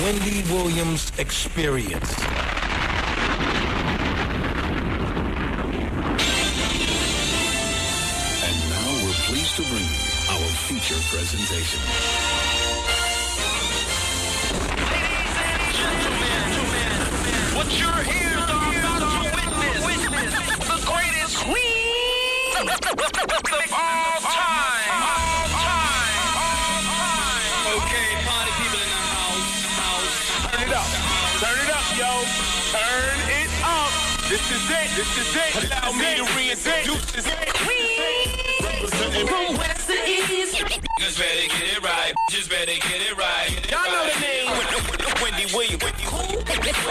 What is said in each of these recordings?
Wendy Williams Experience. And now we're pleased to bring you our feature presentation. What you're here are about to witness the greatest queen of all time. Okay, party people in the house. Turn it up, yo. Turn it up. This is it. Allow me to reintroduce this queen. From west to east. Just better get it right. Y'all know the name. Wendy Williams.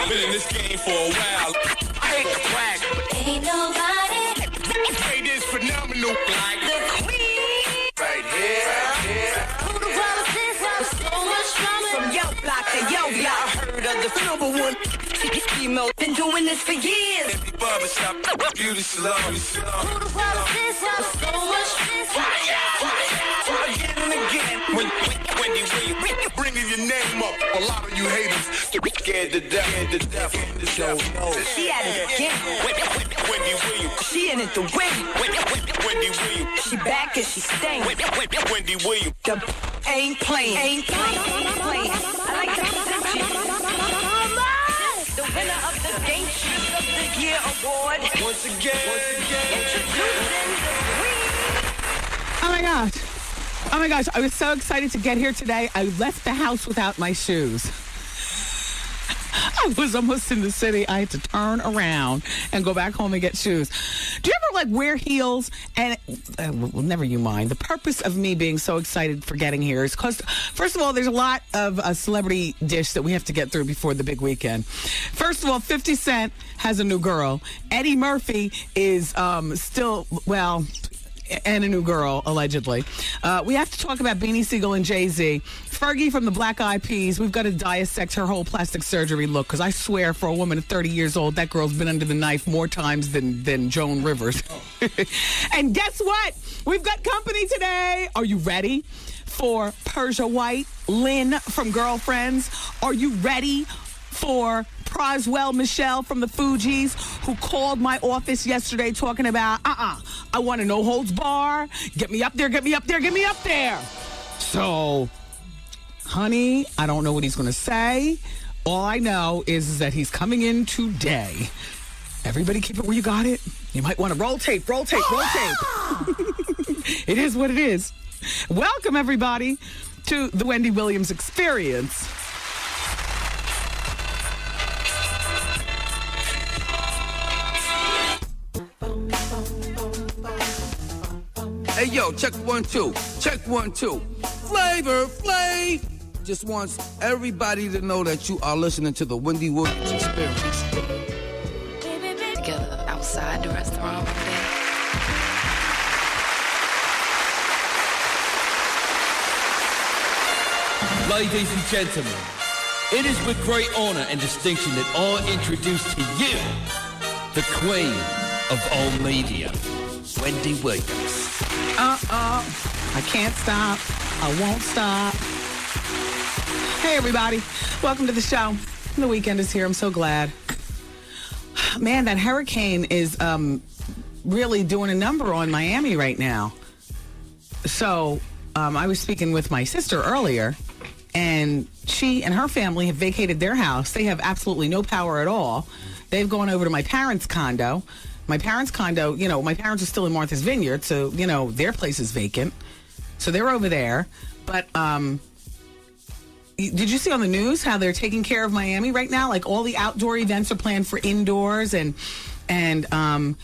Been in this game for a while. I hate to brag. Ain't nobody It is phenomenal. like the queen. Right here. Who the world is this? With so much drama. From yo block to yo block, heard of the number one female. Been doing this for years. Barbershop, beauty salon. Who the world is this? With so much business. Again and again. Wendy Williams. Bringing your name up. A lot of you haters scared to death. She at it again. Wendy Williams. She in it to win. Wendy Williams. She back and she staying. Wendy Williams. The ain't playing. I like to present you. The winner of the Gangsters of the Year award. Once again. Introducing the queen. Oh my gosh, I was so excited to get here today. I left the house without my shoes. I was almost in the city. I had to turn around and go back home and get shoes. Do you ever wear heels? And well, never you mind. The purpose of me being so excited for getting here is because, first of all, there's a lot of celebrity dish that we have to get through before the big weekend. First of all, 50 Cent has a new girl. Eddie Murphy is still, and a new girl, allegedly. We have to talk about Beanie Siegel and Jay-Z. Fergie from the Black Eyed Peas, we've got to dissect her whole plastic surgery look, because I swear for a woman of 30 years old, that girl's been under the knife more times than Joan Rivers. And guess what? We've got company today. Are you ready for Persia White, Lynn from Girlfriends? Are you ready for Proswell Michelle from the Fugees, who called my office yesterday talking about, I want a no holds bar. Get me up there. So, honey, I don't know what he's going to say. All I know is that he's coming in today. Everybody keep it where you got it. You might want to roll tape. It is what it is. Welcome, everybody, to the Wendy Williams Experience. Hey, yo, check 1 2. Flavor Flav just wants everybody to know that you are listening to the Wendy Williams Experience. Together outside the restaurant one day. Ladies and gentlemen, it is with great honor and distinction that I introduce to you the queen of all media, Wendy Williams. I can't stop. I won't stop. Hey, everybody. Welcome to the show. The weekend is here. I'm so glad. Man, that hurricane is really doing a number on Miami right now. So I was speaking with my sister earlier, and she and her family have vacated their house. They have absolutely no power at all. They've gone over to my parents' condo. My parents' condo, my parents are still in Martha's Vineyard, so, their place is vacant. So they're over there. But did you see on the news how they're taking care of Miami right now? Like, all the outdoor events are planned for indoors. And I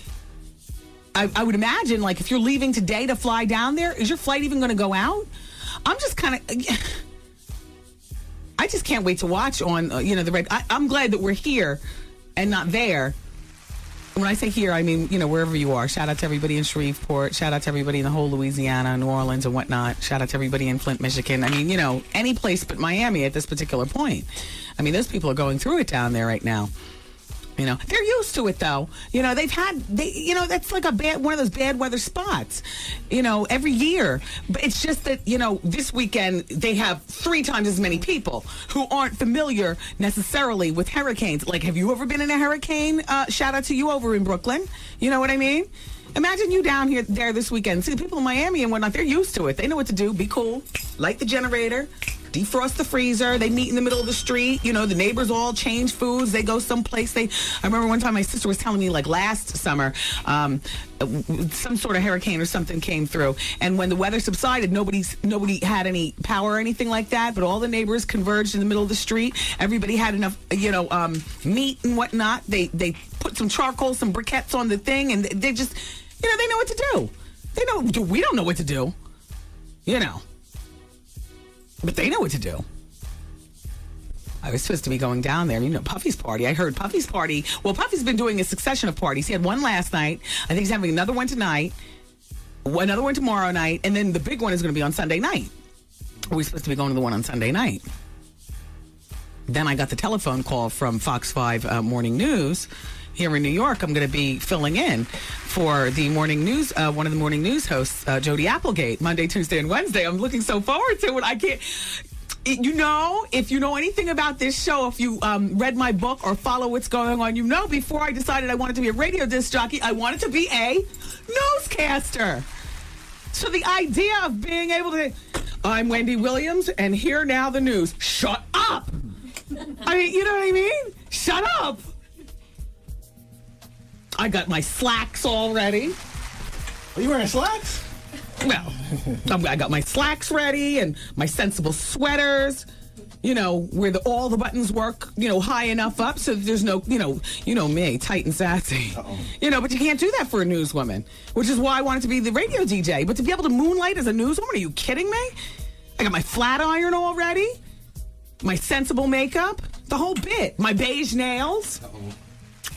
would imagine, like, if you're leaving today to fly down there, is your flight even going to go out? I'm just kind of... I just can't wait to watch on, the red... I'm glad that we're here and not there. When I say here, I mean, wherever you are. Shout out to everybody in Shreveport. Shout out to everybody in the whole Louisiana, New Orleans, and whatnot. Shout out to everybody in Flint, Michigan. I mean, any place but Miami at this particular point. I mean, those people are going through it down there right now. You know, they're used to it though. You know, that's like one of those bad weather spots, you know, every year. But it's just that, you know, this weekend they have 3 times as many people who aren't familiar necessarily with hurricanes. Like, have you ever been in a hurricane? Shout out to you over in Brooklyn. You know what I mean? Imagine you down there this weekend. See, the people in Miami and whatnot, they're used to it. They know what to do. Be cool. Light the generator. Defrost the freezer. They meet in the middle of the street. You know, the neighbors all change foods. They go someplace. I remember one time my sister was telling me, like last summer, some sort of hurricane or something came through. And when the weather subsided, nobody had any power or anything like that. But all the neighbors converged in the middle of the street. Everybody had enough, meat and whatnot. They put some charcoal, some briquettes on the thing, and they just, you know, they know what to do. They know. We don't know what to do. You know. But they know what to do. I was supposed to be going down there. You know, Puffy's party. I heard Puffy's party. Well, Puffy's been doing a succession of parties. He had one last night. I think he's having another one tonight. Another one tomorrow night. And then the big one is going to be on Sunday night. We're supposed to be going to the one on Sunday night. Then I got the telephone call from Fox 5 Morning News here in New York. I'm going to be filling in for the morning news, one of the morning news hosts, Jody Applegate, Monday, Tuesday, and Wednesday. I'm looking so forward to it. I can't. You know, if you know anything about this show, if you read my book or follow what's going on, you know, before I decided I wanted to be a radio disc jockey, I wanted to be a newscaster. So the idea of being able to, I'm Wendy Williams, and here now the news. Shut up. I mean, you know what I mean? Shut up. I got my slacks all ready. Are you wearing slacks? Well, I got my slacks ready and my sensible sweaters, you know, where all the buttons work, you know, high enough up so that there's no, you know me, tight and sassy. Uh-oh. You know, but you can't do that for a newswoman, which is why I wanted to be the radio DJ. But to be able to moonlight as a newswoman, are you kidding me? I got my flat iron all ready, my sensible makeup, the whole bit, my beige nails. Uh-oh.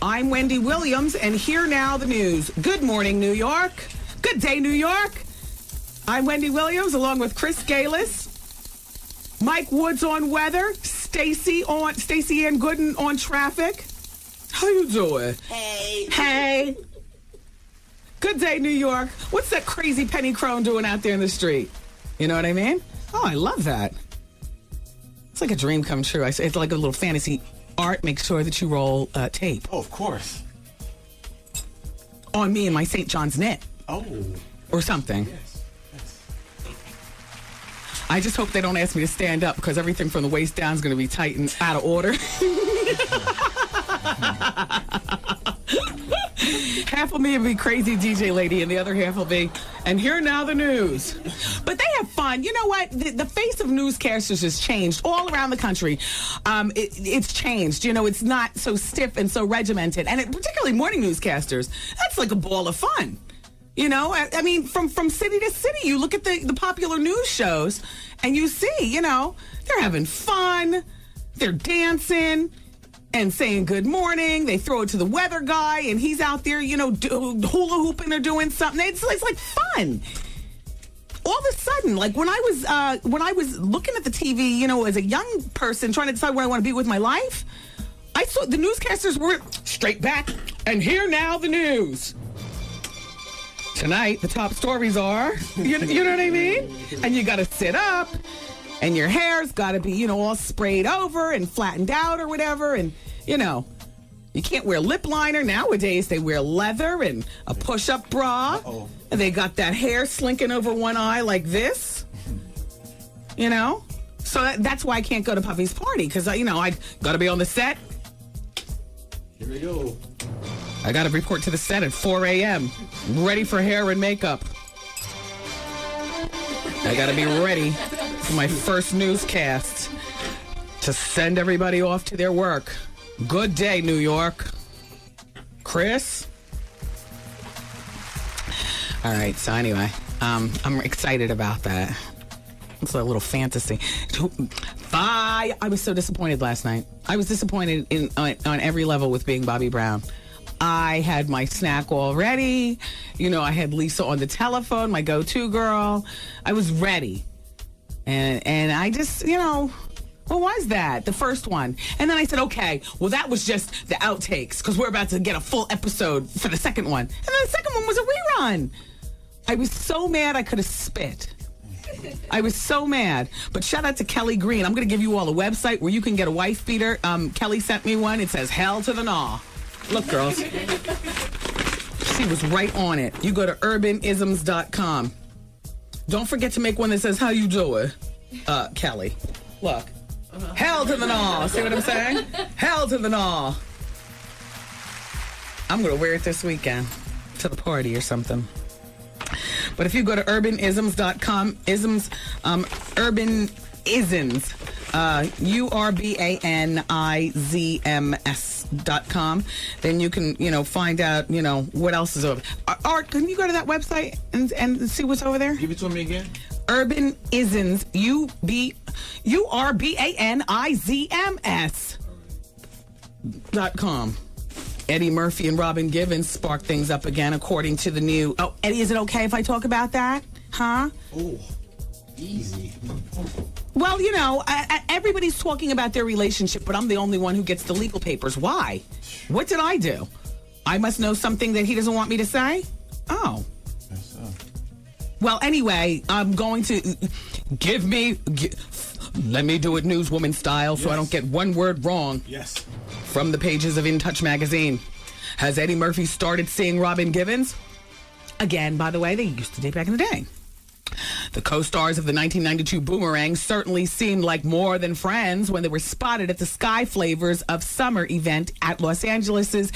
I'm Wendy Williams, and here now the news. Good morning, New York. Good day, New York. I'm Wendy Williams, along with Chris Galis, Mike Woods on weather, Stacey Ann Gooden on traffic. How you doing? Hey. Good day, New York. What's that crazy Penny Crone doing out there in the street? You know what I mean? Oh, I love that. It's like a dream come true. It's like a little fantasy. Art, make sure that you roll tape. Oh, of course. On me and my St. John's knit. Oh. Or something. Yes. I just hope they don't ask me to stand up because everything from the waist down is going to be tight and out of order. Half of me will be crazy DJ lady and the other half will be, and here now the news. But they have fun. You know what? The face of newscasters has changed all around the country. It's changed. You know, it's not so stiff and so regimented. And particularly morning newscasters, that's like a ball of fun. You know, I mean, from city to city, you look at the popular news shows and you see, you know, they're having fun. They're dancing and saying good morning. They throw it to the weather guy, and he's out there, you know, hula hooping or doing something. It's like fun. All of a sudden, like when I was looking at the TV, you know, as a young person trying to decide where I want to be with my life, I saw the newscasters were straight back, and here now the news. Tonight, the top stories are, you know what I mean? And you got to sit up. And your hair's got to be, you know, all sprayed over and flattened out or whatever. And, you know, you can't wear lip liner. Nowadays, they wear leather and a push-up bra. Uh-oh. And they got that hair slinking over one eye like this. You know? So that's why I can't go to Puffy's party. Because, you know, I got to be on the set. Here we go. I got to report to the set at 4 a.m. Ready for hair and makeup. I got to be ready for my first newscast to send everybody off to their work. Good day, New York. Chris? All right, so anyway, I'm excited about that. It's a little fantasy. Bye. I was so disappointed last night. I was disappointed on every level with being Bobby Brown. I had my snack all ready. You know, I had Lisa on the telephone, my go-to girl. I was ready. And I just, you know, What was that? The first one. And then I said, okay, well, that was just the outtakes because we're about to get a full episode for the second one. And then the second one was a rerun. I was so mad I could have spit. I was so mad. But shout out to Kelly Green. I'm going to give you all a website where you can get a wife beater. Kelly sent me one. It says, hell to the gnaw. Look, girls. She was right on it. You go to urbanisms.com. Don't forget to make one that says, how you doing, Kelly. Look. Hell to the gnaw. See what I'm saying? Hell to the gnaw. I'm going to wear it this weekend to the party or something. But if you go to urbanisms.com, isms, urbanisms, URBANIZMS.com, then you can, find out, what else is over. Art, can you go to that website and see what's over there? Give it to me again. Urbanisms, URBANIZMS.com. Eddie Murphy and Robin Givens sparked things up again, according to the new... Oh, Eddie, is it okay if I talk about that? Huh? Oh, easy. Well, everybody's talking about their relationship, but I'm the only one who gets the legal papers. Why? What did I do? I must know something that he doesn't want me to say? Oh. Yes, sir. Well, anyway, I'm going to... Let me do it newswoman style so I don't get one word wrong. Yes. From the pages of In Touch magazine. Has Eddie Murphy started seeing Robin Givens? Again, by the way, they used to date back in the day. The co-stars of the 1992 Boomerang certainly seemed like more than friends when they were spotted at the Sky Flavors of Summer event at Los Angeles'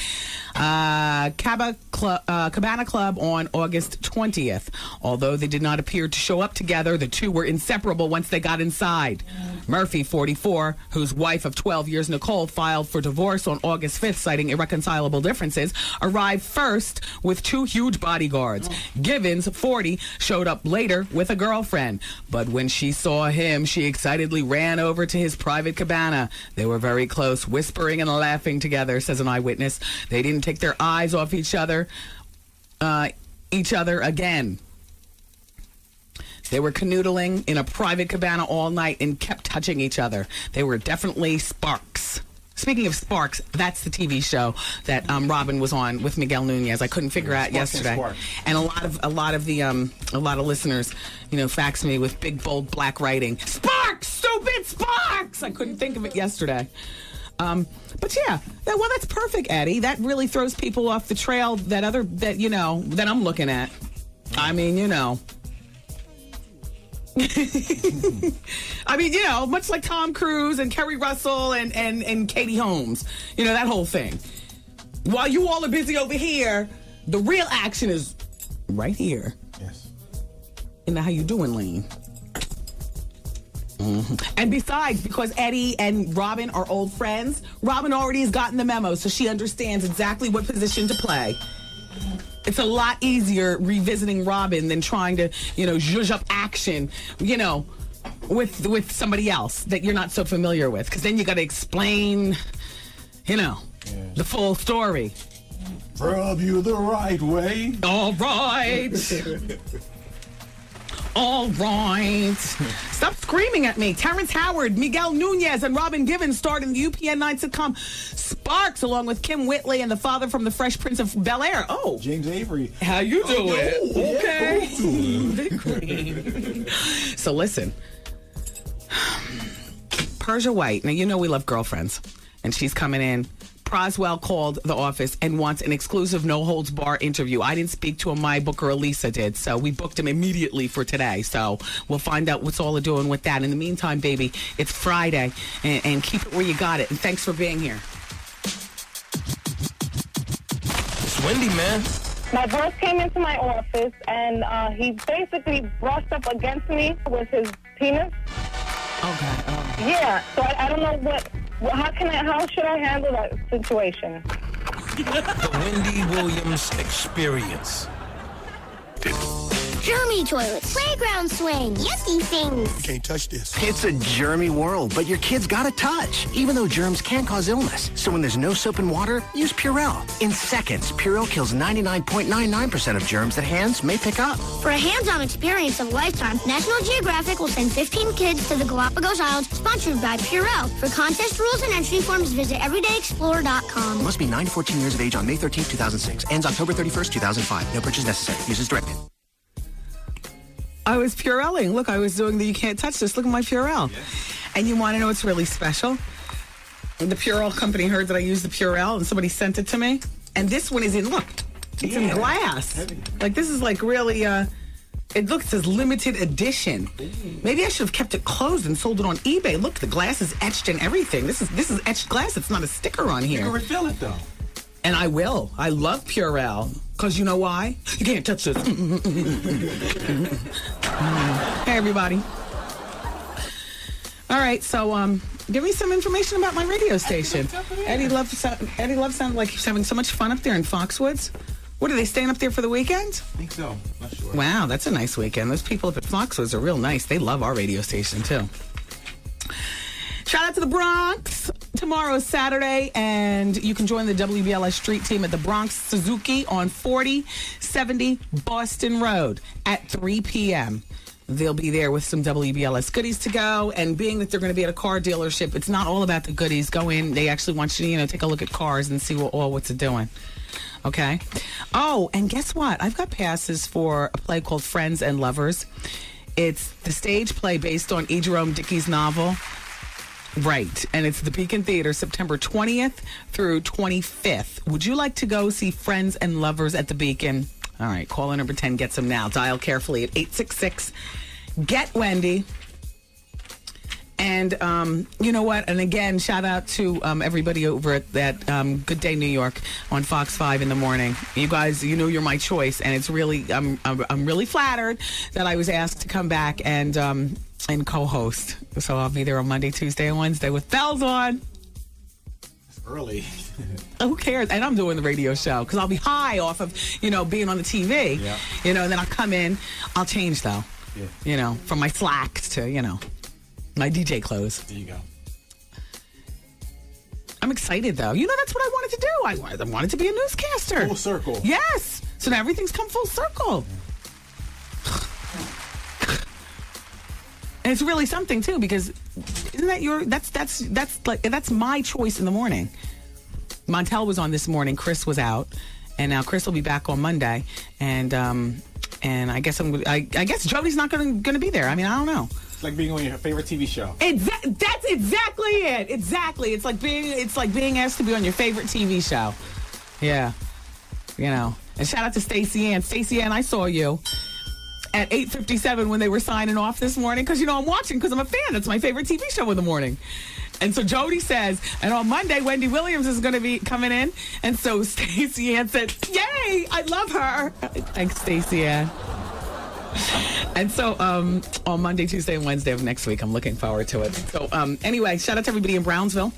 Cabana Club on August 20th. Although they did not appear to show up together, the two were inseparable once they got inside. Murphy, 44, whose wife of 12 years, Nicole, filed for divorce on August 5th, citing irreconcilable differences, arrived first with two huge bodyguards. Givens, 40, showed up later with a girlfriend. But when she saw him, she excitedly ran over to his private cabana. They were very close, whispering and laughing together, says an eyewitness. They didn't take their eyes off each other again. They were canoodling in a private cabana all night and kept touching each other. They were definitely sparks. Speaking of sparks, that's the TV show that Robin was on with Miguel Nunez. I couldn't figure out yesterday, and a lot of listeners, faxed me with big bold black writing. Sparks, stupid sparks! I couldn't think of it yesterday. But yeah, well, that's perfect, Eddie. That really throws people off the trail that I'm looking at. I mean, I mean, much like Tom Cruise and Kerry Russell and Katie Holmes, that whole thing. While you all are busy over here, the real action is right here. Yes. In the How You Doing lane. Mm-hmm. And besides, because Eddie and Robin are old friends, Robin already has gotten the memo, so she understands exactly what position to play. It's a lot easier revisiting Robin than trying to, zhuzh up action, with somebody else that you're not so familiar with. Because then you got to explain, the full story. Rub you the right way. All right. All right. Stop screaming at me. Terrence Howard, Miguel Nunez, and Robin Givens starred in the UPN 9 sitcom Sparks, along with Kim Whitley and the father from The Fresh Prince of Bel-Air. Oh. James Avery. How you doing? Okay. Yeah. So listen. Persia White. Now, we love girlfriends. And she's coming in. Proswell called the office and wants an exclusive no-holds-bar interview. I didn't speak to him. My booker, Elisa, did. So we booked him immediately for today. So we'll find out what's all doing with that. In the meantime, baby, it's Friday. And keep it where you got it. And thanks for being here. It's Wendy, man. My boss came into my office, and he basically brushed up against me with his penis. Okay. Yeah, so I don't know how should I handle that situation? The Wendy Williams Experience. germy toilets, playground swings, yucky things. You can't touch this. It's a germy world, but your kids gotta touch, even though germs can cause illness. So when there's no soap and water, use Purell. In seconds, Purell kills 99.99% of germs that hands may pick up. For a hands-on experience of a lifetime, National Geographic will send 15 kids to the Galapagos Islands, sponsored by Purell. For contest rules and entry forms, visit everydayexplorer.com. Must be 9 to 14 years of age on May 13, 2006. Ends October 31st, 2005. No purchase necessary. Use as directed. I was Purelling. Look, I was doing the You Can't Touch This. Look at my Purell. And you want to know what's really special? The Purell company heard that I used the Purell, and somebody sent it to me. And this one is in, look, it's in glass. Like, this is like really, it looks as limited edition. Maybe I should have kept it closed and sold it on eBay. Look, the glass is etched and everything. This is etched glass. It's not a sticker on here. You can refill it, though. And I will. I love Purell. Because you know why? You can't touch this. Hey, everybody. All right, so give me some information about my radio station. Eddie Love sounded like he's having so much fun up there in Foxwoods. What, are they staying up there for the weekend? I think so. Not sure. Wow, that's a nice weekend. Those people up at Foxwoods are real nice. They love our radio station, too. Shout out to the Bronx. Tomorrow is Saturday, and you can join the WBLS street team at the Bronx Suzuki on 4070 Boston Road at 3 p.m. They'll be there with some WBLS goodies to go, and being that they're going to be at a car dealership, it's not all about the goodies. Go in. They actually want you to, take a look at cars and see what's it doing. Okay? Oh, and guess what? I've got passes for a play called Friends and Lovers. It's the stage play based on E. Jerome Dickey's novel. Right, and it's the Beacon Theater, September 20th through 25th. Would you like to go see Friends and Lovers at the Beacon? All right, caller number 10 gets them now. Dial carefully at 866-GET-WENDY. And you know what? And again, shout out to everybody over at that Good Day New York on Fox 5 in the morning. You guys, you're my choice, and it's really I'm really flattered that I was asked to come back and co-host. So I'll be there on Monday, Tuesday, and Wednesday with bells on. It's early. Who cares? And I'm doing the radio show because I'll be high off of being on the TV. Yeah. And then I'll come in. I'll change though. Yeah. From my slacks to my DJ clothes. There you go. I'm excited, though. That's what I wanted to do. I wanted to be a newscaster. Full circle. Yes. So now everything's come full circle. And it's really something, too, because isn't that that's my choice in the morning. Montel was on this morning. Chris was out. And now Chris will be back on Monday. And I guess I guess Jody's not going to be there. I mean, I don't know. It's like being on your favorite TV show. That's exactly it. Exactly. It's like being asked to be on your favorite TV show. Yeah. And shout out to Stacey Ann. Stacey Ann, I saw you at 8:57 when they were signing off this morning because I'm watching because I'm a fan. It's my favorite TV show in the morning. And so Jody says, and on Monday, Wendy Williams is going to be coming in. And so Stacey Ann said, yay, I love her. Thanks, Stacey Ann. And so on Monday, Tuesday, and Wednesday of next week, I'm looking forward to it. So anyway, shout out to everybody in Brownsville.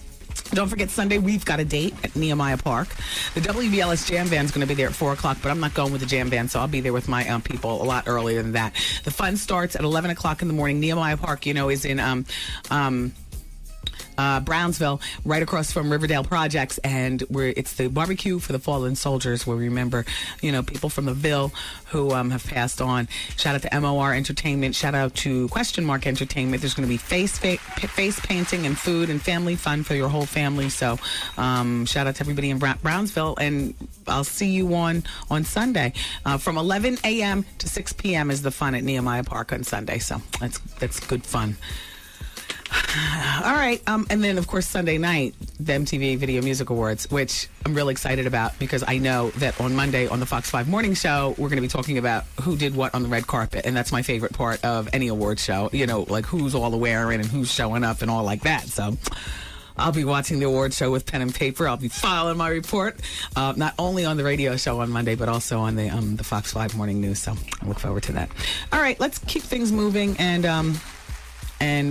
Don't forget, Sunday, we've got a date at Nehemiah Park. The WBLS Jam Band's going to be there at 4 o'clock, but I'm not going with the Jam Band, so I'll be there with my people a lot earlier than that. The fun starts at 11 o'clock in the morning. Nehemiah Park, is in Brownsville, right across from Riverdale Projects, and it's the barbecue for the fallen soldiers, where we remember, people from the Ville who have passed on. Shout out to MOR Entertainment. Shout out to Question Mark Entertainment. There's going to be face painting and food and family fun for your whole family. So shout out to everybody in Brownsville, and I'll see you on Sunday from 11 a.m. to 6 p.m. is the fun at Nehemiah Park on Sunday. So that's good fun. All right. And then, of course, Sunday night, the MTV Video Music Awards, which I'm really excited about because I know that on Monday on the Fox 5 Morning Show, we're going to be talking about who did what on the red carpet. And that's my favorite part of any award show, like who's all wearing and who's showing up and all like that. So I'll be watching the award show with pen and paper. I'll be filing my report, not only on the radio show on Monday, but also on the Fox 5 Morning News. So I look forward to that. All right. Let's keep things moving. And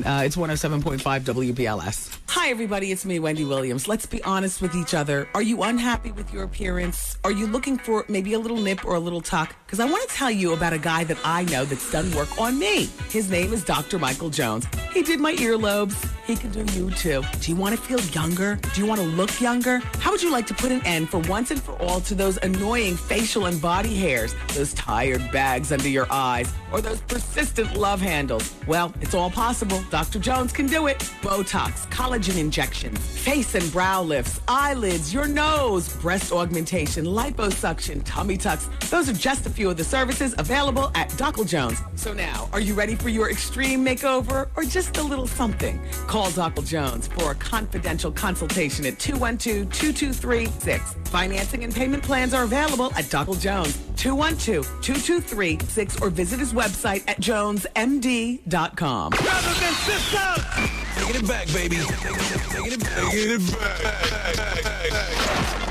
it's 107.5 WBLS. Hi, everybody. It's me, Wendy Williams. Let's be honest with each other. Are you unhappy with your appearance? Are you looking for maybe a little nip or a little tuck? Because I want to tell you about a guy that I know that's done work on me. His name is Dr. Michael Jones. He did my earlobes. He can do you, too. Do you want to feel younger? Do you want to look younger? How would you like to put an end for once and for all to those annoying facial and body hairs, those tired bags under your eyes, or those persistent love handles? Well, it's all possible. Dr. Jones can do it. Botox, collagen injections, face and brow lifts, eyelids, your nose, breast augmentation, liposuction, tummy tucks. Those are just a few of the services available at Dr. Jones. So now, are you ready for your extreme makeover or just a little something? Call Dr. Jones for a confidential consultation at 212-223-6. Financing and payment plans are available at Dr. Jones, 212-223-6, or visit his website at jonesmd.com. Brothers and sisters, taking it back, baby. Taking it back. Taking it back.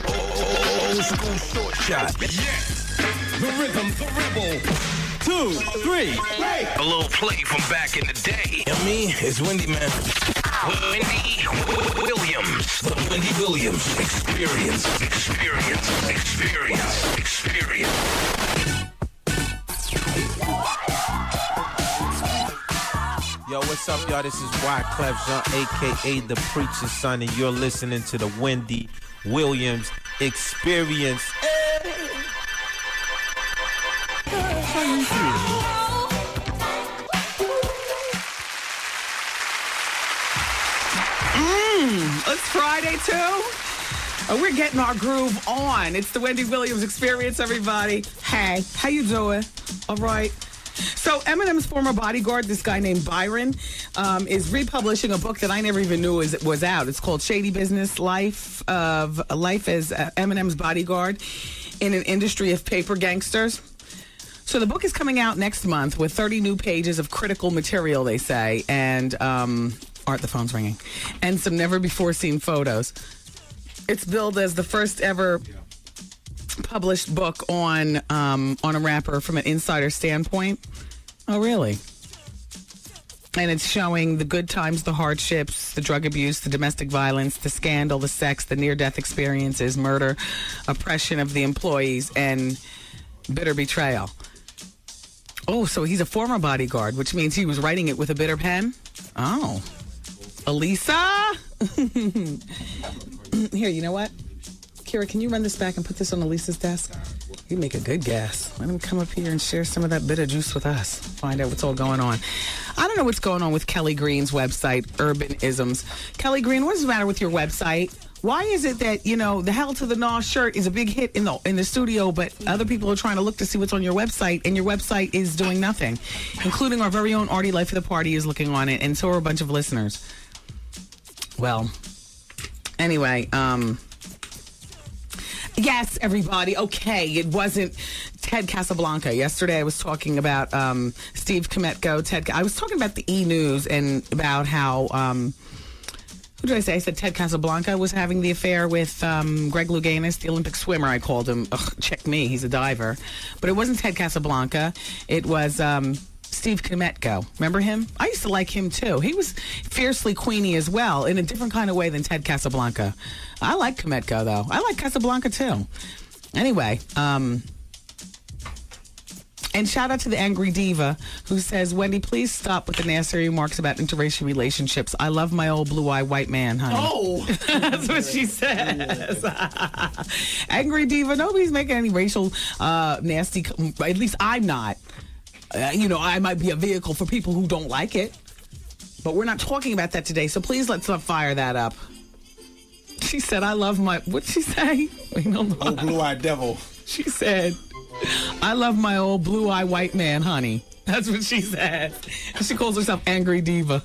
Old school short shot. Yes. The rhythm, the rebel. 2, 3, play. A little play from back in the day. And me, it's Wendy, man. Wendy Williams. The Wendy Williams Experience. Experience. Yo, what's up, y'all? This is Wyclef Jean, a.k.a. The Preacher's Son, and you're listening to the Wendy Williams Experience. It's Friday, too. We're getting our groove on. It's the Wendy Williams Experience, everybody. Hey, how you doing? All right. So Eminem's former bodyguard, this guy named Byron, is republishing a book that I never even knew was out. It's called Shady Business Life as Eminem's Bodyguard in an Industry of Paper Gangsters. So the book is coming out next month with 30 new pages of critical material, they say, and the phone's ringing, and some never-before-seen photos. It's billed as the first ever published book on a rapper from an insider standpoint. Oh, really? And it's showing the good times, the hardships, the drug abuse, the domestic violence, the scandal, the sex, the near-death experiences, murder, oppression of the employees, and bitter betrayal. Oh, so he's a former bodyguard, which means he was writing it with a bitter pen? Oh. Elisa? Here, you know what? Kira, can you run this back and put this on Elisa's desk? You make a good guess. Let him come up here and share some of that bitter juice with us. Find out what's all going on. I don't know what's going on with Kelly Green's website, Urban Isms. Kelly Green, what's the matter with your website? Why is it that, the Hell to the Gnaw shirt is a big hit in the studio, but other people are trying to look to see what's on your website, and your website is doing nothing, including our very own Artie Life of the Party is looking on it, and so are a bunch of listeners. Well, anyway, yes, everybody. Okay, it wasn't Ted Casablanca. Yesterday I was talking about Steve Kometko. I was talking about the E! News and about how, who did I say? I said Ted Casablanca was having the affair with Greg Louganis, the Olympic swimmer. I called him. Ugh, check me, he's a diver. But it wasn't Ted Casablanca. It was Steve Kometko. Remember him? I used to like him, too. He was fiercely queenie as well, in a different kind of way than Ted Casablanca. I like Kometko, though. I like Casablanca, too. Anyway, and shout out to the Angry Diva, who says, Wendy, please stop with the nasty remarks about interracial relationships. I love my old blue-eyed white man, honey. Oh! That's what she says. Angry Diva, nobody's making any racial nasty, at least I'm not. I might be a vehicle for people who don't like it. But we're not talking about that today, so please let's not fire that up. She said, I love my... What'd she say? Old blue-eyed devil. She said, I love my old blue-eyed white man, honey. That's what she said. She calls herself Angry Diva.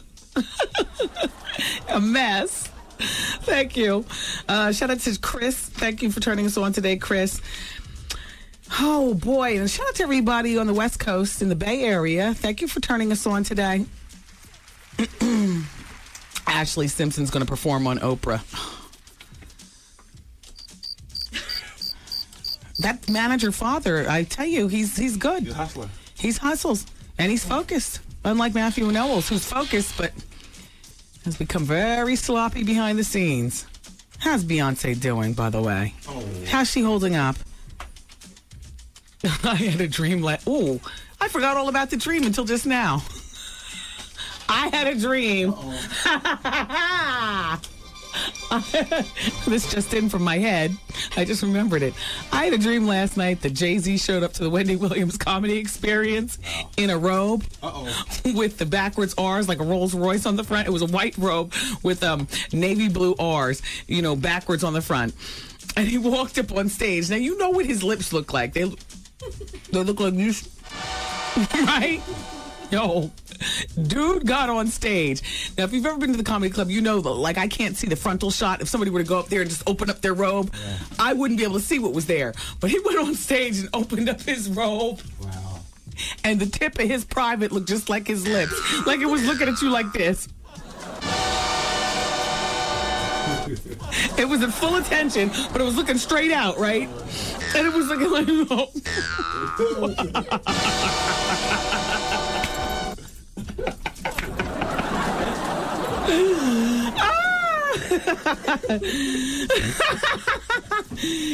A mess. Thank you. Shout out to Chris. Thank you for turning us on today, Chris. Oh, boy. And shout out to everybody on the West Coast in the Bay Area. Thank you for turning us on today. Ashley Simpson's going to perform on Oprah. That manager father, I tell you, he's good. He's a hustler. He hustles, and he's focused. Unlike Matthew Knowles, who's focused, but has become very sloppy behind the scenes. How's Beyonce doing, by the way? How's she holding up? I had a dream oh, I forgot all about the dream until just now. I had a dream. This just in from my head. I just remembered it. I had a dream last night that Jay-Z showed up to the Wendy Williams comedy experience in a robe with the backwards R's, like a Rolls Royce on the front. It was a white robe with navy blue R's, backwards on the front. And he walked up on stage. Now, you know what his lips look like. They look like this, right? Yo, dude got on stage. Now, if you've ever been to the comedy club, you know, like, I can't see the frontal shot. If somebody were to go up there and just open up their robe, I wouldn't be able to see what was there. But he went on stage and opened up his robe. Wow. And the tip of his private looked just like his lips. Like it was looking at you like this. It was at full attention, but it was looking straight out, right? And it was looking like,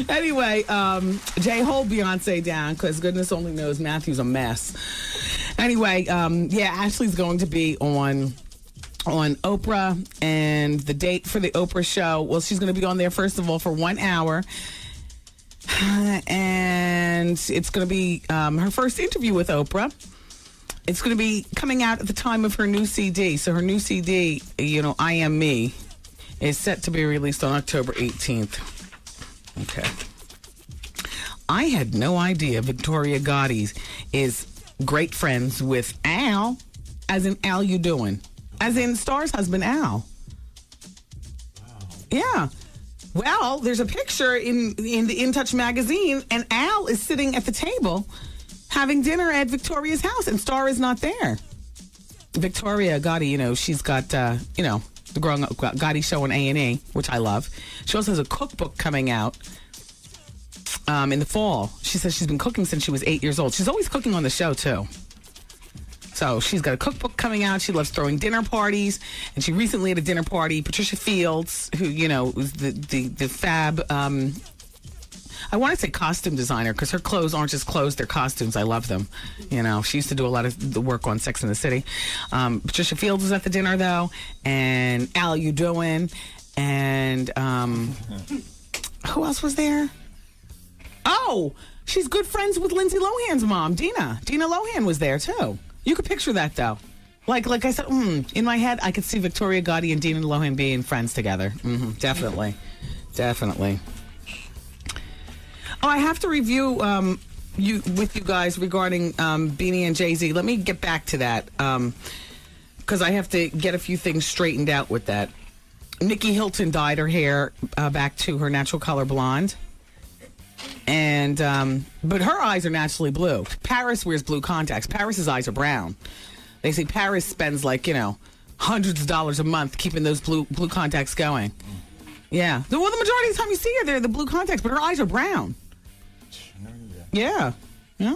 Anyway, Jay, hold Beyonce down, because goodness only knows Matthew's a mess. Anyway, Ashley's going to be on Oprah, and the date for the Oprah show, well, she's going to be on there, first of all, for 1 hour. And it's going to be her first interview with Oprah. It's going to be coming out at the time of her new CD. So her new CD, I Am Me, is set to be released on October 18th. Okay. I had no idea Victoria Gotti is great friends with Al, as in Al You Doing, as in Star's husband, Al. Wow. Yeah. Well, there's a picture in the In Touch magazine, and Al is sitting at the table having dinner at Victoria's house, and Star is not there. Victoria Gotti, she's got, the Growing Up Gotti show on A&E, which I love. She also has a cookbook coming out in the fall. She says she's been cooking since she was 8 years old. She's always cooking on the show, too. So she's got a cookbook coming out. She loves throwing dinner parties. And she recently had a dinner party. Patricia Fields, who, was the fab, I want to say costume designer, because her clothes aren't just clothes, they're costumes. I love them. She used to do a lot of the work on Sex and the City. Patricia Fields was at the dinner, though. And Al You Doing. And who else was there? Oh, she's good friends with Lindsay Lohan's mom, Dina. Dina Lohan was there, too. You could picture that, though. Like I said, in my head, I could see Victoria Gotti and Dina Lohan being friends together. Definitely. Definitely. Oh, I have to review with you guys regarding Beanie and Jay-Z. Let me get back to that, because I have to get a few things straightened out with that. Nikki Hilton dyed her hair back to her natural color blonde. And but her eyes are naturally blue. Paris wears blue contacts. Paris's eyes are brown. They say Paris spends hundreds of dollars a month keeping those blue contacts going. Yeah. Well, the majority of the time you see her, they're the blue contacts, but her eyes are brown. Yeah. Yeah.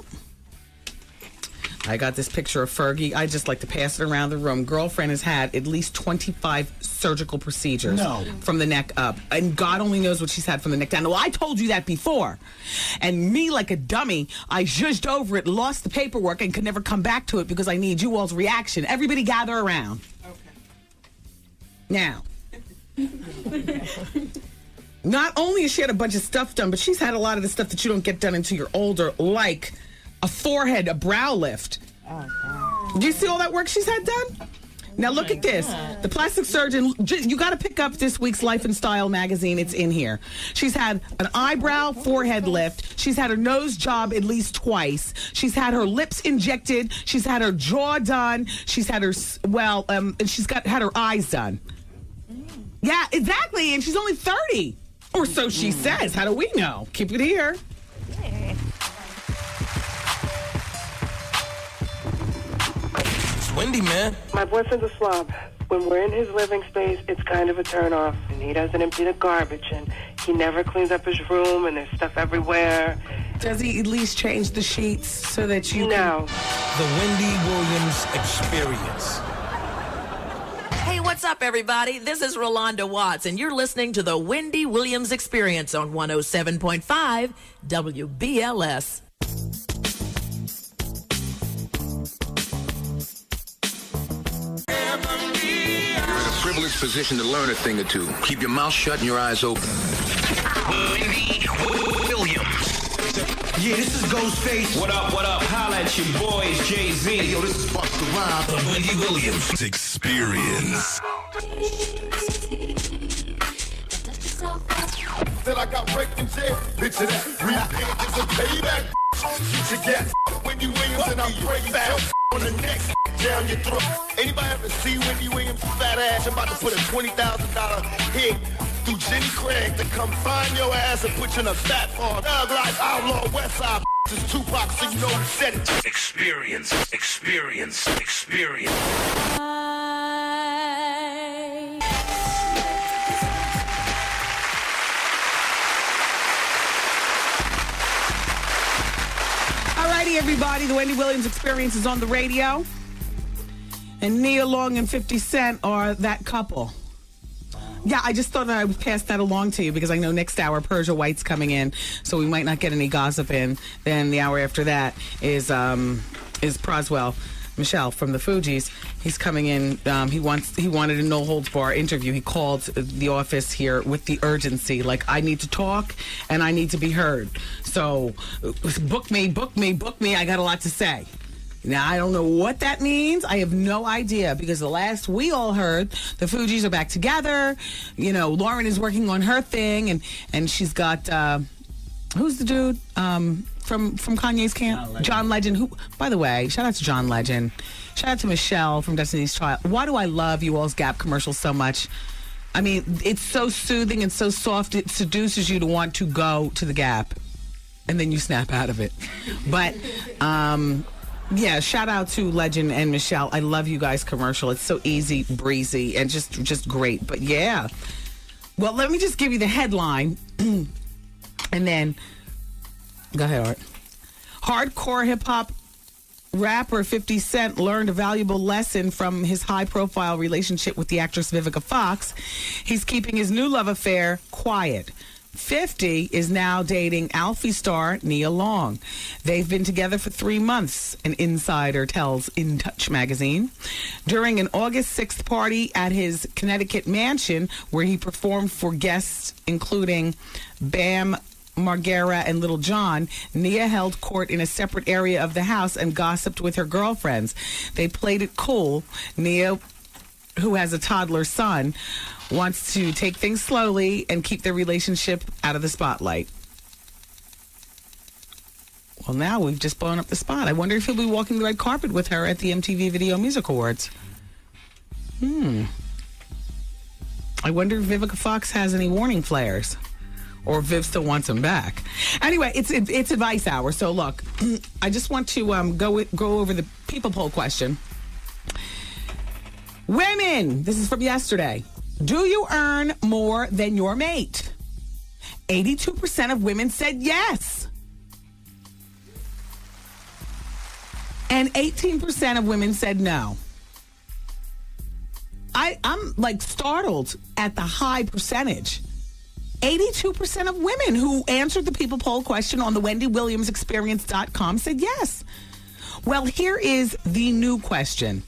I got this picture of Fergie. I just like to pass it around the room. Girlfriend has had at least 25 surgical procedures from the neck up. And God only knows what she's had from the neck down. Well, I told you that before. And me, like a dummy, I zhuzhed over it, lost the paperwork, and could never come back to it because I need you all's reaction. Everybody gather around. Okay. Now. Not only has she had a bunch of stuff done, but she's had a lot of the stuff that you don't get done until you're older, like a forehead, a brow lift. Do you see all that work she's had done? Now look at this. The plastic surgeon, you got to pick up this week's Life and Style magazine. It's in here. She's had an eyebrow, forehead lift. She's had her nose job at least twice. She's had her lips injected. She's had her jaw done. She's had her, she's had her eyes done. Yeah, exactly. And she's only 30. Or so she says. How do we know? Keep it here. It's Wendy, man. My boyfriend's a slob. When we're in his living space, it's kind of a turn-off. And he doesn't empty the garbage, and he never cleans up his room, and there's stuff everywhere. Does he at least change the sheets so that you No. The Wendy Williams Experience. Hey, what's What's up, everybody? This is Rolanda Watts, and you're listening to the Wendy Williams Experience on 107.5 WBLS. You're in a privileged position to learn a thing or two. Keep your mouth shut and your eyes open. Wendy Williams. Yeah, this is Ghostface. What up, what up? Holla at your boys, Jay-Z. Hey, yo, this is Busta Rhymes. The Wendy Williams Experience. Said I got raped in jail. Picture that. Revenge is a payback. You get Wendy Williams and I'm breaking down on the neck, down your throat. Anybody ever see Wendy Williams' fat ass? I'm about to put a $20,000 hit through Jenny Craig to come find your ass and put you in a fat farm. Thug like outlaw West Side. This is Tupac, so you know who said it. Experience. Alrighty, everybody. The Wendy Williams Experience is on the radio. And Nia Long and 50 Cent are that couple. Yeah, I just thought that I would pass that along to you because I know next hour Persia White's coming in, so we might not get any gossip in. Then the hour after that is Proswell Michelle from the Fugees. He's coming in. He wanted a no holds bar interview. He called the office here with the urgency, like, I need to talk and I need to be heard. So book me. I got a lot to say. Now, I don't know what that means. I have no idea because the last we all heard, the Fugees are back together. You know, Lauren is working on her thing, and she's got, who's the dude from Kanye's camp? John Legend. Who, by the way, shout out to John Legend. Shout out to Michelle from Destiny's Child. Why do I love you all's Gap commercials so much? I mean, it's so soothing and so soft. It seduces you to want to go to the Gap, and then you snap out of it. But, yeah, shout out to Legend and Michelle. I love you guys commercial. It's so easy, breezy, and just great. But yeah. Well, let me just give you the headline. And then, go ahead, Art. Hardcore hip-hop rapper 50 Cent learned a valuable lesson from his high-profile relationship with the actress Vivica Fox. He's keeping his new love affair quiet. 50 is now dating Alfie star Nia Long. They've been together for 3 months, an insider tells In Touch magazine. During an August 6th party at his Connecticut mansion, where he performed for guests including Bam Margera and Little John, Nia held court in a separate area of the house and gossiped with her girlfriends. They played it cool. Nia, who has a toddler son, wants to take things slowly and keep their relationship out of the spotlight. Well, now we've just blown up the spot. I wonder if he'll be walking the red carpet with her at the MTV Video Music Awards. I wonder if Vivica Fox has any warning flares. Or Viv still wants him back. Anyway, it's advice hour. So look, I just want to go over the people poll question. Women, this is from yesterday. Do you earn more than your mate? 82% of women said yes. And 18% of women said no. I'm like startled at the high percentage. 82% of women who answered the people poll question on the WendyWilliamsExperience.com said yes. Well, here is the new question.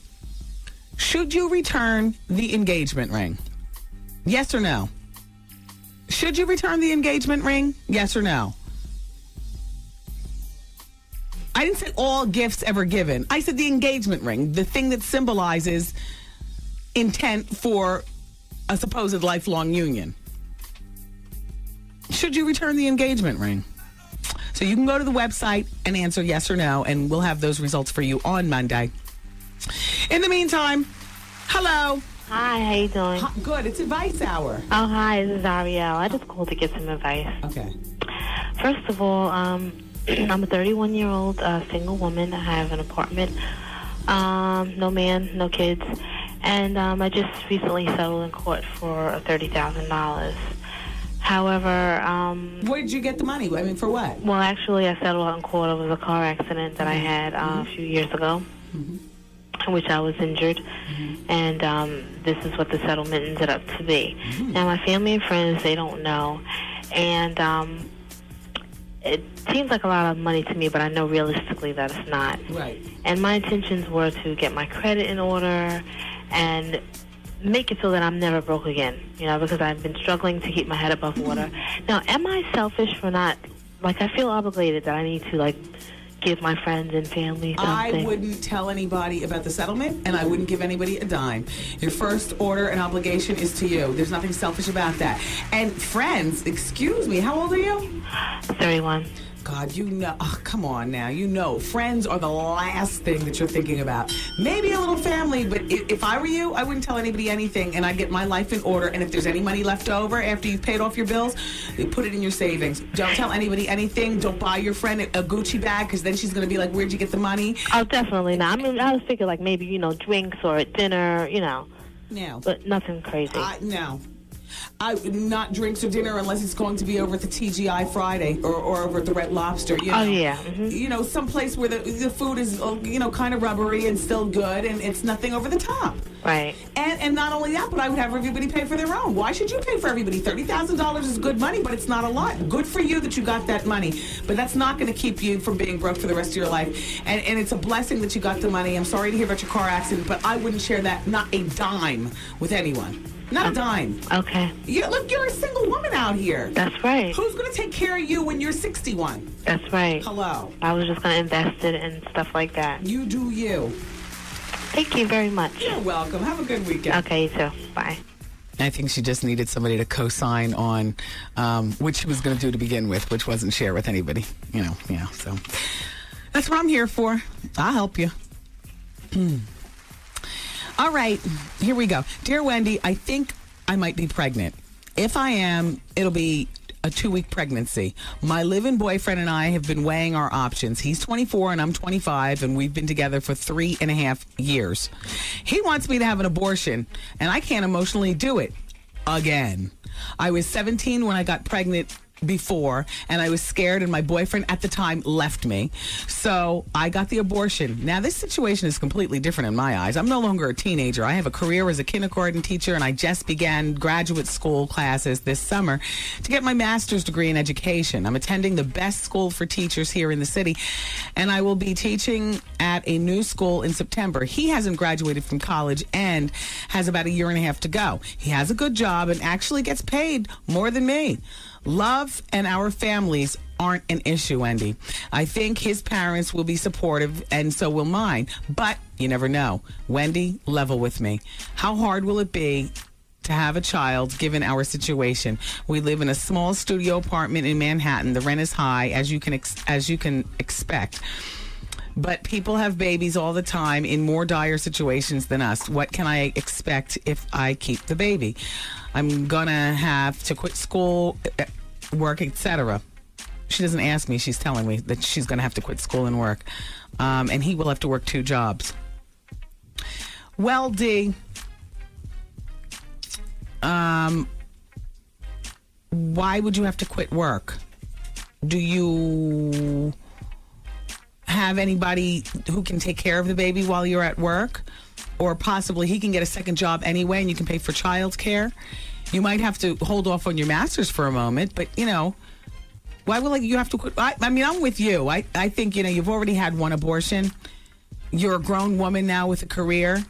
Should you return the engagement ring? Yes or no? Should you return the engagement ring? Yes or no? I didn't say all gifts ever given. I said the engagement ring, the thing that symbolizes intent for a supposed lifelong union. Should you return the engagement ring? So you can go to the website and answer yes or no, and we'll have those results for you on Monday. In the meantime, hello. Hi, how you doing? Good. It's advice hour. Oh, hi. This is Ariel. I just called to get some advice. Okay. First of all, I'm a 31-year-old single woman. I have an apartment, no man, no kids, and I just recently settled in court for $30,000. However, where did you get the money? I mean, for what? Well, actually, I settled out in court. It was a car accident that I had a few years ago. Mm-hmm. in which I was injured, and this is what the settlement ended up to be. Now, my family and friends, they don't know, and it seems like a lot of money to me, but I know realistically that it's not. Right. And my intentions were to get my credit in order and make it so that I'm never broke again, because I've been struggling to keep my head above water. Now, am I selfish for not, I feel obligated that I need to, give my friends and family something? I wouldn't tell anybody about the settlement, and I wouldn't give anybody a dime. Your first order and obligation is to you. There's nothing selfish about that. And friends, excuse me, how old are you? 31. God, come on now. Friends are the last thing that you're thinking about. Maybe a little family, but if I were you, I wouldn't tell anybody anything, and I'd get my life in order, and if there's any money left over after you've paid off your bills, you put it in your savings. Don't tell anybody anything. Don't buy your friend a Gucci bag, because then she's going to be like, where'd you get the money? Oh, definitely not. I mean, I was thinking maybe, drinks or dinner, No. But nothing crazy. No. Not drinks or dinner unless it's going to be over at the TGI Friday or over at the Red Lobster. Oh, yeah. Mm-hmm. Some place where the food is, kind of rubbery and still good, and it's nothing over the top. Right. And not only that, but I would have everybody pay for their own. Why should you pay for everybody? $30,000 is good money, but it's not a lot. Good for you that you got that money, but that's not going to keep you from being broke for the rest of your life. And it's a blessing that you got the money. I'm sorry to hear about your car accident, but I wouldn't share that, not a dime, with anyone. Not a dime. Okay. Look, you're a single woman out here. That's right. Who's going to take care of you when you're 61? That's right. Hello. I was just going to invest it and stuff like that. You do you. Thank you very much. You're welcome. Have a good weekend. Okay, you too. Bye. I think she just needed somebody to co-sign on what she was going to do to begin with, which wasn't share with anybody. So that's what I'm here for. I'll help you. All right, here we go. Dear Wendy, I think I might be pregnant. If I am, it'll be a 2-week pregnancy. My live-in boyfriend and I have been weighing our options. He's 24 and I'm 25, and we've been together for 3.5 years. He wants me to have an abortion, and I can't emotionally do it again. I was 17 when I got pregnant before, and I was scared, and my boyfriend at the time left me, so I got the abortion. Now this situation is completely different in my eyes. I'm no longer a teenager. I have a career as a kindergarten teacher, and I just began graduate school classes this summer to get my master's degree in education. I'm attending the best school for teachers here in the city, and I will be teaching at a new school in September. He hasn't graduated from college and has about 1.5 years to go. He has a good job and actually gets paid more than me. Love and our families aren't an issue, Wendy. I think his parents will be supportive, and so will mine. But you never know. Wendy, level with me. How hard will it be to have a child given our situation? We live in a small studio apartment in Manhattan. The rent is high, as you can expect. But people have babies all the time in more dire situations than us. What can I expect if I keep the baby? I'm going to have to quit school, work, etc. She doesn't ask me. She's telling me that she's going to have to quit school and work. And he will have to work 2 jobs. Well, D, why would you have to quit work? Do you have anybody who can take care of the baby while you're at work? Or possibly he can get a second job anyway and you can pay for child care? You might have to hold off on your master's for a moment, but, why will you have to quit? I mean, I'm with you. I think, you've already had 1 abortion. You're a grown woman now with a career.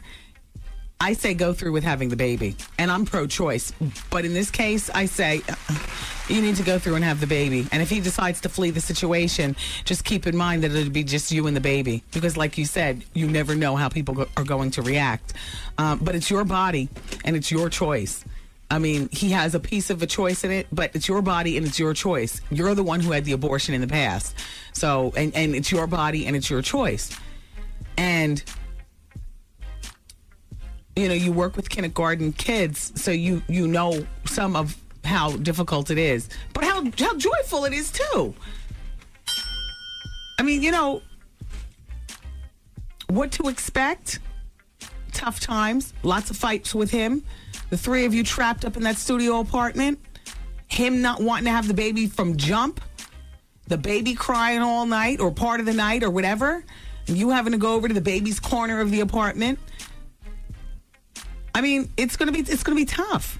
I say go through with having the baby. And I'm pro-choice. But in this case, I say you need to go through and have the baby. And if he decides to flee the situation, just keep in mind that it'll be just you and the baby. Because like you said, you never know how people are going to react. But it's your body and it's your choice. I mean, he has a piece of a choice in it, but it's your body and it's your choice. You're the one who had the abortion in the past. So, and it's your body and it's your choice. And you work with kindergarten kids, so you know some of how difficult it is, but how joyful it is too. I mean, what to expect? Tough times, lots of fights with him. The 3 of you trapped up in that studio apartment. Him not wanting to have the baby from jump. The baby crying all night or part of the night or whatever. You having to go over to the baby's corner of the apartment. I mean, it's gonna be tough.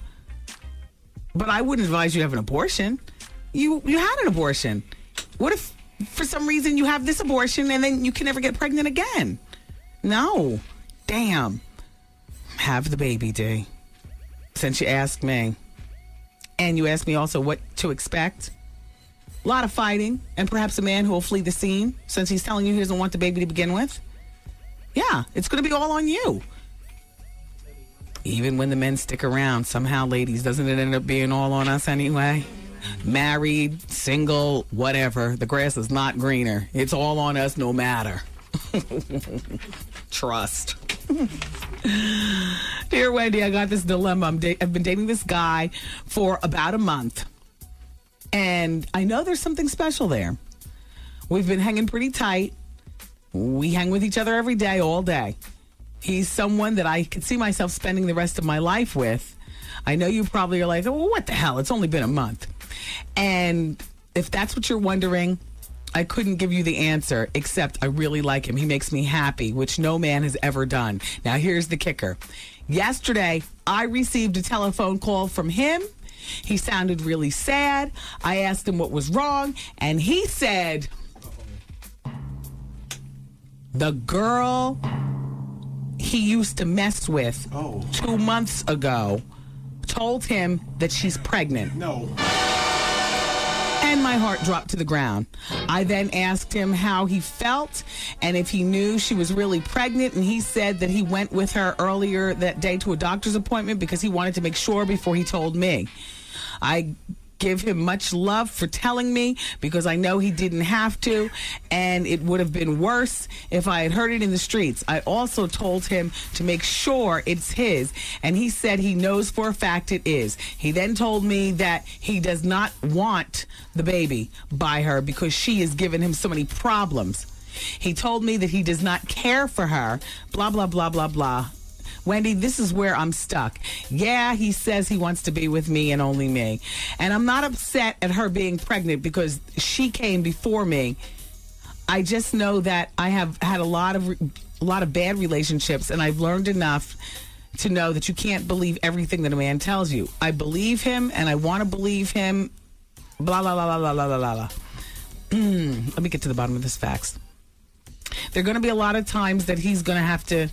But I wouldn't advise you to have an abortion. You had an abortion. What if for some reason you have this abortion and then you can never get pregnant again? No. Damn. Have the baby, D. Since you asked me. And you asked me also what to expect. A lot of fighting, and perhaps a man who will flee the scene since he's telling you he doesn't want the baby to begin with. Yeah, it's going to be all on you. Even when the men stick around, somehow, ladies, doesn't it end up being all on us anyway? Married, single, whatever. The grass is not greener. It's all on us no matter. Trust. Dear Wendy, I got this dilemma. I've been dating this guy for about a month. And I know there's something special there. We've been hanging pretty tight. We hang with each other every day, all day. He's someone that I could see myself spending the rest of my life with. I know you probably are like, oh, what the hell? It's only been a month. And if that's what you're wondering, I couldn't give you the answer, except I really like him. He makes me happy, which no man has ever done. Now, here's the kicker. Yesterday, I received a telephone call from him. He sounded really sad. I asked him what was wrong, and he said, the girl he used to mess with 2 months ago told him that she's pregnant. No. And my heart dropped to the ground. I then asked him how he felt and if he knew she was really pregnant, and he said that he went with her earlier that day to a doctor's appointment because he wanted to make sure before he told me. I give him much love for telling me because I know he didn't have to, and it would have been worse if I had heard it in the streets. I also told him to make sure it's his, and he said he knows for a fact it is. He then told me that he does not want the baby by her because she has given him so many problems. He told me that he does not care for her, blah, blah, blah, blah, blah. Wendy, this is where I'm stuck. Yeah, he says he wants to be with me and only me. And I'm not upset at her being pregnant because she came before me. I just know that I have had a lot of bad relationships, and I've learned enough to know that you can't believe everything that a man tells you. I believe him, and I want to believe him. Blah, blah, blah, blah, blah, blah, blah. Let me get to the bottom of this facts. There are going to be a lot of times that he's going to have to...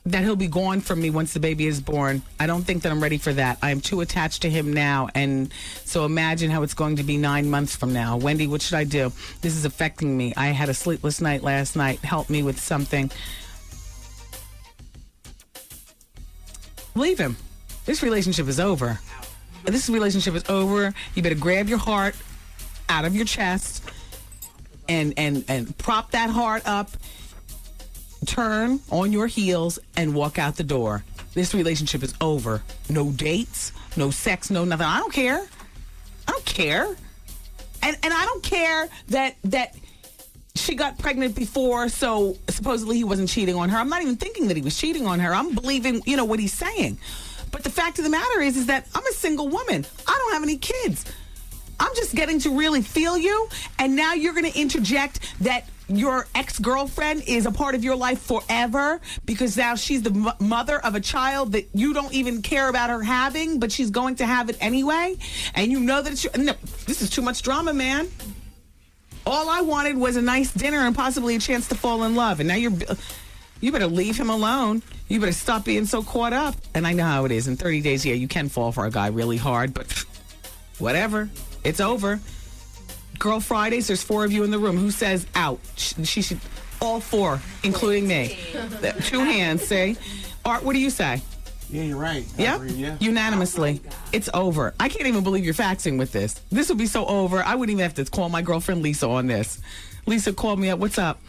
that he'll be gone from me once the baby is born. I don't think that I'm ready for that. I am too attached to him now, and so imagine how it's going to be 9 months from now. Wendy, what should I do? This is affecting me. I had a sleepless night last night. Help me with something. Leave him. This relationship is over. This relationship is over. You better grab your heart out of your chest and prop that heart up. Turn on your heels and walk out the door. This relationship is over. No dates, no sex, no nothing. I don't care. I don't care. And I don't care that she got pregnant before, so supposedly he wasn't cheating on her. I'm not even thinking that he was cheating on her. I'm believing, what he's saying. But the fact of the matter is that I'm a single woman. I don't have any kids. I'm just getting to really feel you, and now you're going to interject that your ex-girlfriend is a part of your life forever because now she's the mother of a child that you don't even care about her having, but she's going to have it anyway, and you know that it's no, this is too much drama, man. All I wanted was a nice dinner and possibly a chance to fall in love, and now you better leave him alone. You better stop being so caught up. And I know how it is. In 30 days, yeah, you can fall for a guy really hard, but whatever. It's over. Girl Fridays, there's 4 of you in the room. Who says out? She should, all 4, including me. 2 hands, see? Art, what do you say? Yeah, you're right. Yep. Yeah. Unanimously. It's over. I can't even believe you're faxing with this. This would be so over. I wouldn't even have to call my girlfriend Lisa on this. Lisa called me up. What's up?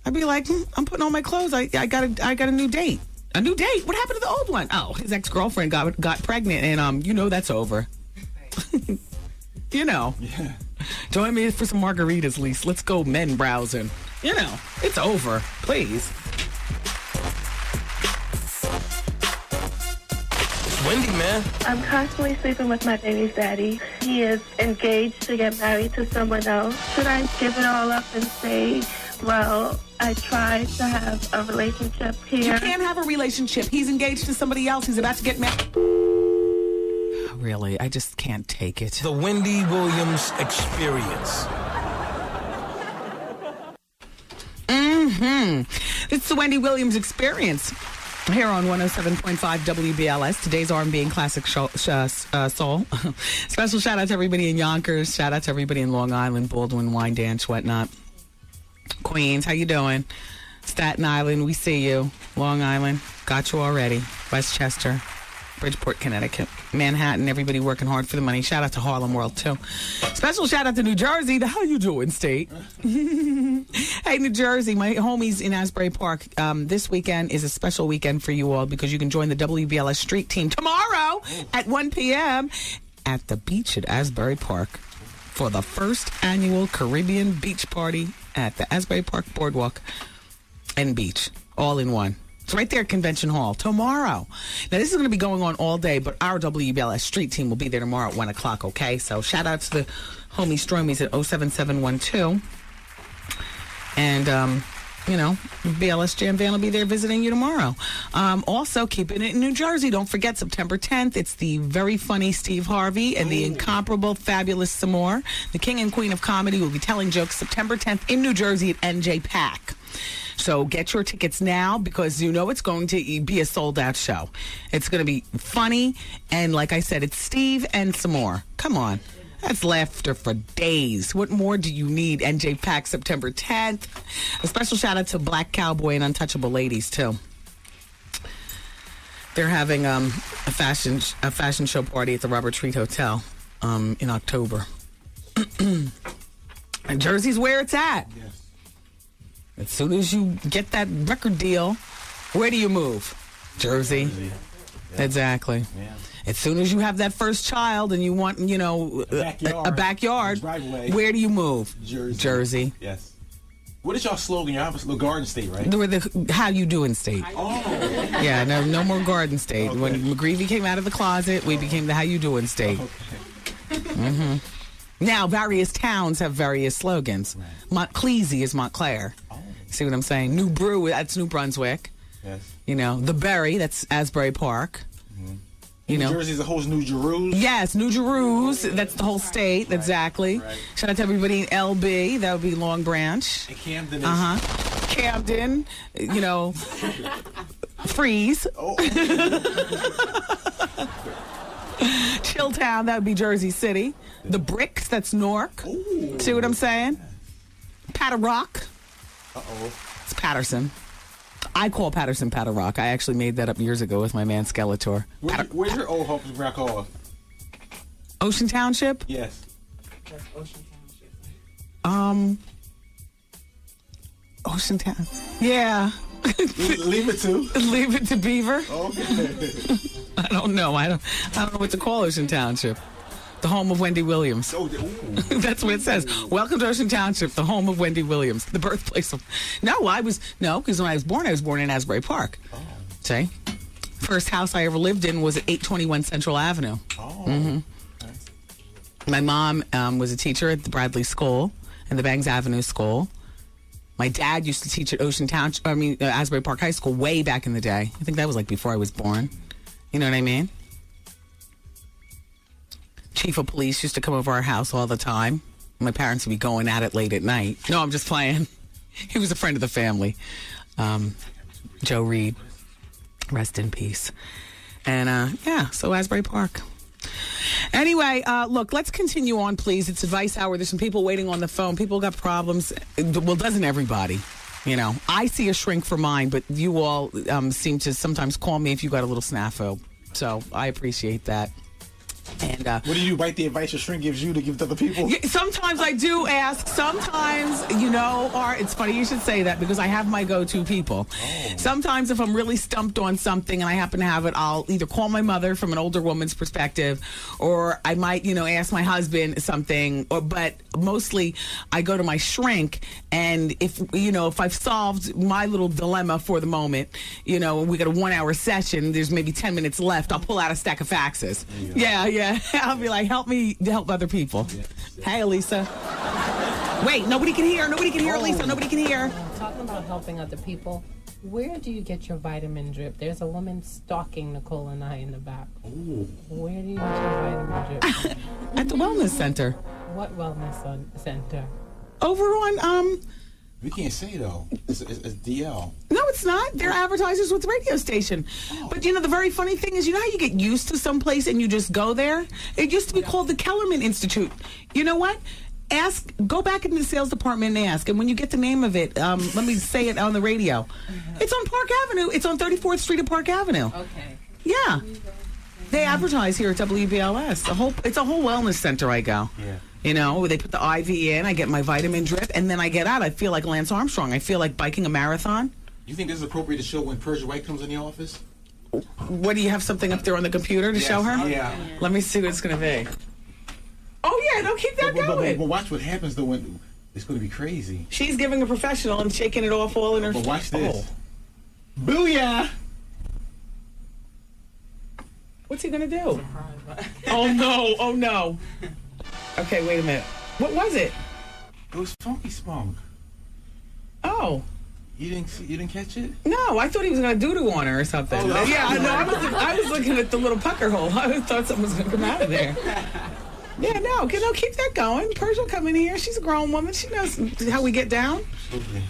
I'd be like, I'm putting on my clothes. I got a new date. A new date? What happened to the old one? Oh, his ex-girlfriend got pregnant, and that's over. Yeah. Join me for some margaritas, Lisa. Let's go men browsing. It's over. Please. Wendy, man. I'm constantly sleeping with my baby's daddy. He is engaged to get married to someone else. Should I give it all up and say Well, I tried to have a relationship here. You can't have a relationship. He's engaged to somebody else. He's about to get married. Really, I just can't take it. The Wendy Williams Experience. It's the Wendy Williams Experience here on 107.5 WBLS. Today's R&B and classic soul. Special shout out to everybody in Yonkers. Shout out to everybody in Long Island, Baldwin, Wyandanch, whatnot. Queens, how you doing? Staten Island, we see you. Long Island, got you already. Westchester, Bridgeport, Connecticut, Manhattan, everybody working hard for the money. Shout out to Harlem World, too. Special shout out to New Jersey, the how you doing, state? Hey, New Jersey, my homies in Asbury Park. This weekend is a special weekend for you all because you can join the WBLS Street Team tomorrow at 1 p.m. at the beach at Asbury Park for the first annual Caribbean Beach Party at the Asbury Park Boardwalk and Beach, all in one. It's right there at Convention Hall tomorrow. Now, this is going to be going on all day, but our WBLS Street Team will be there tomorrow at 1 o'clock, okay? So shout out to the homie Stromies at 07712. And, BLS Jam Van will be there visiting you tomorrow. Also, keeping it in New Jersey. Don't forget, September 10th, it's the very funny Steve Harvey and the incomparable, fabulous Samore. The king and queen of comedy will be telling jokes September 10th in New Jersey at NJ Pack. So get your tickets now because you know it's going to be a sold-out show. It's going to be funny, and like I said, it's Steve and some more. Come on. That's laughter for days. What more do you need? NJ Pack, September 10th. A special shout-out to Black Cowboy and Untouchable Ladies, too. They're having a fashion show party at the Robert Treat Hotel in October. And Jersey's where it's at. Yes. As soon as you get that record deal, where do you move? Jersey. Yeah. Exactly. Yeah. As soon as you have that first child and you want, a backyard, where do you move? Jersey. Yes. What is y'all slogan? Y'all have a little Garden State, right? We're the How You Doing State. Oh. Yeah, no more Garden State. Okay. When McGreevy came out of the closet, we became the How You Doing State. Okay. Mm-hmm. Now, various towns have various slogans. Right. Montclair is Montclair. Oh. See what I'm saying? New Brew, that's New Brunswick. Yes. The Berry, that's Asbury Park. Mm-hmm. New Jersey's the whole New Jerusalem. Yes, New Jerusalem. That's the whole state. Right. Exactly. Right. Shout out to everybody in LB. That would be Long Branch. And Camden is... Camden, Freeze. Oh. Chilltown, that would be Jersey City. The Bricks, that's Newark. Ooh. See what I'm saying? Patter-Rock. Uh-oh. It's Patterson. I call Patterson Patter-Rock. I actually made that up years ago with my man Skeletor. Where's your old home from off? Ocean Township? Yes. That's Ocean Township. Ocean Town. Yeah. Leave it to? Leave it to Beaver. Okay. I don't know. I don't know what to call Ocean Township. The home of Wendy Williams. Oh, that's what it says. Welcome to Ocean Township, the home of Wendy Williams, the birthplace of... because when I was born in Asbury Park. Oh. See? First house I ever lived in was at 821 Central Avenue. Oh. Mm-hmm. Nice. My mom was a teacher at the Bradley School and the Bangs Avenue School. My dad used to teach at Asbury Park High School way back in the day. I think that was before I was born. You know what I mean? Chief of police used to come over our house all the time. My parents would be going at it late at night. No, I'm just playing. He was a friend of the family. Joe Reed. Rest in peace. And, so Asbury Park. Anyway, look, let's continue on, please. It's Advice Hour. There's some people waiting on the phone. People got problems. Well, doesn't everybody? I see a shrink for mine, but you all seem to sometimes call me if you got a little snafu. So I appreciate that. And what do you write the advice your shrink gives you to give to other people? Sometimes I do ask. Sometimes, it's funny you should say that because I have my go-to people. Oh. Sometimes if I'm really stumped on something and I happen to have it, I'll either call my mother from an older woman's perspective, or I might, ask my husband something. But mostly I go to my shrink, and if I've solved my little dilemma for the moment, we got a 1-hour session, there's maybe 10 minutes left, I'll pull out a stack of faxes. Yeah. I'll be like, help me to help other people. Hey, Elisa. Wait, nobody can hear. Nobody can hear, Lisa. Nobody can hear. Talking about helping other people. Where do you get your vitamin drip? There's a woman stalking Nicole and I in the back. Ooh. Where do you get your vitamin drip? At the wellness center. What wellness center? Over on, We can't say, though. It's DL. No, it's not. They're advertisers with the radio station. But, you know, the very funny thing is, you know how you get used to some place and you just go there? It used to be called the Kellerman Institute. You know what? Go back into the sales department and ask. And when you get the name of it, let me say it on the radio. It's on Park Avenue. It's on 34th Street of Park Avenue. Okay. Yeah. They advertise here at WBLS. It's a whole wellness center I go. Yeah. You know, they put the IV in, I get my vitamin drip, and then I get out. I feel like Lance Armstrong. I feel like biking a marathon. You think this is appropriate to show when Persia White comes in the office? What, do you have something up there on the computer to show her? Yeah. Let me see what it's going to be. Oh, yeah, don't keep that going. But watch what happens, though, when it's going to be crazy. She's giving a professional and shaking it off all in her... But watch this. Booyah! What's he going to do? Oh, no. Oh, no. Okay, wait a minute. What was it? It was Funky Spunk. Oh. You didn't catch it? No, I thought he was going to doo-doo on her or something. Oh, no. Yeah, no, I was looking at the little pucker hole. I thought something was going to come out of there. Yeah, no, keep that going. Persia will come in here. She's a grown woman. She knows how we get down. Okay.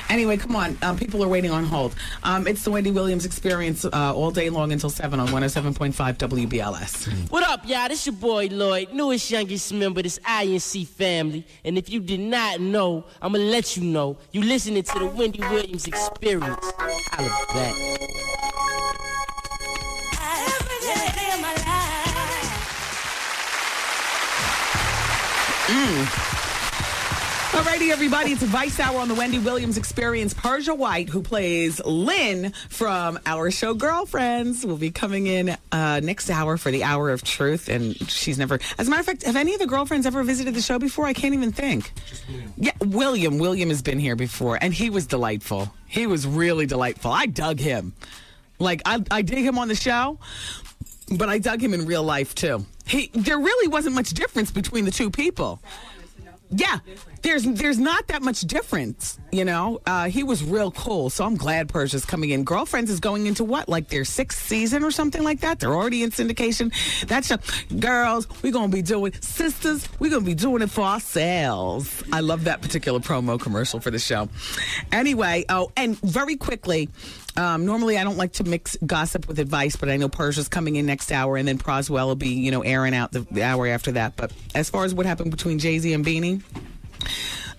Anyway, come on. People are waiting on hold. It's the Wendy Williams Experience all day long until 7 on 107.5 WBLS. What up, y'all? This your boy Lloyd, newest youngest member of this INC family. And if you did not know, I'm going to let you know. You listening to the Wendy Williams Experience. Holla back. Alrighty, everybody, it's Vice Hour on the Wendy Williams Experience. Persia White, who plays Lynn from our show Girlfriends, will be coming in next hour for the Hour of Truth, and she's never... As a matter of fact, have any of the girlfriends ever visited the show before? I can't even think. Yeah, William has been here before, and he was delightful. He was really delightful. I dug him. Like, I dig him on the show, but I dug him in real life, too. There really wasn't much difference between the two people. Yeah, there's not that much difference, you know. He was real cool, so I'm glad Persia's coming in. Girlfriends is going into what, like their 6th season or something like that? They're already in syndication. That's girls, we're going to be doing, sisters, we're going to be doing it for ourselves. I love that particular promo commercial for the show. Anyway, and very quickly, normally I don't like to mix gossip with advice, but I know Persia's coming in next hour, and then Proswell will be, you know, airing out the hour after that. But as far as what happened between Jay-Z and Beanie,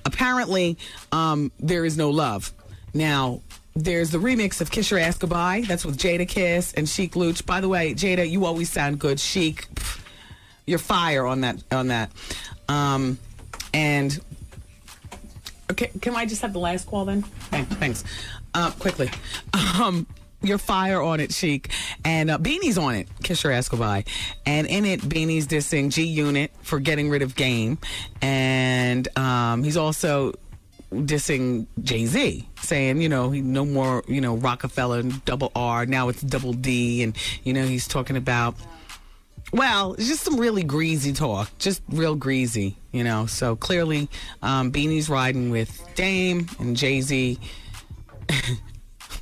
apparently there is no love. Now, there's the remix of Kiss Your Ass Goodbye. That's with Jada Kiss and Chic Luch. By the way, Jada, you always sound good. Chic, you're fire on that. And okay, can I just have the last call then? Thanks. Quickly. You're fire on it, Chic. And Beanie's on it, Kiss Your Ass Goodbye. And in it, Beanie's dissing G-Unit for getting rid of Game. And he's also dissing Jay-Z, saying, you know, no more, you know, Rockefeller and double R. Now it's double D. And, you know, he's talking about, well, it's just some really greasy talk. Just real greasy, you know. So clearly, Beanie's riding with Dame and Jay-Z.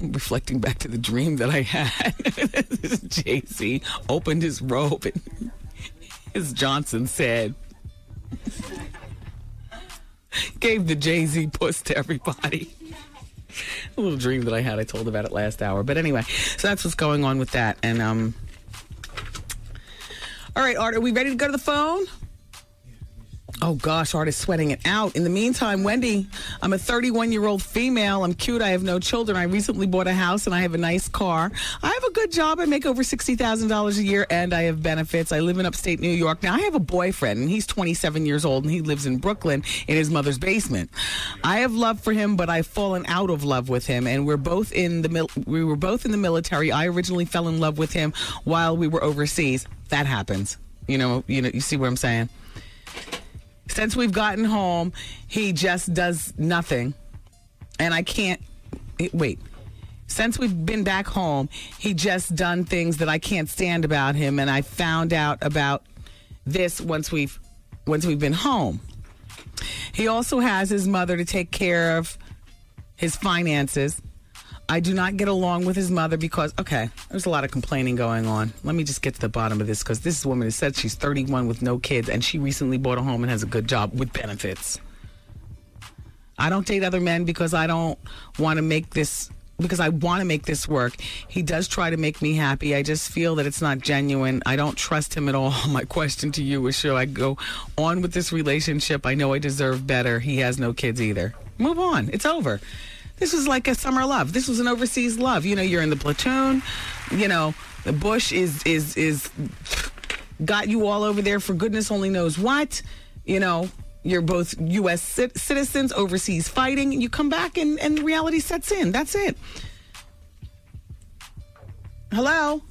Reflecting back to the dream that I had. Jay-Z opened his robe and as Johnson said, gave the Jay-Z puss to everybody. A little dream that I had. I told about it last hour. But anyway, so that's what's going on with that. And all right, Art, are we ready to go to the phone? Oh, gosh, Art is sweating it out. In the meantime, Wendy, I'm a 31-year-old female. I'm cute. I have no children. I recently bought a house, and I have a nice car. I have a good job. I make over $60,000 a year, and I have benefits. I live in upstate New York. Now, I have a boyfriend, and he's 27 years old, and he lives in Brooklyn in his mother's basement. I have love for him, but I've fallen out of love with him, and we were both in the military. I originally fell in love with him while we were overseas. That happens. You see what I'm saying? Since we've gotten home, he just does nothing. And I can't... Wait. Since we've been back home, he just done things that I can't stand about him. And I found out about this once we've been home. He also has his mother to take care of his finances. I do not get along with his mother because, okay, there's a lot of complaining going on. Let me just get to the bottom of this because this woman has said she's 31 with no kids and she recently bought a home and has a good job with benefits. I don't date other men because I don't want to make this, because I want to make this work. He does try to make me happy. I just feel that it's not genuine. I don't trust him at all. My question to you is, should I go on with this relationship? I know I deserve better. He has no kids either. Move on. It's over. This was like a summer love. This was an overseas love. You know, you're in the platoon. You know, the Bush is got you all over there for goodness only knows what. You know, you're both U.S. citizens, overseas fighting. You come back and reality sets in. That's it. Hello?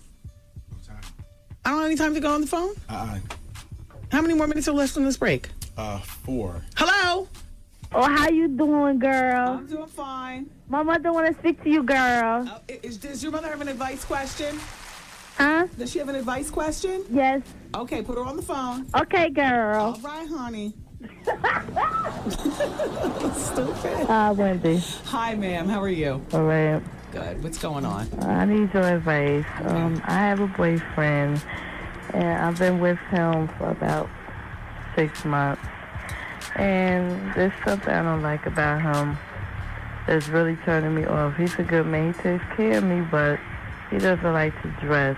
I don't have any time to go on the phone? How many more minutes are left on this break? 4. Hello? Oh, how you doing, girl? I'm doing fine. My mother want to speak to you, girl. Does your mother have an advice question? Huh? Does she have an advice question? Yes. Okay, put her on the phone. Okay, girl. All right, honey. Stupid. Hi, Wendy. Hi, ma'am. How are you? All right. Good. What's going on? I need your advice. I have a boyfriend, and I've been with him for about 6 months. And there's something I don't like about him that's really turning me off. He's a good man. He takes care of me, but he doesn't like to dress.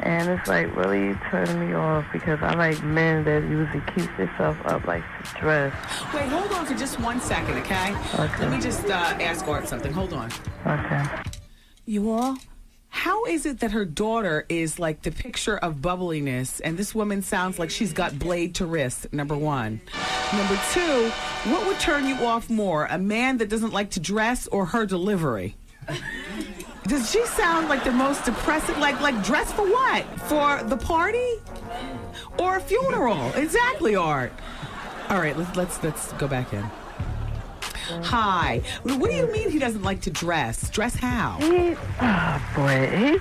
And it's like really turning me off because I like men that usually keep themselves up, like to dress. Wait, hold on for just 1 second, okay? Okay. Let me just ask Art something. Hold on. Okay. You all? How is it that her daughter is like the picture of bubbliness and this woman sounds like she's got blade to wrist, number one? Number two, what would turn you off more, a man that doesn't like to dress or her delivery? Does she sound like the most depressing, like dress for what? For the party? Or a funeral? Exactly, Art. All right, let's go back in. Hi. What do you mean he doesn't like to dress? Dress how? He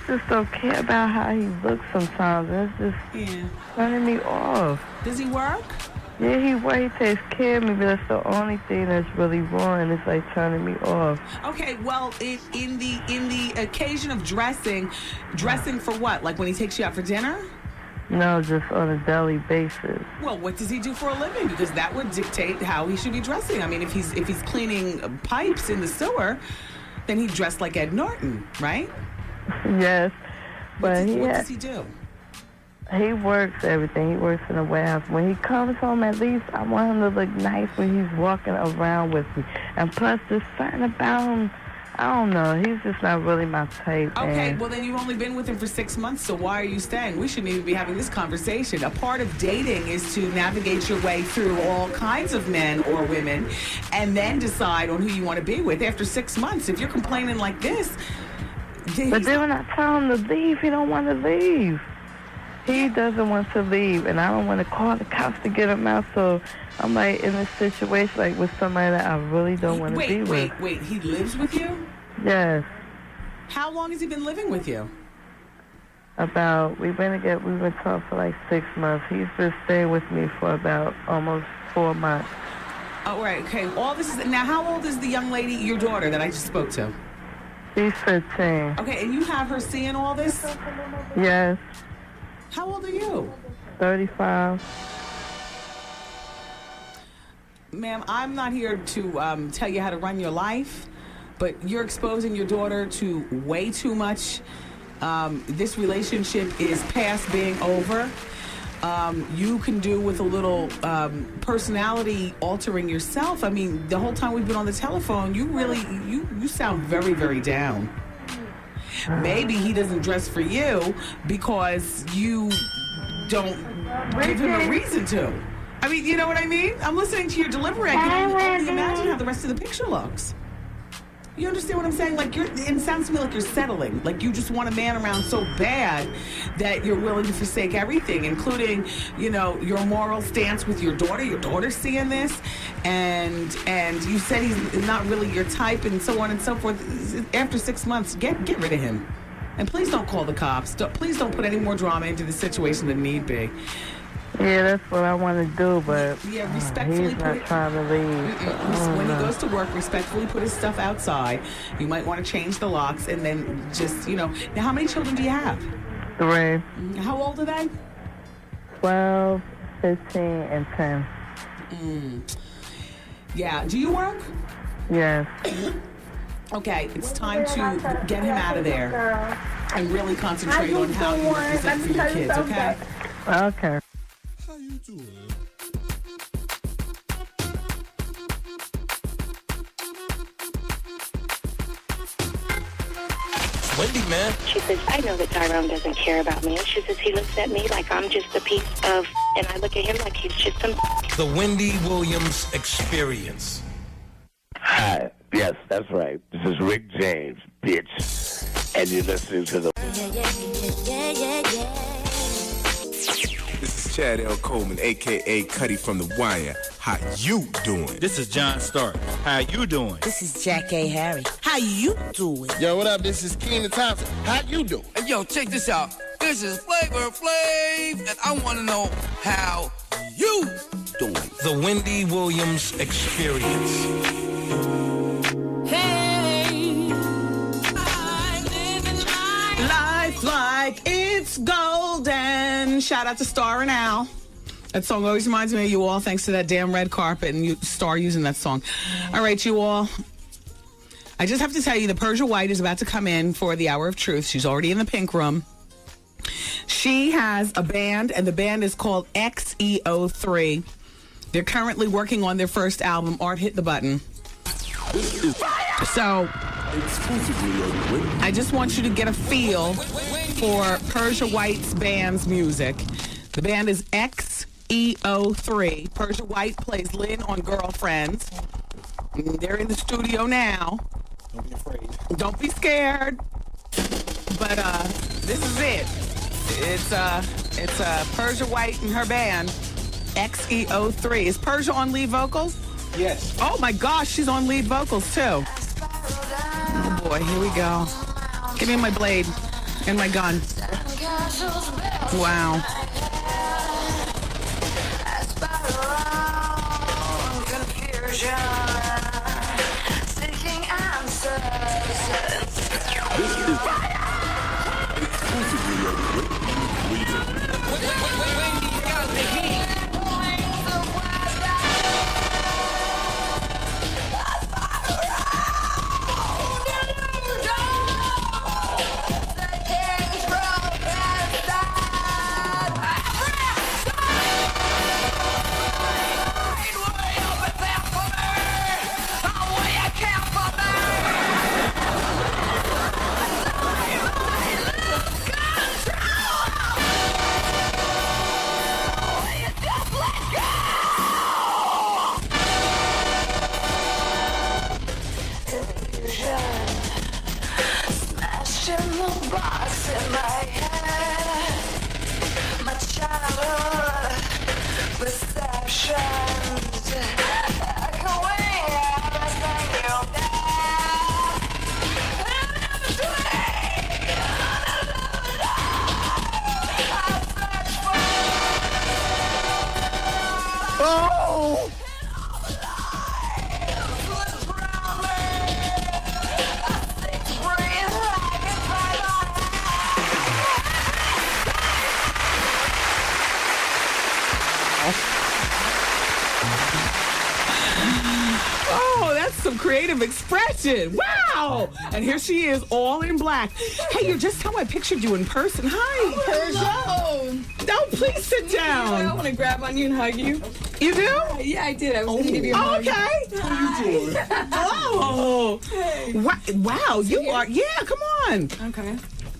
just don't care about how he looks sometimes. It's just turning me off. Does he work? Yeah, he takes care of me, but that's the only thing that's really wrong. It's like turning me off. Okay, well, in the occasion of dressing for what? Like when he takes you out for dinner? No, just on a daily basis. Well, what does he do for a living? Because that would dictate how he should be dressing. I mean, if he's cleaning pipes in the sewer, then he'd dress like Ed Norton, right? Yes, but what does he do? He works everything. He works in a warehouse. When he comes home, at least I want him to look nice when he's walking around with me. And plus, there's something about him. I don't know. He's just not really my type. Okay, well, then you've only been with him for 6 months, so why are you staying? We shouldn't even be having this conversation. A part of dating is to navigate your way through all kinds of men or women and then decide on who you want to be with. After 6 months, if you're complaining like this... But then when I tell him to leave, he don't want to leave. He doesn't want to leave, and I don't want to call the cops to get him out, so I'm like in this situation like with somebody that I really don't want to be with. Wait, he lives with you? Yes. How long has he been living with you? We've been talking for like 6 months. He's been staying with me for about almost 4 months. Oh, right, okay. All this is, now how old is the young lady, your daughter, that I just spoke to? She's 15. Okay, and you have her seeing all this? Yes. How old are you? 35. Ma'am, I'm not here to tell you how to run your life, but you're exposing your daughter to way too much. This relationship is past being over. You can do with a little personality altering yourself. I mean, the whole time we've been on the telephone, you sound very, very down. Maybe he doesn't dress for you because you don't give him a reason to. I mean, you know what I mean? I'm listening to your delivery. I can only imagine how the rest of the picture looks. You understand what I'm saying? Like, it sounds to me like you're settling. Like you just want a man around so bad that you're willing to forsake everything, including, your moral stance with your daughter. Your daughter's seeing this, and you said he's not really your type, and so on and so forth. After 6 months, get rid of him. And please don't call the cops. Please don't put any more drama into the situation than need be. Yeah, that's what I want to do, but Yeah, respectfully he's put not it. trying to leave. So I don't When he know. goes to work, respectfully put his stuff outside. You might want to change the locks and then just, Now, how many children do you have? 3, How old are they? 12, 15, and 10. Yeah. Do you work? Yes. Okay, it's time to get him out of there and really concentrate on how you represent for your kids, okay? Okay. Wendy, man. She says, I know that Tyrone doesn't care about me. She says, he looks at me like I'm just a piece of, and I look at him like he's just some. The Wendy Williams Experience. Hi. Yes, that's right. This is Rick James, bitch. And you're listening to the... This is Chad L. Coleman, a.k.a. Cuddy from The Wire. How you doing? This is John Stark. How you doing? This is Jack A. Harry. How you doing? Yo, what up? This is Keenan Thompson. How you doing? Hey, yo, check this out. This is Flavor Flav, and I want to know how you doing. The Wendy Williams Experience. Life like it's golden. Shout out to Star and Al. That song always reminds me of you all, thanks to that damn red carpet and Star using that song. All right, you all. I just have to tell you, the Persia White is about to come in for the Hour of Truth. She's already in the pink room. She has a band, and the band is called XEO3. They're currently working on their first album, Art Hit the Button. So, I just want you to get a feel for Persia White's band's music. The band is XEO3. Persia White plays Lynn on Girlfriends. They're in the studio now. Don't be afraid. Don't be scared. But this is it. It's Persia White and her band, XEO3. Is Persia on lead vocals? Yes. Oh my gosh, she's on lead vocals too. Oh boy, here we go. Give me my blade and my gun. Wow. This is exclusively on Oh, that's some creative expression. Wow. And here she is, all in black. Hey, you're just how I pictured you in person. Hi, Persia. No, please sit down. I want to grab on you and hug you. You do? Yeah, I did. I was going to give you a hug. Okay. How you doing? Oh. Hey. Wow, you are. Yeah, come on. Okay.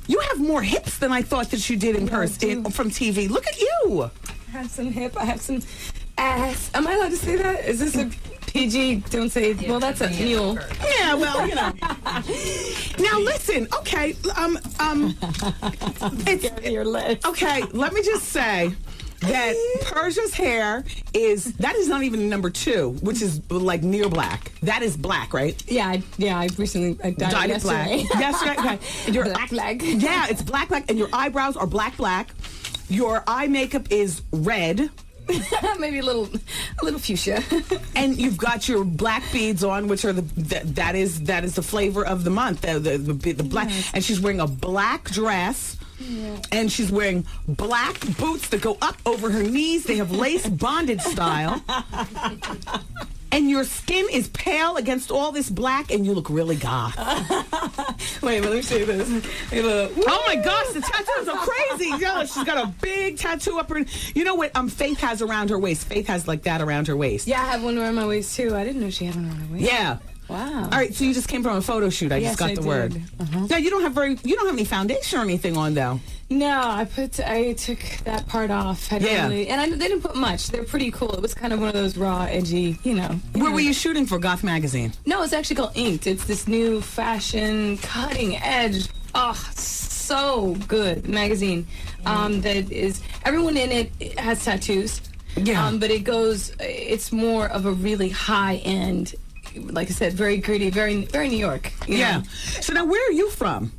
You have more hips than I thought that you did in person from TV. Look at you. I have some hip. I have some ass. Am I allowed to say that? Is this a PG? Don't say. Well, that's a mule. Yeah, well, you know. Now listen, okay. It's your legs. Okay, let me just say that Persia's hair is not even number 2, which is like near black. That is black, right? Yeah, I recently dyed it black. yesterday. Yesterday, okay. And your black. Yeah, it's black, and your eyebrows are black. Your eye makeup is red. Maybe a little fuchsia. And you've got your black beads on, which are that is the flavor of the month. The black, and she's wearing a black dress. Yeah. And she's wearing black boots that go up over her knees. They have lace bonded style. And your skin is pale against all this black, and you look really goth. Wait, let me see this. Oh my gosh, the tattoos are crazy. Yo, she's got a big tattoo up her. You know what Faith has around her waist? Faith has like that around her waist. Yeah, I have one around my waist too. I didn't know she had one around her waist. Yeah. Wow. All right, so you just came from a photo shoot. I just got the word. Now you don't have any foundation or anything on though. No, I took that part off. They didn't put much. They're pretty cool. It was kind of one of those raw, edgy, Where were you shooting for Goth Magazine? No, it's actually called Inked. It's this new fashion, cutting edge, so good magazine. That is, everyone in it has tattoos. Yeah. But it's more of a really high end, like I said, very gritty, very, very New York. You know? So now where are you from?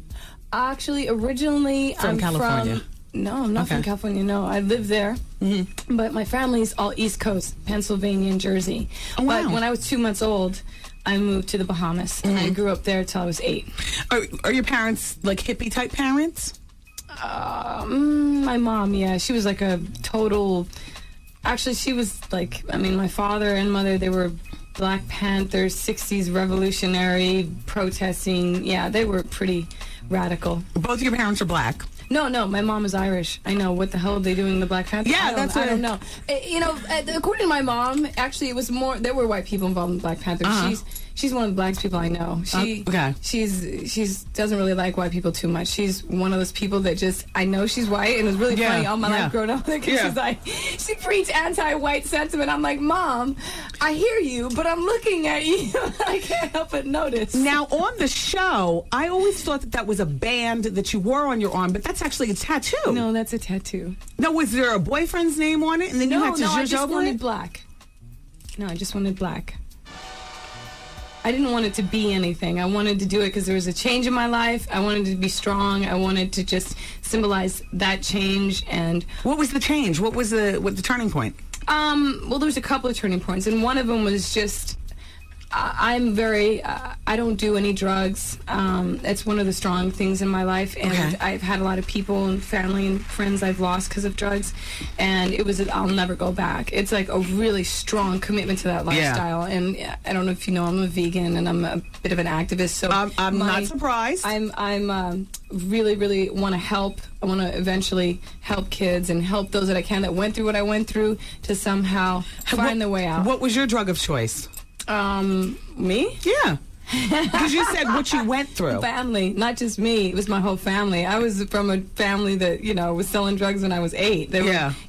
Actually, originally, I'm California. No, I'm not from California. No, I live there, but my family's all East Coast, Pennsylvania and Jersey. Oh, wow. But when I was 2 months old, I moved to the Bahamas, and I grew up there till I was 8. Are your parents like hippie type parents? My mom, yeah, she was like a total. Actually, she was like, my father and mother, they were Black Panthers, 60s revolutionary, protesting. Yeah, they were pretty radical. Both of your parents are black? No, my mom is Irish. I know. What the hell are they doing in the Black Panthers? Yeah, I don't know. According to my mom, actually, it was more. There were white people involved in the Black Panthers. She's one of the blackest people I know. She doesn't really like white people too much. She's one of those people that I know she's white, and it was really funny all my life growing up. She preached anti-white sentiment. I'm like, Mom, I hear you, but I'm looking at you. I can't help but notice. Now, on the show, I always thought that was a band that you wore on your arm, but that's actually a tattoo. No, that's a tattoo. Now, was there a boyfriend's name on it, and then you had to I just wanted black. No, I just wanted black. I didn't want it to be anything. I wanted to do it because there was a change in my life. I wanted to be strong. I wanted to just symbolize that change. And what was the change? What was the turning point? Well, there was a couple of turning points, and one of them was just I'm very, I don't do any drugs. It's one of the strong things in my life. And I've had a lot of people and family and friends I've lost because of drugs. And it was, I'll never go back. It's like a really strong commitment to that lifestyle. Yeah. And I don't know if you know, I'm a vegan and I'm a bit of an activist. So I'm not surprised. I'm really, really want to help. I want to eventually help kids and help those that I can that went through what I went through to somehow find their way out. What was your drug of choice? Me? Yeah. Because you said what you went through. Family, not just me. It was my whole family. I was from a family that, you know, was selling drugs when I was 8.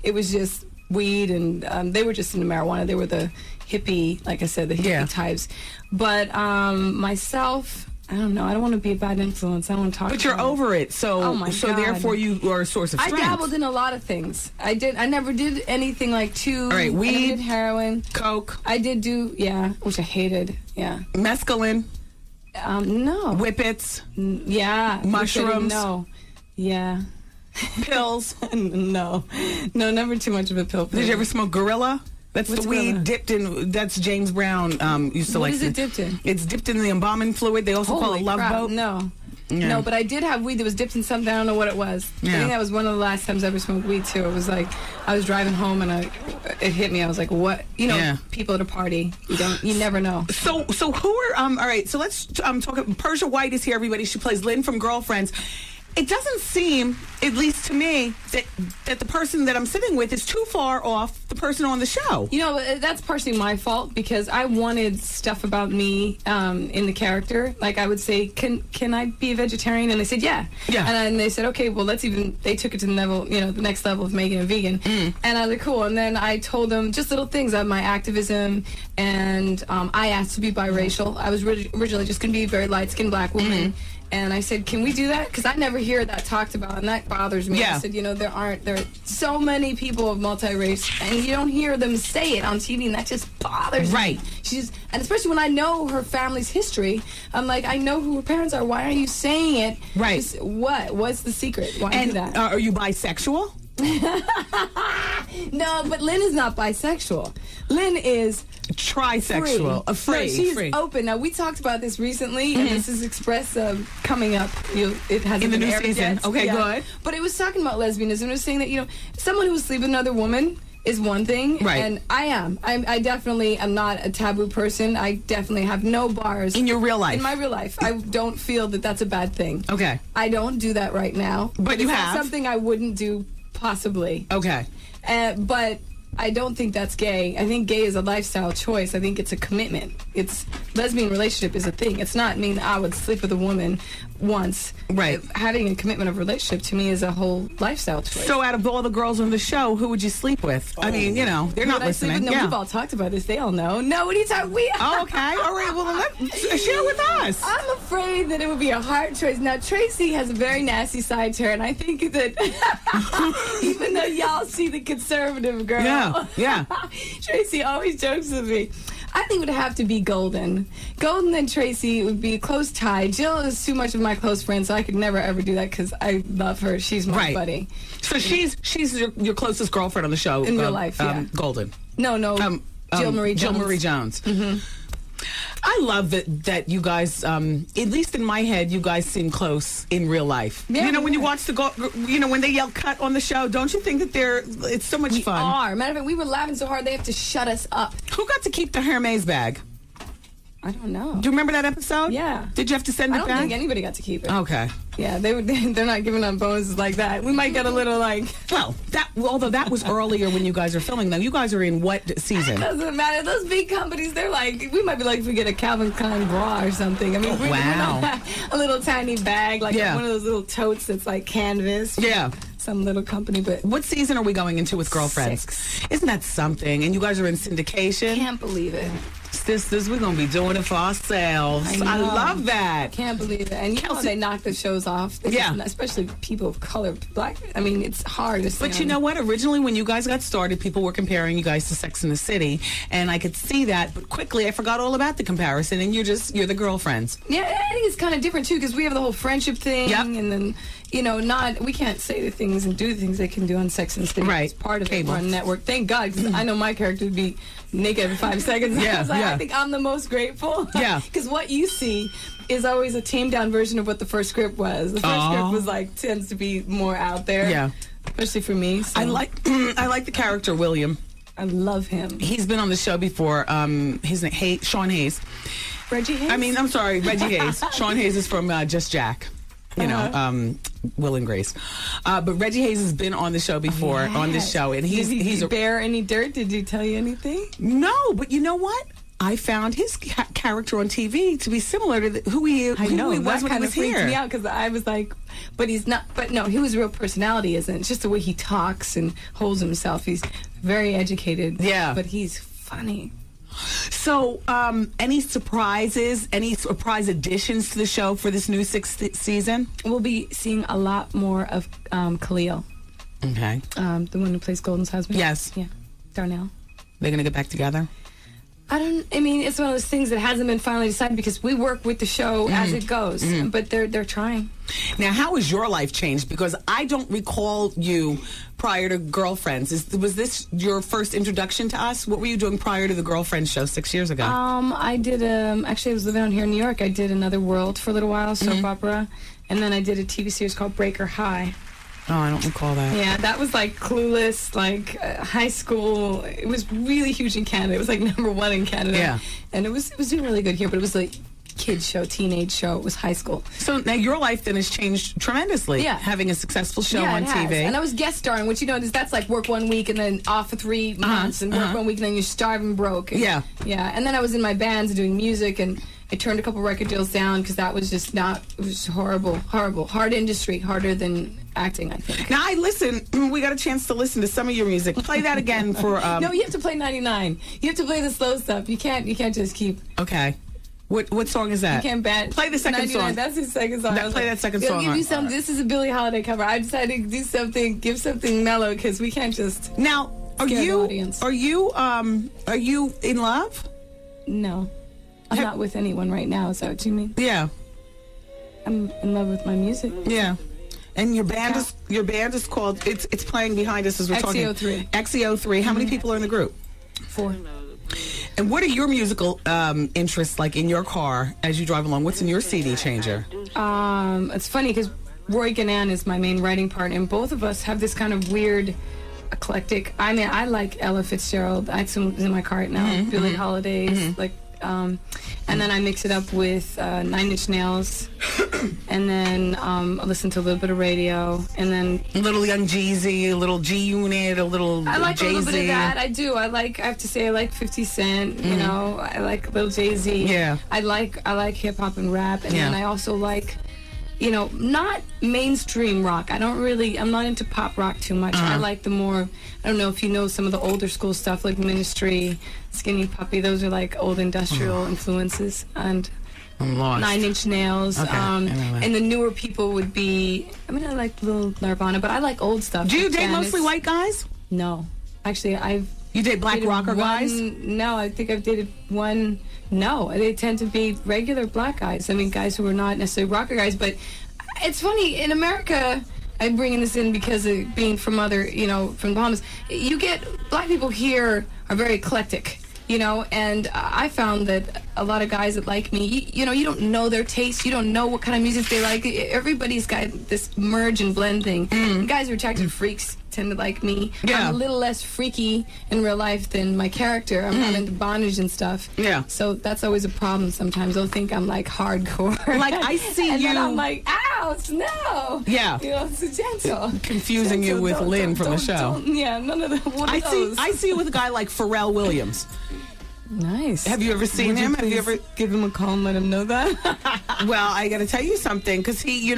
It was just weed, and they were just into marijuana. They were the hippie, like I said, the hippie types. But myself, I don't know. I don't want to be a bad influence. I don't want to talk. But you're over it, so therefore you are a source of strength. I dabbled in a lot of things. I never did anything like too. All right, weed, I never did heroin, coke. I did do which I hated. Yeah, mescaline. No. Whippets. Yeah. Mushrooms. No. Yeah. Pills. No, never too much of a pill. Did you ever smoke Gorilla? That's the weed dipped in. That's James Brown used to like. What is it dipped in? It's dipped in the embalming fluid. They also call it Love Boat. No. Yeah. No, but I did have weed that was dipped in something. I don't know what it was. Yeah. I think that was one of the last times I ever smoked weed too. It was like I was driving home and it hit me. I was like, "What?" You know, people at a party. You never know. So who are all right? So let's talk. Persia White is here. Everybody. She plays Lynn from Girlfriends. It doesn't seem, at least to me, that the person that I'm sitting with is too far off the person on the show. You know, that's partially my fault because I wanted stuff about me in the character. Like I would say, can I be a vegetarian? And they said, yeah. And then they said, okay, well, they took it to the level, the next level of making a vegan. And I was like, cool. And then I told them just little things of my activism. And I asked to be biracial. I was originally just going to be a very light-skinned black woman. And I said, can we do that? Because I never hear that talked about, and that bothers me. I said, there are so many people of multi-race, and you don't hear them say it on TV, and that just bothers me. And especially when I know her family's history, I'm like, I know who her parents are. Why are you saying it? Right. What's the secret? Why do that? Are you bisexual? No, but Lynn is not bisexual. Lynn is trisexual. Free. No, she's open. Now, we talked about this recently, and this is expressed coming up. It hasn't in the been new aired season. yet. Okay, good. But it was talking about lesbianism. It was saying that, someone who would sleep with another woman is one thing. Right. And I definitely am not a taboo person. I definitely have no bars. In your real life? In my real life. I don't feel that that's a bad thing. Okay. I don't do that right now. But you it's have? not something I wouldn't do, possibly. Okay. But I don't think that's gay. I think gay is a lifestyle choice. I think it's a commitment. Lesbian relationship is a thing. It's not mean I would sleep with a woman once. Right. Having a commitment of relationship to me is a whole lifestyle choice. So out of all the girls on the show, who would you sleep with? I mean, they're not listening. No, we've all talked about this. They all know. No, what are you talking? Okay. All right. Well, share with us. I'm afraid that it would be a hard choice. Now, Tracy has a very nasty side to her, and I think that even though y'all see the conservative girl, yeah. Tracy always jokes with me. I think it would have to be Golden. Golden and Tracy would be a close tie. Jill is too much of my close friend, so I could never ever do that because I love her. She's my buddy. So she's your closest girlfriend on the show in real life. Yeah. Golden. No. Jill Marie Jones. Jill Marie Jones. Mm-hmm. I love that you guys, at least in my head, you guys seem close in real life. Yeah, when you watch when they yell cut on the show, don't you think that it's so much fun? Matter of fact, we were laughing so hard they have to shut us up. Who got to keep the Hermes bag? I don't know. Do you remember that episode? Yeah. Did you have to send it back? I don't think anybody got to keep it. Okay. Yeah, they're not giving up bonuses like that. We might get a little although that was earlier when you guys are filming. Now you guys are in what season? It doesn't matter. Those big companies, they're we might be if we get a Calvin Klein bra or something. I mean, we're a little tiny bag, one of those little totes that's like canvas. Yeah. Some little company, but what season are we going into with Girlfriends? 6. Isn't that something? And you guys are in syndication. Can't believe it. Sisters, we're gonna be doing it for ourselves. I love that. Can't believe it. And you know they knock the shows off. Especially people of color, black. I mean, it's hard to say. But you know what? Originally, when you guys got started, people were comparing you guys to Sex and the City, and I could see that. But quickly, I forgot all about the comparison, and you're the girlfriends. Yeah, I think it's kind of different too because we have the whole friendship thing, and then. We can't say the things and do the things they can do on Sex and the City. Right. It's part of it. We're on network. Thank God, because I know my character would be naked every 5 seconds. I think I'm the most grateful. Yeah. Because what you see is always a tamed down version of what the first script was. The first script was tends to be more out there. Yeah. Especially for me. So. I like the character William. I love him. He's been on the show before. His name Sean Hayes. Reggie Hayes? I'm sorry, Reggie Hayes. Sean Hayes is from Just Jack. Will and Grace. But Reggie Hayes has been on the show before, on this show. And Did he bear any dirt? Did he tell you anything? No, but you know what? I found his character on TV to be similar to who he was when he was here. Freaked me out because I was like, but he's not. But no, his real personality isn't. It's just the way he talks and holds himself. He's very educated. Yeah. But he's funny. So, any surprises, any surprise additions to the show for this new 6th season? We'll be seeing a lot more of Khalil. Okay. The one who plays Golden's husband? Yes. Yeah. Darnell. They're going to get back together? It's one of those things that hasn't been finally decided because we work with the show as it goes, but they're trying. Now, how has your life changed? Because I don't recall you prior to Girlfriends. Was this your first introduction to us? What were you doing prior to the Girlfriends show 6 years ago? I did, actually I was living out here in New York. I did Another World for a little while, soap opera, and then I did a TV series called Breaker High. Oh, I don't recall that. Yeah, that was Clueless, high school. It was really huge in Canada. It was #1 in Canada. Yeah. And it was doing really good here, but it was kids show, teenage show. It was high school. So now your life then has changed tremendously. Yeah. Having a successful show on it has. TV. And I was guest starring, which that's work 1 week and then off for 3 months and work 1 week and then you're starving broke. And, yeah. And then I was in my bands doing music and I turned a couple record deals down because that was just it was horrible. Hard industry, harder than acting, I think. Now, we got a chance to listen to some of your music. Play that again for... No, you have to play 99. You have to play the slow stuff. You can't just keep... Okay. What song is that? You can't play the second 99, song. That's the second song. Play that second song. Give you some. This is a Billie Holiday cover. I decided to give something mellow because we can't just... Now, are you in love? No. I'm not with anyone right now. Is that what you mean? Yeah. I'm in love with my music. Yeah. And your band is called, it's playing behind us as we're talking. XEO3. XEO3. How many people are in the group? 4. And what are your musical interests like in your car as you drive along? What's in your CD changer? It's funny because Roy Gannan is my main writing partner, and both of us have this kind of weird, eclectic. I mean, I like Ella Fitzgerald. It's in my car right now. Billie Holiday, and then I mix it up with 9 Inch Nails, and then I listen to a little bit of radio, and then a little Young Jeezy, a little G Unit, a little I like Jay-Z. a little bit of that. I do. I have to say I like 50 Cent. You know, I like little Jay-Z. Yeah. I like hip hop and rap, and then I also like, you know, not mainstream rock. I'm not into pop rock too much. I like the more, I don't know if you know some of the older school stuff like Ministry, Skinny Puppy. Those are like old industrial influences. And I'm lost. 9 Inch Nails. Okay. And the newer people would be, I mean, I like little Nirvana, but I like old stuff. Do you like date Janis. mostly white guys? No. Actually, You date black rocker guys? No, I think I've dated one. No, they tend to be regular black guys. I mean, guys who are not necessarily rocker guys. But it's funny, in America, I'm bringing this in because of being from from the Bahamas, you get, black people here are very eclectic. You know, and I found that a lot of guys that like me, you don't know their taste. You don't know what kind of music they like. Everybody's got this merge and blend thing. Guys who are attracted to freaks tend to like me. Yeah. I'm a little less freaky in real life than my character. I'm not into bondage and stuff. Yeah. So that's always a problem sometimes. They'll think I'm like hardcore. Like, I see and you. then I'm like, ouch, no. Yeah. You know, it's gentle. Confusing you with Lynn from the show. Yeah, none of the one of those. I see you with a guy like Pharrell Williams. Nice. Have you ever seen him? Have you ever give him a call and let him know that? Well, I got to tell you something, because he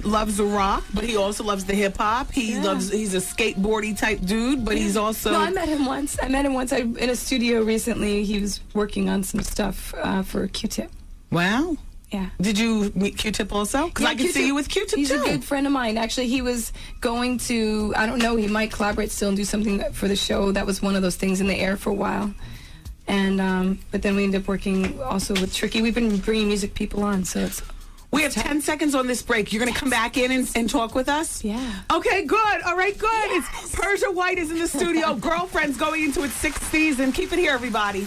loves the rock, but he also loves the hip hop. He's a skateboardy type dude, but he's also. No, I met him once. In a studio recently. He was working on some stuff for Q-Tip. Wow. Yeah. Did you meet Q-Tip also? Because I can see you with Q-Tip He's too. a good friend of mine. Actually, he was going to, I don't know, he might collaborate still and do something for the show. That was one of those things in the air for a while. And but then we ended up working also with Tricky. We've been bringing music people on, so it's. We have 10 seconds on this break. You're going to come back in and talk with us? Yeah. Okay, good. All right, good. It's Persia White is in the studio. Girlfriend's going into its 6th season. Keep it here, everybody.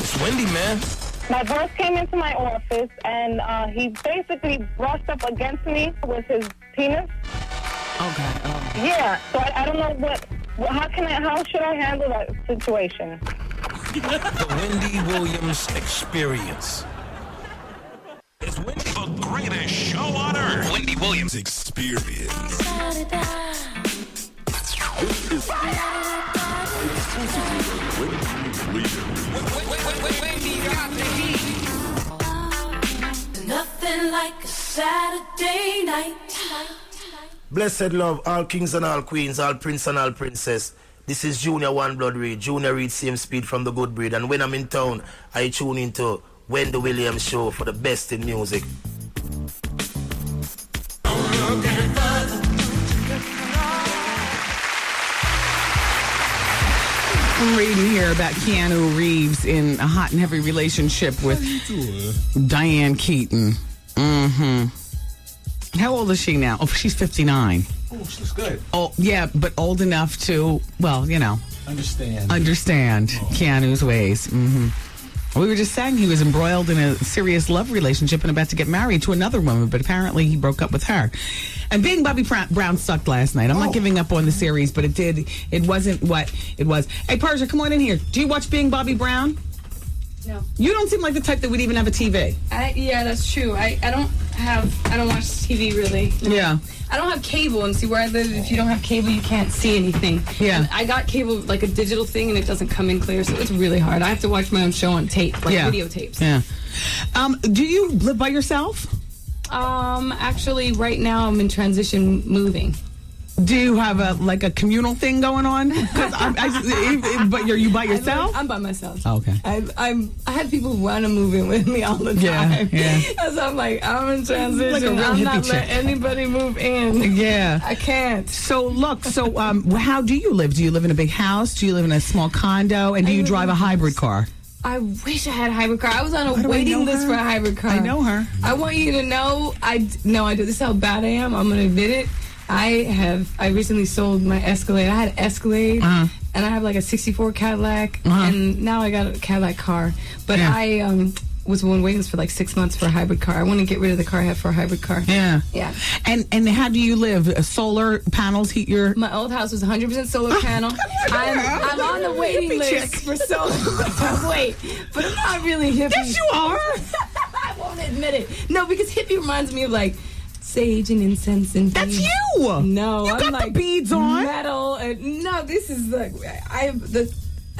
It's Wendy, man. My boss came into my office, and he basically brushed up against me with his penis. Okay. Yeah, so I don't know how should I handle that situation? The Wendy Williams Experience. It's Wendy. The greatest show on earth. Wendy Williams Experience. Nothing like a Saturday night. Blessed love, all kings and all queens, all prince and all princess. This is Junior One Blood Reed. Junior Reed, same speed from the good breed. And when I'm in town, I tune into Wendy Williams show for the best in music. I'm reading here about Keanu Reeves in a hot and heavy relationship with Diane Keaton. How old is she now? Oh, she's 59. Oh, she's good. Oh, yeah, but old enough to, well, you know. Understand Keanu's ways. We were just saying he was embroiled in a serious love relationship and about to get married to another woman, but apparently he broke up with her. And being Bobby Brown sucked last night. I'm not giving up on the series, but it wasn't what it was. Hey, Persia, come on in here. Do you watch Being Bobby Brown? No. You don't seem like the type that would even have a TV. Yeah, that's true. I don't watch TV really. No. Yeah. I don't have cable, and see where I live, if you don't have cable, you can't see anything. Yeah. And I got cable, like a digital thing, and it doesn't come in clear, so it's really hard. I have to watch my own show on tape, like videotapes. Yeah. Do you live by yourself? Actually, right now I'm in transition moving. Do you have a communal thing going on? But are you by yourself? I'm by myself. Oh, okay. I had people who want to move in with me all the time. Yeah. So I'm like, I'm in transition. Like a real I'm hippie not chick. letting anybody move in. Yeah. I can't. So look, how do you live? Do you live in a big house? Do you live in a small condo? And do you drive a hybrid car? I wish I had a hybrid car. I was on a waiting list for a hybrid car. I know her. I want you to know, I do. This is how bad I am. I'm going to admit it. I recently sold my Escalade. I had an Escalade, and I have like a 64 Cadillac, and now I got a Cadillac car. But I was one waiting for like 6 months for a hybrid car. I want to get rid of the car I have for a hybrid car. Yeah. Yeah. And how do you live? Solar panels heat your... My old house was 100% solar panel. I'm on the waiting list for solar. Wait, but I'm not really hippie. Yes, you are. I won't admit it. No, because hippie reminds me of like sage and incense and beads. That's you. No, you I'm got like the beads on. Metal. And, no, this is like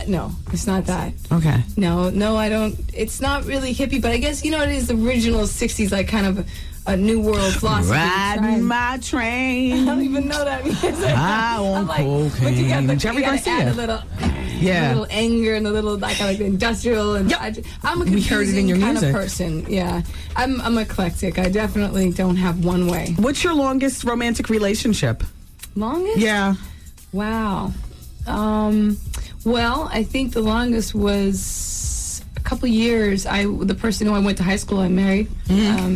no, it's not that. Okay. No, I don't. It's not really hippie, but I guess, it is the original 60s, like kind of a new world philosophy. Riding my train. I don't even know that music. I want cocaine. But you got Jerry Garcia. add a little anger and a little like industrial. And I'm a confusing kind of person. Yeah, I'm eclectic. I definitely don't have one way. What's your longest romantic relationship? Longest? Yeah. Wow. Well, I think the longest was a couple years. The person who I went to high school, I married. Yeah.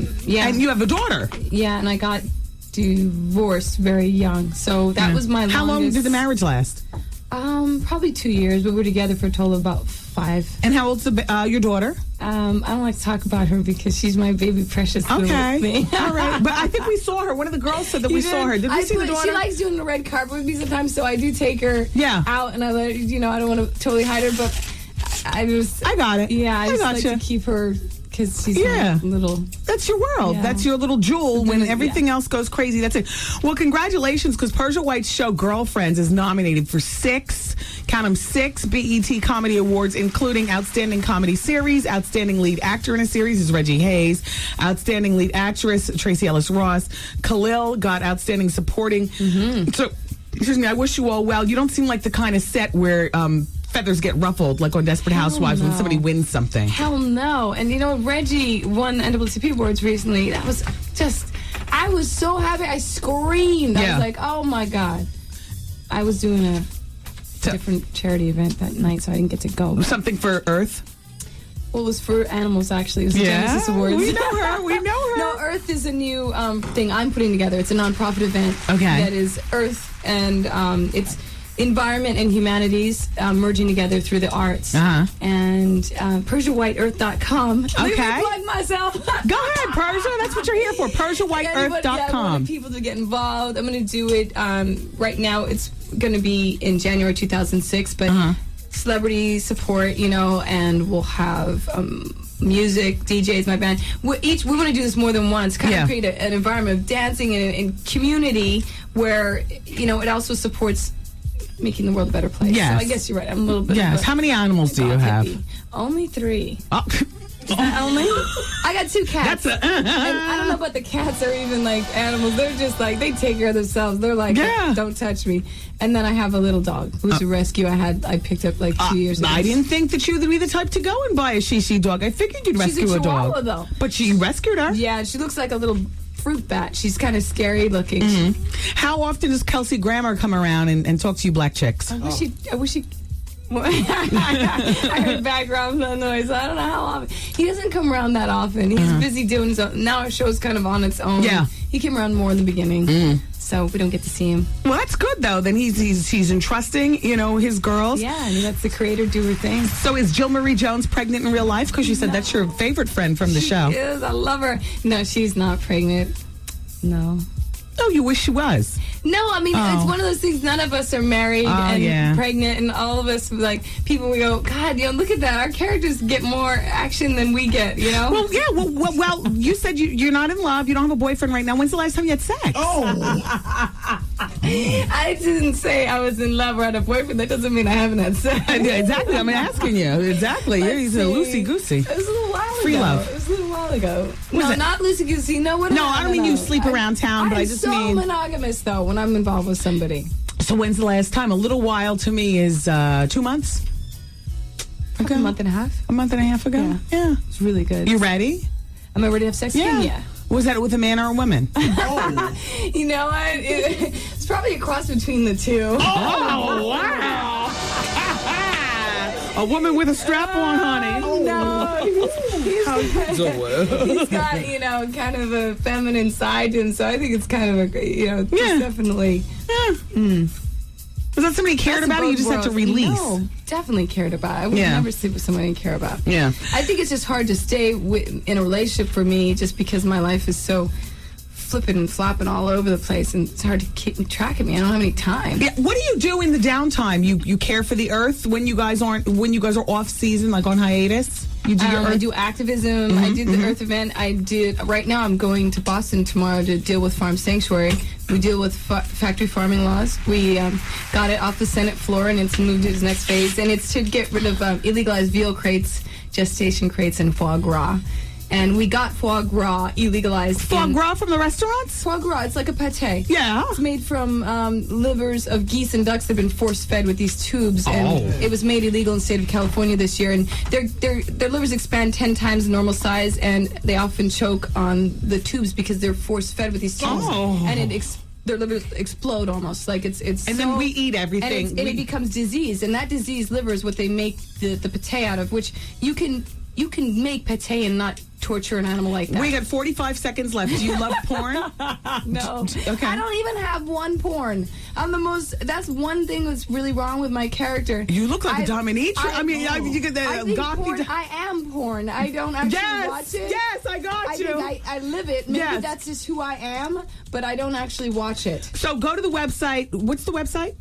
And you have a daughter. Yeah, and I got divorced very young. So that was my longest. How long did the marriage last? Probably 2 years, but we were together for a total of about 5. And how old's your daughter? I don't like to talk about her because she's my baby precious little me. All right. But I think we saw her. One of the girls said that we saw her. Did we see the daughter? She likes doing the red carpet with me sometimes, so I do take her out, and I let her, I don't want to totally hide her, but I got it. Yeah, I just like to keep her because she's my little... That's your world. Yeah. That's your little jewel. When everything else goes crazy, that's it. Well, congratulations, because Persia White's show, Girlfriends, is nominated for 6 BET Comedy Awards, including Outstanding Comedy Series, Outstanding Lead Actor in a Series is Reggie Hayes, Outstanding Lead Actress, Tracy Ellis Ross. Khalil got Outstanding Supporting. So, excuse me, I wish you all well. You don't seem like the kind of set where... feathers get ruffled like on Desperate Housewives when somebody wins something. Hell no. And Reggie won NAACP Awards recently. That was just, I was so happy. I screamed. I was like, oh my God. I was doing a different charity event that night, so I didn't get to go. Something for Earth? Well, it was for animals, actually. It was the Genesis Awards. We know her. No, Earth is a new thing I'm putting together. It's a nonprofit event that is Earth, and it's environment and humanities merging together through the arts. And PersiaWhiteEarth.com. Okay. Let me plug myself. Go ahead, Persia. That's what you're here for. PersiaWhiteEarth.com. I want people to get involved. I'm going to do it right now. It's going to be in January 2006, but celebrity support, and we'll have music, DJs, my band. We want to do this more than once, kind of create an environment of dancing and community where, it also supports making the world a better place. Yes. So I guess you're right. I'm a little bit. Yes. How many animals do you have? Only 3. Oh. Is that only? I got 2 cats. And I don't know about the cats are even like animals. They're just like, they take care of themselves. They're like, don't touch me. And then I have a little dog who's a rescue I picked up like 2 years ago. I didn't think that you would be the type to go and buy a Shishi dog. I figured you'd rescue She's a dog. Chihuahua, though. But you rescued her. Yeah, she looks like a little fruit bat. She's kind of scary looking. How often does Kelsey Grammer come around and talk to you black chicks? I wish he I heard background noise. I don't know how often. He doesn't come around that often. He's busy doing his own. Now our show's kind of on its own. Yeah. He came around more in the beginning. So we don't get to see him. Well, that's good, though. Then he's entrusting, his girls. Yeah, and he lets the creator do her thing. So is Jill Marie Jones pregnant in real life? Because you said that's your favorite friend from the show. She is. I love her. No, she's not pregnant. No. Oh, you wish she was. No, I mean, it's one of those things. None of us are married and pregnant, and all of us, like, people, we go, God, look at that. Our characters get more action than we get, Well, yeah. Well, you said you're not in love. You don't have a boyfriend right now. When's the last time you had sex? Oh. I didn't say I was in love or had a boyfriend. That doesn't mean I haven't had sex. Yeah, exactly. I'm asking you. Exactly. He's a loosey-goosey. It was a little while ago. Free love. It was a little while ago. No, not loosey-goosey. No, I don't mean you sleep around town, but I just mean... I'm so monogamous, though, when I'm involved with somebody. So when's the last time? A little while to me is 2 months ago. A month and a half. A month and a half ago? Yeah. It's really good. You ready? Am I ready to have sex again? Yeah. Was that with a man or a woman? You know what? It's probably a cross between the two. Oh, wow. A woman with a strap on, honey. Oh, no. He's got, you know, kind of a feminine side to him, so I think it's kind of a, you know, just definitely. Was that somebody cared about it? You just had to release? No, definitely cared about. I would never sleep with someone I didn't care about. Yeah. I think it's just hard to stay in a relationship for me just because my life is so flipping and flopping all over the place, and it's hard to keep track of me. I don't have any time. Yeah. What do you do in the downtime? You care for the earth when you guys are off season, like on hiatus? You do I do activism. I did the Earth event. Right now I'm going to Boston tomorrow to deal with Farm Sanctuary. We deal with factory farming laws. We got it off the Senate floor, and it's moved to its next phase. And it's to get rid of illegalized veal crates, gestation crates, and foie gras. And we got foie gras illegalized. Foie gras from the restaurants? Foie gras, it's like a pate. Yeah. It's made from livers of geese and ducks that have been force-fed with these tubes. And it was made illegal in the state of California this year. And their livers expand 10 times the normal size, and they often choke on the tubes because they're force-fed with these tubes. And their livers explode almost. Like it's and so, then we eat everything. And it becomes disease. And that diseased liver is what they make the pate out of, which you can make pate and not torture an animal like that. We got 45 seconds left. Do you love porn? No. Okay. I don't even have one porn. That's one thing that's really wrong with my character. You look like a dominatrix. You get the porn. I am porn. I don't actually watch it. Yes, I got you. I live it. Maybe that's just who I am, but I don't actually watch it. So go to the website. What's the website?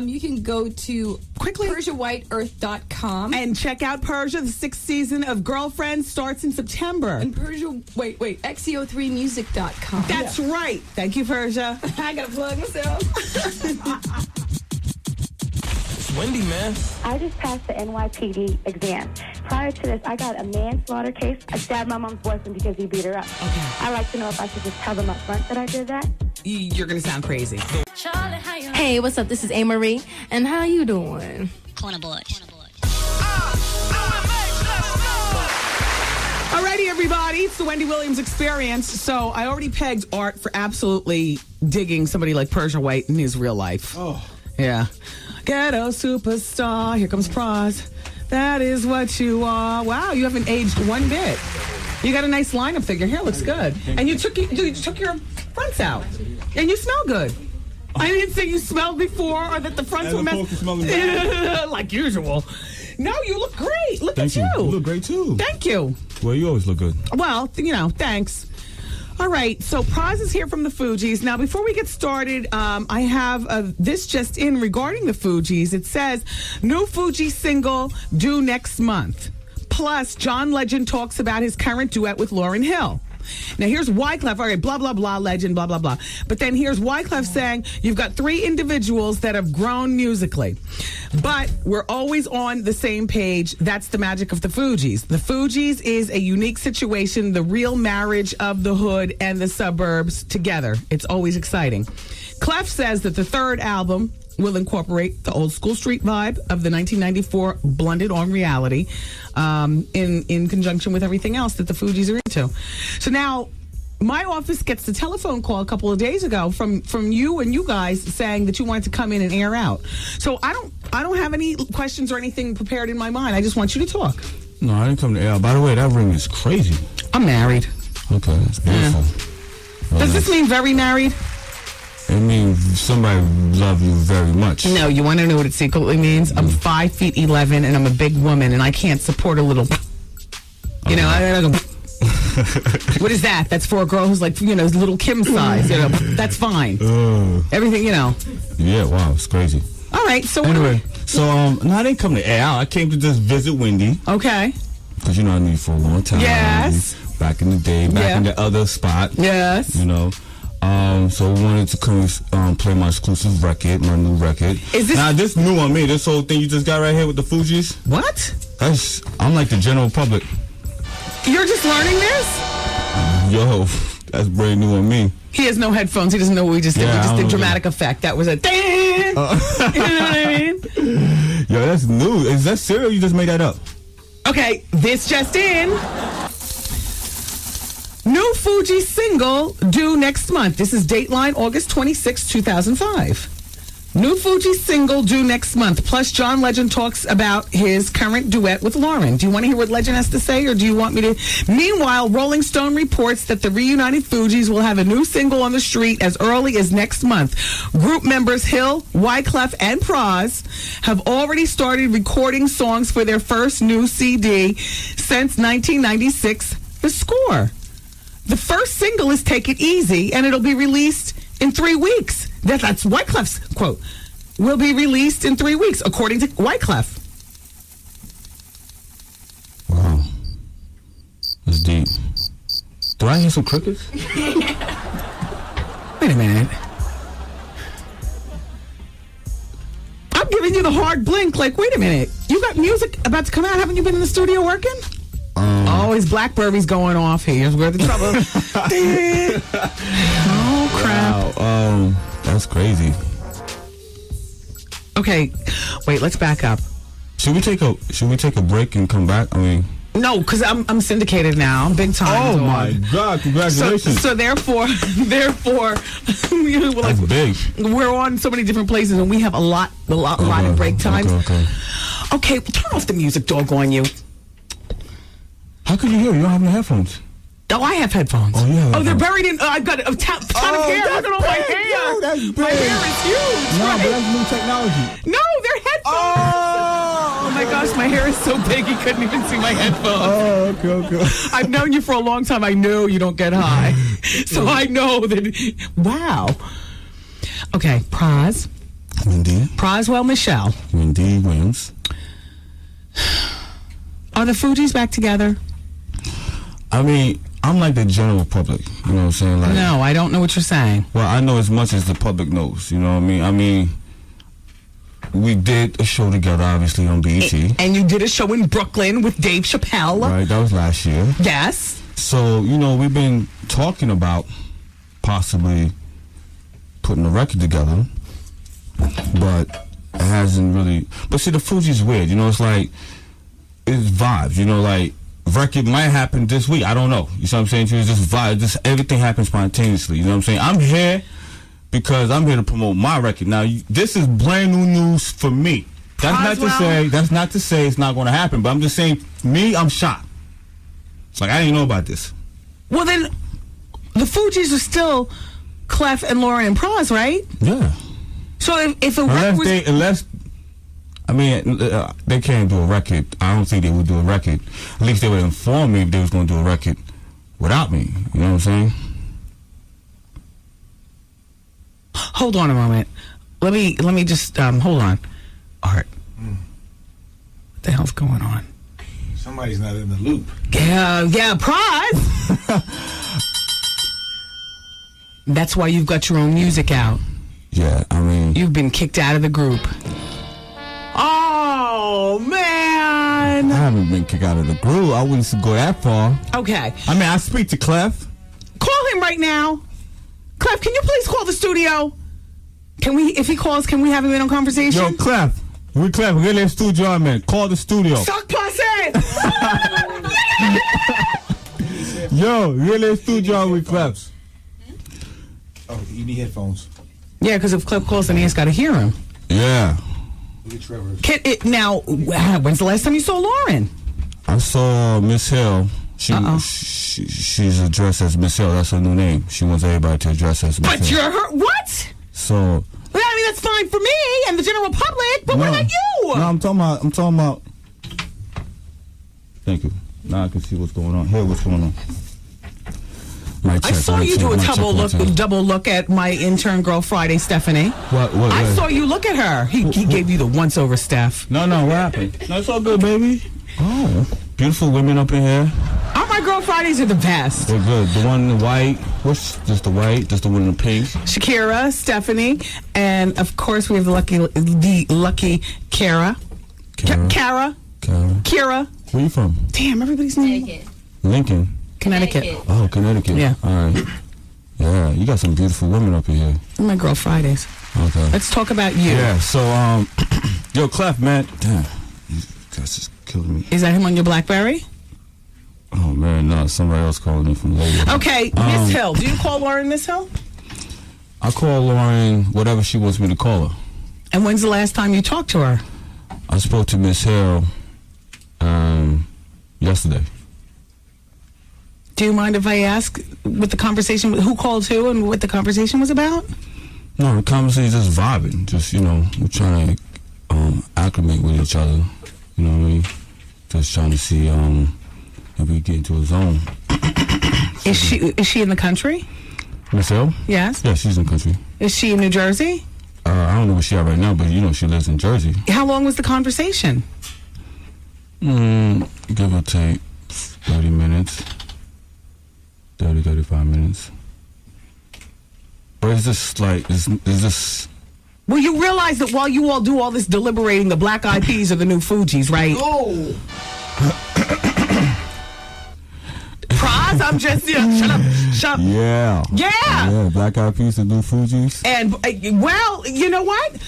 You can go to PersiaWhiteEarth.com and check out Persia. The 6th season of Girlfriends starts in September. And Persia, XEO3music.com. That's right. Thank you, Persia. I gotta plug myself. It's Wendy, man. I just passed the NYPD exam. Prior to this, I got a manslaughter case. I stabbed my mom's boyfriend because he beat her up. Okay. I'd like to know if I should just tell them up front that I did that. You're gonna sound crazy. Hey, what's up? This is A-Marie, and how you doing? Corner boy. Alrighty, everybody, it's the Wendy Williams Experience. So I already pegged Art for absolutely digging somebody like Persia White in his real life. Oh. Yeah. Ghetto superstar. Here comes Proz. That is what you are. Wow, you haven't aged one bit. You got a nice lineup there. Your hair looks good. And you took your fronts out. And you smell good. I didn't say you smelled before or that the fronts were messed like usual. No, you look great. Look at you. You look great, too. Thank you. Well, you always look good. Well, thanks. All right, so Proz is here from the Fugees. Now, before we get started, I have this just in regarding the Fugees. It says, new Fugees single due next month. Plus, John Legend talks about his current duet with Lauryn Hill. Now, here's Wyclef. All right, blah, blah, blah, Legend, blah, blah, blah. But then here's Wyclef saying, you've got 3 individuals that have grown musically. But we're always on the same page. That's the magic of the Fugees. The Fugees is a unique situation, the real marriage of the hood and the suburbs together. It's always exciting. Clef says that the 3rd album will incorporate the old school street vibe of the 1994 blended on reality in conjunction with everything else that the Fugees are into. So now my office gets the telephone call a couple of days ago from you and you guys saying that you wanted to come in and air out. So I don't have any questions or anything prepared in my mind. I just want you to talk. No, I didn't come to air out. By the way, that ring is crazy. I'm married. Okay, that's beautiful. Yeah. Does this mean very married? It means somebody love you very much. No, you want to know what it secretly means? I'm 5'11" and I'm a big woman and I can't support a little. You know, I go. What is that? That's for a girl who's like, little Kim size. That's fine. Everything, Yeah, wow, it's crazy. All right, so anyway, no, I didn't come to air out. I came to just visit Wendy. Okay. Because I knew you for a long time. Yes. Back in the day, back in the other spot. Yes. So we wanted to come play my exclusive record, my new record. Is this... Now, this new on me, this whole thing you just got right here with the Fugees. What? I'm like the general public. You're just learning this? Yo, that's brand new on me. He has no headphones. He doesn't know what we just did. We just did dramatic effect. That was a ding. You know what I mean? Yo, that's new. Is that serial? You just made that up? Okay, this just in. New Fugees single due next month. This is Dateline, August 26, 2005. New Fuji single due next month. Plus, John Legend talks about his current duet with Lauren. Do you want to hear what Legend has to say, or do you want me to? Meanwhile, Rolling Stone reports that the reunited Fugees will have a new single on the street as early as next month. Group members Hill, Wyclef, and Praz have already started recording songs for their first new CD since 1996, The Score. The first single is Take It Easy, and it'll be released in 3 weeks. That's Wyclef's quote. Will be released in 3 weeks, according to Wyclef. Wow. That's deep. Do I hear some crickets? Wait a minute. I'm giving you the hard blink, like, wait a minute. You got music about to come out? Haven't you been in the studio working? His Blackberry's going off. Here's where the trouble. Oh, crap. Wow. That's crazy. Okay, wait, let's back up. Should we take a break and come back? I mean, no, because I'm syndicated now. I'm big time. Oh my God! Congratulations. So therefore, that's big. We're on so many different places, and we have a lot of break times. Okay, turn off the music, doggone you. How can you hear? You don't have no headphones. Oh, I have headphones. Oh, yeah. They're buried in. I've got a ton of hair. Look at all my hair. Yo, that's big. My hair is huge. No, right? but that's new technology. No, they're headphones. Oh my gosh, my hair is so big he couldn't even see my headphones. Oh, okay. I've known you for a long time. I know you don't get high, so I know that. Wow. Okay, Praz. Wendy. Prozwell Michelle. Wendy Williams. Are the Fugees back together? I mean, I'm like the general public. You know what I'm saying? Like, no, I don't know what you're saying. Well, I know as much as the public knows. You know what I mean? We did a show together, obviously, on BET. And you did a show in Brooklyn with Dave Chappelle. Right, that was last year. Yes. So, we've been talking about possibly putting a record together, but it hasn't really. But see, the Fugees weird. It's like, it's vibes. Like, record might happen this week. I don't know. You see what I'm saying? It's just vibe. Just everything happens spontaneously. You know what I'm saying? I'm here because I'm here to promote my record. Now, this is brand new news for me. That's not to say it's not going to happen. But I'm just saying, me, I'm shocked. It's like I didn't know about this. Well, then, the Fugees are still Clef and Lauren and Praz, right? Yeah. So if a record was... they can't do a record. I don't think they would do a record. At least they would inform me if they was going to do a record without me. You know what I'm saying? Hold on a moment. Let me just hold on. Art. What the hell's going on? Somebody's not in the loop. Yeah, Praz. That's why you've got your own music out. Yeah, I mean, you've been kicked out of the group. Oh, man. I haven't been kicked out of the group. I wouldn't go that far. Okay. I mean, I speak to Clef. Call him right now. Clef, can you please call the studio? If he calls, can we have him in on conversation? Yo, Clef. We're in the studio, man. Call the studio. Suck pussy! Yo, we're in the studio with Clef. Oh, you need headphones. Yeah, because if Clef calls, then he's got to hear him. Yeah. Now, when's the last time you saw Lauren? I saw Miss Hill. She's addressed as Miss Hill. That's her new name. She wants everybody to address her as Miss Hill. But you're her. What? So. Well, I mean, that's fine for me and the general public, but what about you? No, I'm talking about. Thank you. Now I can see what's going on. Hear what's going on. I saw you do a double look at my intern girl Friday, Stephanie. What? I saw you look at her. He gave you the once over, Steph. No, what happened? No, it's all good, baby. Oh, beautiful women up in here. All my girl Fridays are the best. They're good. The one in the white. What's just the white? Just the one in the pink. Shakira, Stephanie, and of course we have the lucky Kara. Kara. Where you from? Damn, everybody's name. Lincoln. Connecticut. Oh, Connecticut. Yeah. All right. Yeah, you got some beautiful women up in here. My girl Fridays. Okay. Let's talk about you. Yeah, so, yo, Clef, man. Damn. You guys just killing me. Is that him on your BlackBerry? Oh, man, no. Somebody else calling me from Lady. Okay, Miss Hill. Do you call Lauren Miss Hill? I call Lauren whatever she wants me to call her. And when's the last time you talked to her? I spoke to Miss Hill yesterday. Do you mind if I ask what the conversation, who called who and what the conversation was about? No, the conversation is just vibing. Just, we're trying to acclimate with each other. You know what I mean? Just trying to see if we get into a zone. Is she in the country? Miss Hill? Yes. Yeah, she's in the country. Is she in New Jersey? I don't know where she at right now, but she lives in Jersey. How long was the conversation? Give or take 30 minutes. 30, 35 minutes. But it's just like, it's just... Well, you realize that while you all do all this deliberating, the Black Eyed Peas are the new Fugees, right? Oh! Praz, I'm just, shut up. Yeah. Yeah, Black Eyed Peas, the new Fugees. And, well, you know what?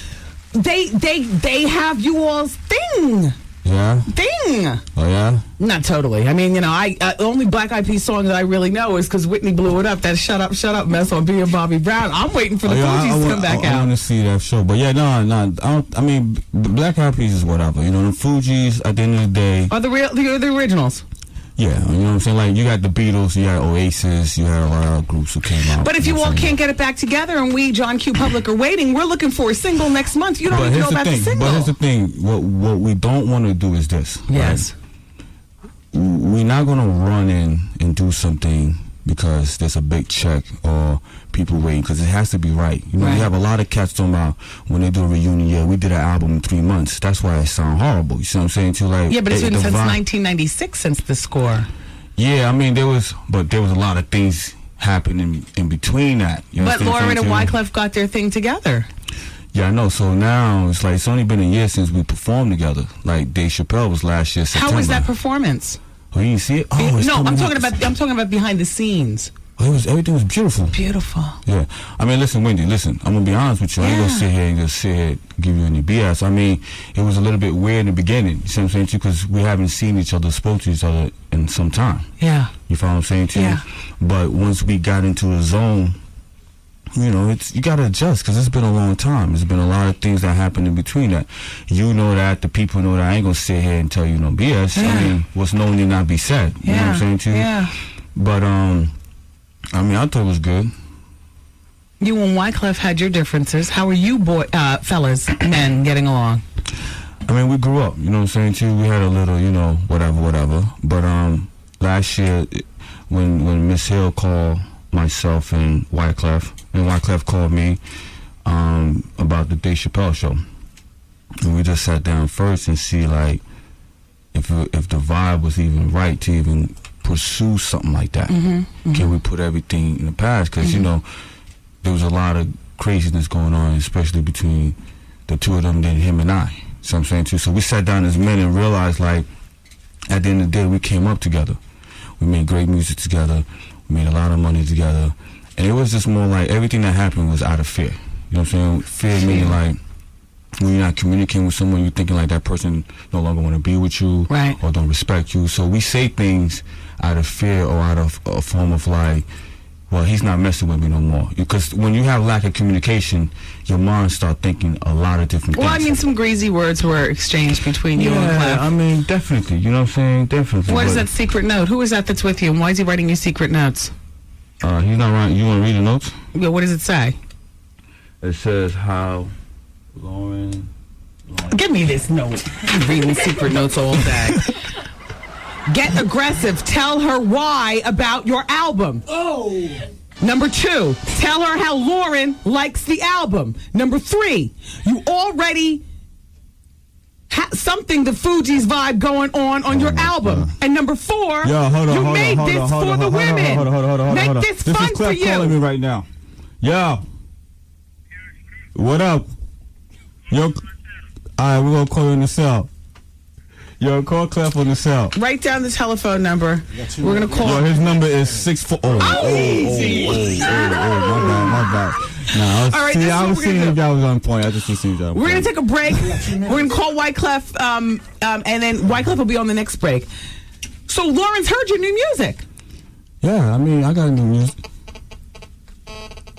They have you all's thing. Yeah? Thing. Oh, yeah? Not totally. I mean, the only Black Eyed Peas song that I really know is because Whitney blew it up. That Shut Up mess on being Bobby Brown. I'm waiting for the Fugees to come back out. I want to see that show. But yeah, no. I mean, the Black Eyed Peas is whatever. The Fugees, at the end of the day... Are the originals? Yeah, you know what I'm saying? Like, you got the Beatles, you got Oasis, you had a lot of groups who came out. But if you all can't get it back together and we, John Q. Public, are waiting, we're looking for a single next month. You don't even know about the single. But here's the thing. What we don't want to do is this. Yes. Right? We're not going to run in and do something because there's a big check or people waiting, because it has to be right. We have a lot of cats talking about when they do a reunion, we did an album in 3 months. That's why it sound horrible. You see what I'm saying? Too, like, yeah, but it's been since 1996 since the score. Yeah, I mean, there was a lot of things happening in between that. But Lauren and Wyclef got their thing together. Yeah, I know. So now it's like, it's only been a year since we performed together. Like, Dave Chappelle was last year, September. How was that performance? Oh, you didn't see it? Oh, no, I'm talking about behind the scenes. Oh, everything was beautiful. Beautiful. Yeah. I mean, listen, Wendy, I'm going to be honest with you. I ain't going to sit here and just give you any BS. I mean, it was a little bit weird in the beginning, you see what I'm saying to you? Because we haven't seen each other, spoke to each other in some time. Yeah. You follow what I'm saying to you? Yeah. But once we got into a zone, you got to adjust, because it's been a long time. There's been a lot of things that happened in between that. You know that, the people know that. I ain't going to sit here and tell you no BS. Yeah. I mean, what's known need not be said. You know what I'm saying to you? Yeah. But, I mean, I thought it was good. You and Wyclef had your differences. How are you fellas, men, getting along? I mean, we grew up, you know what I'm saying, too. We had a little, whatever. But last year, when Miss Hill called myself and Wyclef called me about the Dave Chappelle show. And we just sat down first and see, like, if the vibe was even right to even pursue something like that. Can we put everything in the past? Because, there was a lot of craziness going on, especially between the two of them, then him and I. So I'm saying too. So we sat down as men and realized, like, at the end of the day, we came up together. We made great music together. We made a lot of money together. And it was just more like everything that happened was out of fear. You know what I'm saying? Fear meaning, like, when you're not communicating with someone, you're thinking like that person no longer want to be with you, right, or don't respect you. So we say things out of fear or out of a form of like, well, he's not messing with me no more. Because when you have lack of communication, your mind start thinking a lot of different things. Well, I mean, some greasy words were exchanged between you and Clef. I mean, definitely. You know what I'm saying? Definitely. What is that secret note? Who is that that's with you, and why is he writing your secret notes? He's not writing. You want to read the notes? Yeah, what does it say? It says how Lauren... Give me this note. I'm reading secret notes all day. Get aggressive. Tell her why about your album. Oh. Number 2, tell her how Lauren likes the album. Number 3, you already have something the Fugees vibe going on your album. God. And number 4, you made this for the women. Make this fun for you. This is Clef calling me right now. Yo. What up? Yo. All right, we're going to call you in the cell. Yo, call Clef on the cell. Write down the telephone number. We're going to call. Yo, his number is 64. Easy. My bad. Nah, I was seeing if y'all was on point. I just was seeing y'all. We're going to take a break. We're going to call Wyclef, and then Wyclef will be on the next break. So Lauren's heard your new music. Yeah, I mean, I got new music.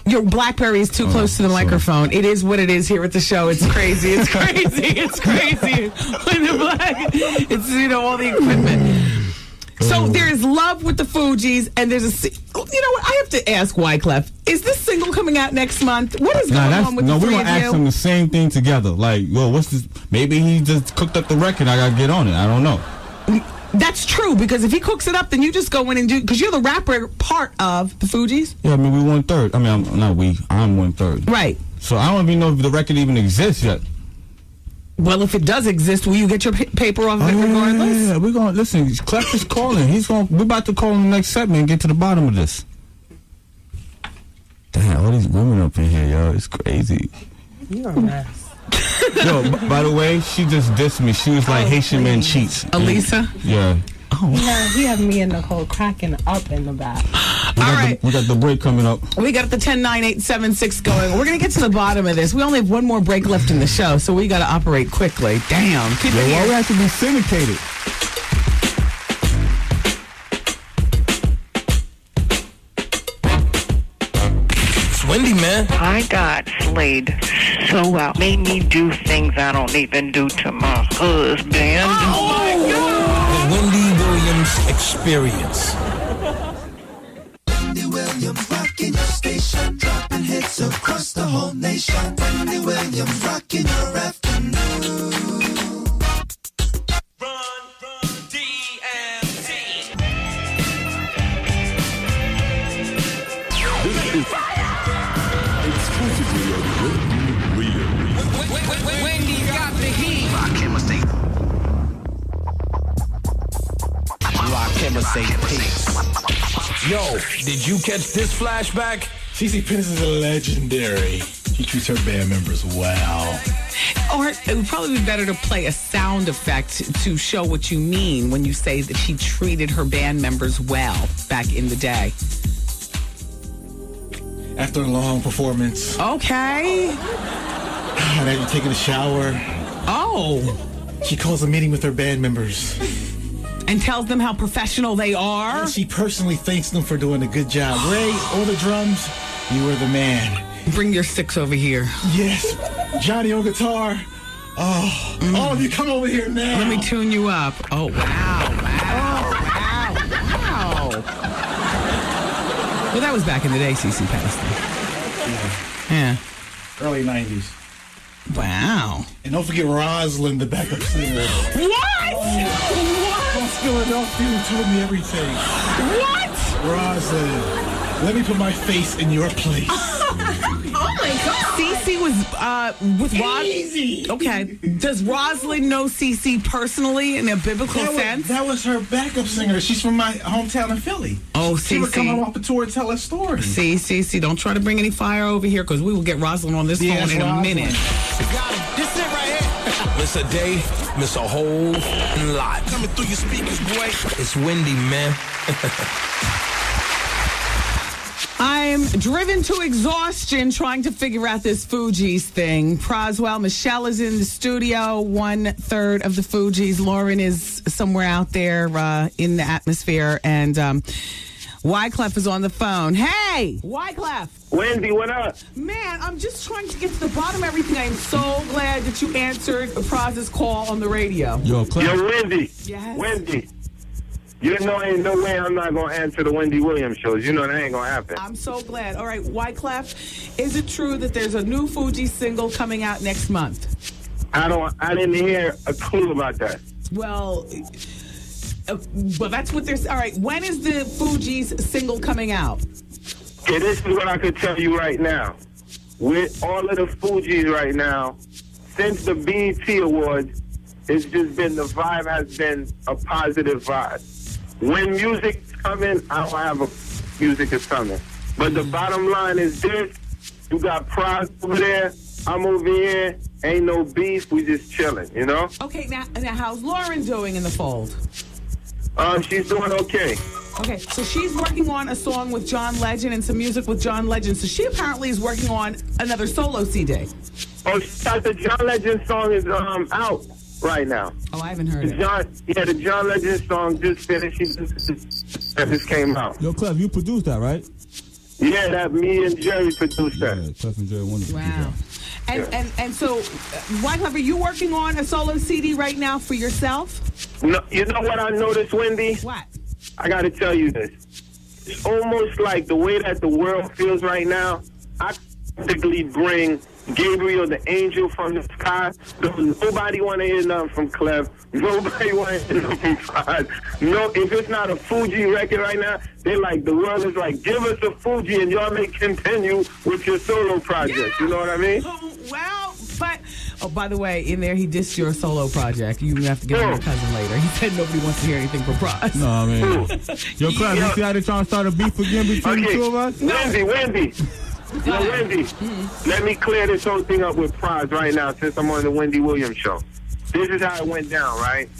Your BlackBerry is too close to the microphone. It is what it is here at the show. It's crazy. It's crazy. It's crazy. When the it's, all the equipment. So there is love with the Fugees, and there's you know what? I have to ask Wyclef, is this single coming out next month? What is going on with the three of you? No, we're going to ask them the same thing together. Like, well, what's this? Maybe he just cooked up the record. I got to get on it. I don't know. That's true, because if he cooks it up, then you just go in and do, because you're the rapper part of the Fugees. Yeah, I mean, we 1/3. I mean, I'm 1/3. Right. So I don't even know if the record even exists yet. Well, if it does exist, will you get your paper off of it regardless? Yeah, we're going to, listen, Clef is calling. We're about to call him the next segment and get to the bottom of this. Damn, all these women up in here, yo. It's crazy. You're a mess. Yo, by the way, she just dissed me. She was like, Haitian man cheats. Elisa? Yeah. Oh. He had me and Nicole cracking up in the back. We got the break coming up. We got the 10-9-8-7-6 going. We're going to get to the bottom of this. We only have one more break left in the show, so we got to operate quickly. Damn. Why we have to be syndicated? It's Wendy, man. I got slayed so well. Made me do things I don't even do to my husband. Oh my God! The Wendy Williams Experience. Wendy Williams rocking your station, dropping hits across the whole nation. Wendy Williams rocking your afternoon. Exclusively on Wendy Williams. Wendy got the heat. La Chemistry Peace. Yo, did you catch this flashback? CeCe Penis is legendary. She treats her band members well. Or it would probably be better to play a sound effect to show what you mean when you say that she treated her band members well back in the day. After a long performance. Okay. And after taking a shower. Oh. She calls a meeting with her band members. And tells them how professional they are. And she personally thanks them for doing a good job. Ray, on the drums, you were the man. Bring your six over here. Yes. Johnny on guitar. Oh, all of you come over here now. Let me tune you up. Oh, wow. Well, that was back in the day, CeCe passed. Yeah. Early 90s. Wow. And don't forget Rosalind, the backup singer. What? What's Philadelphia who told me everything. What? Rosalind, let me put my face in your place. Oh my God. CeCe was with Rod. Easy. Okay. Does Rosalind know CeCe personally in a biblical sense? That was her backup singer. She's from my hometown in Philly. Oh, she would come off the tour and tell her story. CeCe, don't try to bring any fire over here, because we will get Rosalind on this phone in a minute. Got it. This it right here. Miss a day, miss a whole lot. Coming through your speakers, boy. It's Wendy, man. I'm driven to exhaustion trying to figure out this Fugees thing. Proswell, Michelle is in the studio, 1/3 of the Fugees. Lauren is somewhere out there in the atmosphere, and Wyclef is on the phone. Hey, Wyclef. Wendy, what up? Man, I'm just trying to get to the bottom of everything. I am so glad that you answered Pros's call on the radio. Yo, Wendy. Yes. Wendy. You know ain't no way I'm not going to answer the Wendy Williams shows. You know that ain't going to happen. I'm so glad. All right, Wyclef, is it true that there's a new Fugees single coming out next month? I didn't hear a clue about that. Well, that's what there's. All right, when is the Fugees single coming out? Okay, this is what I could tell you right now. With all of the Fugees right now, since the BET Awards, it's just been, the vibe has been a positive vibe. When music is coming, I don't have a music is coming. But the bottom line is this: you got Prize over there, I'm over here, ain't no beef, we just chilling, you know? Okay, now how's Lauren doing in the fold? She's doing okay. Okay, so she's working on a song with John Legend and some music with John Legend. So she apparently is working on another solo CD. Oh, the John Legend song is out right now. Oh, I haven't heard it. The John Legend song just finished. That just came out. Yo, Clef, you produced that, right? Yeah, that me and Jerry produced that. Yeah, Clef and Jerry wonderful. Wow. And so, Wyclef, are you working on a solo CD right now for yourself? No, you know what I noticed, Wendy? What? I got to tell you this. It's almost like the way that the world feels right now. I practically bring Gabriel, the angel from the sky. Nobody want to hear nothing from Clef. Nobody want to hear nothing from Pride. No, if it's not a Fuji record right now, they're like, the world is like, give us a Fuji and y'all may continue with your solo project. Yeah. You know what I mean? Well, but, oh, by the way, in there he dissed your solo project. You have to get him your cousin later. He said nobody wants to hear anything from Pride. No, I mean, yo, Clef, you see how they trying to start a beef again between the two of us? Wendy. Now, Wendy, let me clear this whole thing up with Prize right now since I'm on the Wendy Williams show. This is how it went down, right?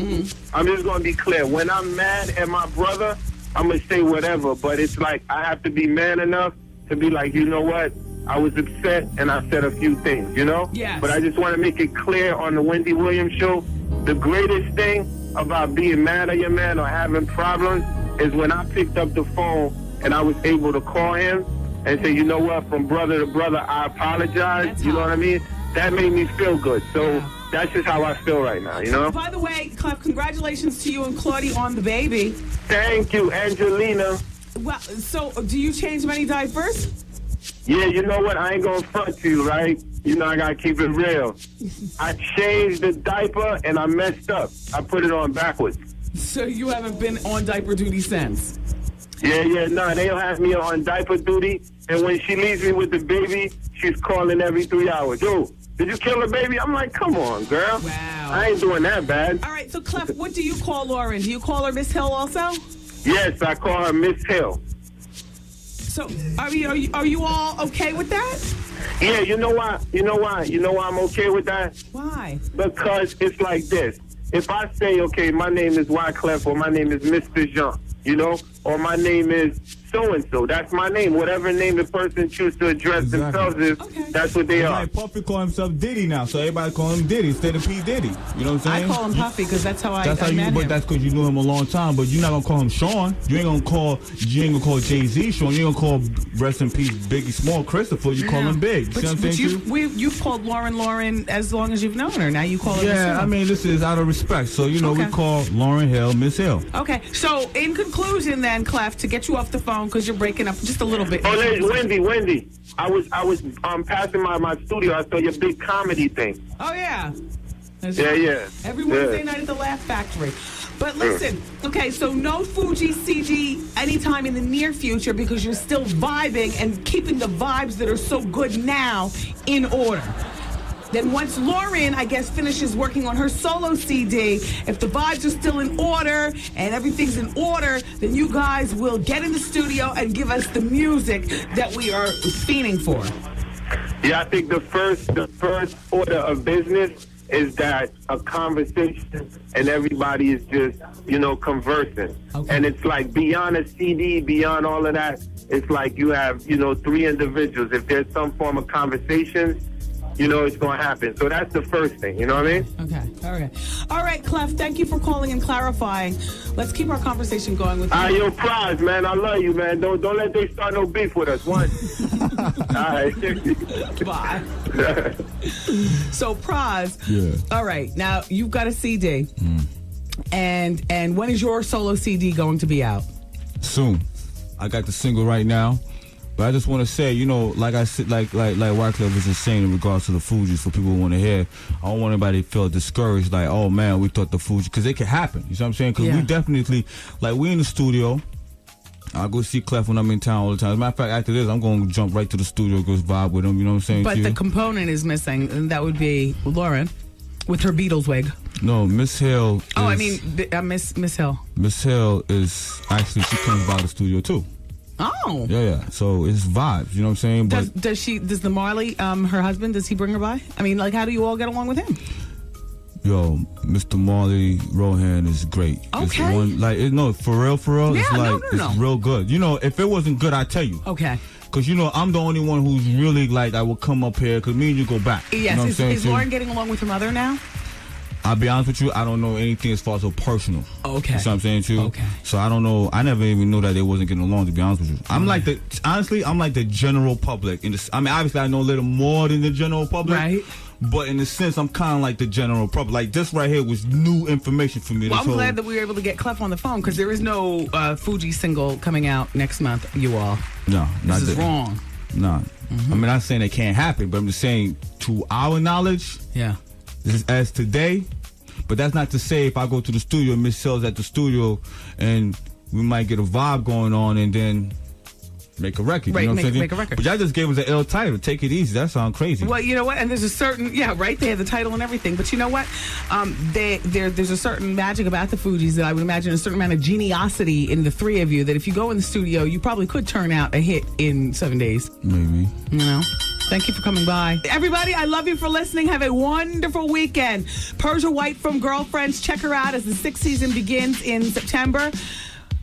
I'm just going to be clear. When I'm mad at my brother, I'm going to say whatever, but it's like I have to be man enough to be like, you know what? I was upset and I said a few things, you know? Yes. But I just want to make it clear on the Wendy Williams show, the greatest thing about being mad at your man or having problems is when I picked up the phone and I was able to call him and say, you know what, from brother to brother, I apologize. You know what I mean? That made me feel good. So that's just how I feel right now, you know? By the way, Clef, congratulations to you and Claudie on the baby. Thank you, Angelina. Well, so do you change many diapers? Yeah, you know what? I ain't going to front to you, right? You know, I got to keep it real. I changed the diaper and I messed up. I put it on backwards. So you haven't been on diaper duty since? Yeah, no, they don't have me on diaper duty. And when she leaves me with the baby, she's calling every 3 hours. Yo, did you kill the baby? I'm like, come on, girl. Wow. I ain't doing that bad. All right, so Clef, what do you call Lauren? Do you call her Miss Hill also? Yes, I call her Miss Hill. So, are you all okay with that? Yeah, you know why? You know why I'm okay with that? Why? Because it's like this. If I say, okay, my name is Wyclef or my name is Mr. Jean, you know, or my name is so-and-so. That's my name. Whatever name the person chooses to address themselves is, that's what they are. Like Puffy call himself Diddy now, so everybody call him Diddy instead of P. Diddy. You know what I'm saying? I call him Puffy because that's how I met him. But that's because you knew him a long time. But you're not gonna call him Sean. You ain't gonna call Jay-Z Sean. You ain't gonna call rest in peace Biggie Small Christopher. You call him Big. You see what I'm saying? You've called Lauren as long as you've known her. Now you call her Miss Hill. I mean, this is out of respect. So you know, we call Lauren Hill Miss Hill. Okay. So in conclusion, then, Clef, to get you off the phone because you're breaking up just a little bit. Oh, Wendy. I was passing my studio. I saw your big comedy thing. Oh yeah. Yeah. Every Wednesday night at the Laugh Factory. But listen, okay, so no Fuji CD anytime in the near future because you're still vibing and keeping the vibes that are so good now in order. Then once Lauren, I guess, finishes working on her solo CD, if the vibes are still in order and everything's in order, then you guys will get in the studio and give us the music that we are fiending for. Yeah, I think the first order of business is that a conversation and everybody is just, conversing. Okay. And it's like beyond a CD, beyond all of that, it's like you have, 3 individuals. If there's some form of conversation, it's going to happen. So that's the first thing, you know what I mean? Okay. All right, Clef, thank you for calling and clarifying. Let's keep our conversation going with you. Yo, Prize, man, I love you, man. Don't let they start no beef with us. One. All right. Bye. So, Prize, all right, now you've got a CD. And when is your solo CD going to be out? Soon. I got the single right now. But I just want to say, like I said, like Wyclef was insane in regards to the Fugees for people who want to hear. I don't want anybody to feel discouraged, like, oh man, we thought the Fugees, because it could happen. You know what I'm saying? Because we definitely, we in the studio. I go see Clef when I'm in town all the time. As a matter of fact, after this, I'm going to jump right to the studio, go vibe with him. You know what I'm saying? But the component is missing, and that would be Lauren with her Beatles wig. No, Miss Hill. Miss Hill. Miss Hill is actually, she comes by the studio too. Oh. Yeah. So it's vibes, you know what I'm saying? But does the Marley, her husband, does he bring her by? I mean, how do you all get along with him? Yo, Mr. Marley Rohan is great. Okay. It's for real. Yeah, it's real good. If it wasn't good, I'd tell you. Okay. Because, I'm the only one who's really I will come up here because me and you go back. Yes. You know Is Lauren getting along with her mother now? I'll be honest with you, I don't know anything as far as so personal. Okay. That's what I'm saying too. Okay. So I don't know. I never even knew that they wasn't getting along, to be honest with you. I'm like the general public. I mean, obviously I know a little more than the general public. Right. But in a sense, I'm kind of like the general public. Like, this right here was new information for me. Well, I'm glad that we were able to get Clef on the phone, because there is no Fuji single coming out next month, you all. No, not This is wrong. No. I mean, I'm not saying it can't happen, but I'm just saying, to our knowledge, this is as today. But that's not to say if I go to the studio and Miss Cell's at the studio and we might get a vibe going on and then make a record. Right, you know what I'm saying? make a record. But y'all just gave us an L title. Take it easy. That sounds crazy. Well, you know what? And there's a certain, right there, the title and everything. But you know what? There's a certain magic about the Fugees that I would imagine a certain amount of geniosity in the three of you that if you go in the studio, you probably could turn out a hit in 7 days. Maybe. You know? Thank you for coming by. Everybody, I love you for listening. Have a wonderful weekend. Persia White from Girlfriends. Check her out as the 6th season begins in September.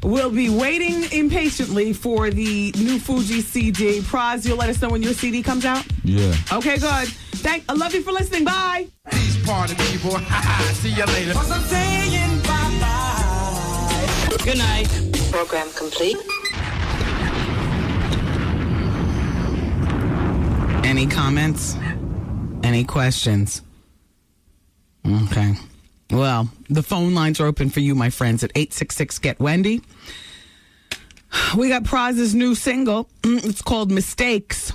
We'll be waiting impatiently for the new Fuji CD. Praz, you'll let us know when your CD comes out? Yeah. Okay, good. I love you for listening. Bye. These party people. See you later. I'm saying bye-bye. Good night. Program complete. Any comments? Any questions? Okay. Well, the phone lines are open for you, my friends, at 866-GET-WENDY. We got Praz's new single. It's called Mistakes.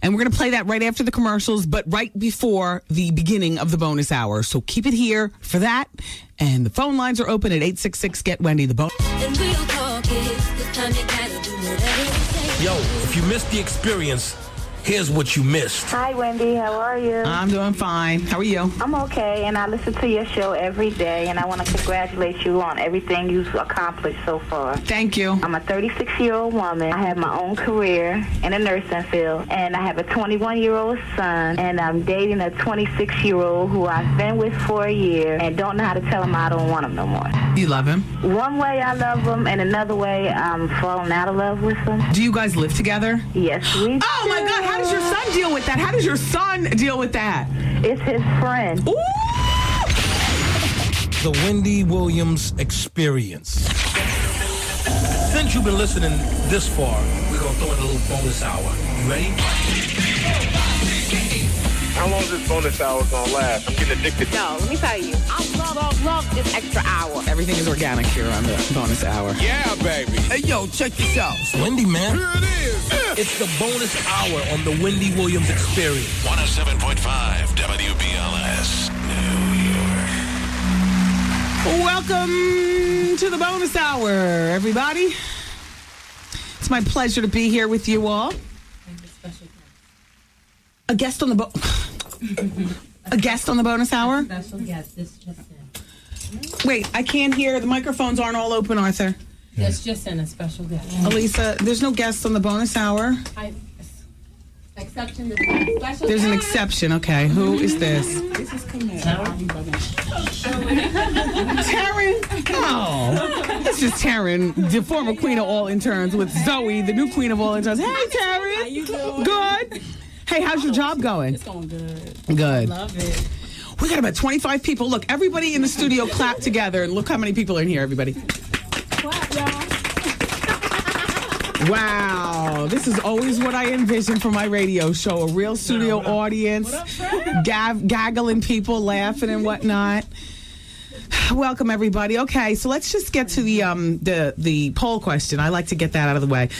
And we're going to play that right after the commercials, but right before the beginning of the bonus hour. So keep it here for that. And the phone lines are open at 866-GET-WENDY. The bonus. Yo, if you missed the experience, here's what you missed. Hi, Wendy. How are you? I'm doing fine. How are you? I'm okay, and I listen to your show every day, and I want to congratulate you on everything you've accomplished so far. Thank you. I'm a 36-year-old woman. I have my own career in the nursing field, and I have a 21-year-old son, and I'm dating a 26-year-old who I've been with for a year and don't know how to tell him I don't want him no more. You love him? One way I love him, and another way I'm falling out of love with him. Do you guys live together? Yes, we do. Oh, my God. How does your son deal with that? How does your son deal with that? It's his friend. Ooh! The Wendy Williams Experience. Since you've been listening this far, we're going to throw in a little bonus hour. You ready? How long is this bonus hour gonna last? I'm getting addicted. No, let me tell you, I love this extra hour. Everything is organic here on the bonus hour. Yeah, baby. Hey, yo, check this out. It's Wendy, man. Here it is. It's the bonus hour on the Wendy Williams Experience. 107.5 WBLS, New York. Welcome to the bonus hour, everybody. It's my pleasure to be here with you all. A guest on the a guest on the bonus hour? Special guest. This just in. Wait, I can't hear. The microphones aren't all open, Arthur. That's just in a special guest. Elisa, there's no guests on the bonus hour. Exception. Special There's an guest. exception. Okay, who is this? This is Camille. Taryn. Oh, this is Taryn, the former queen of all interns, with Zoe, the new queen of all interns. Hey, Taryn. How you doing? Good. Hey, how's your job going? It's going good. Good. Love it. We got about 25 people. Look, everybody in the studio clap together, and look how many people are in here, everybody. Clap, y'all. Wow. This is always what I envision for my radio show, a real studio audience, gaggling people, laughing and whatnot. Welcome, everybody. Okay, so let's just get to the poll question. I like to get that out of the way.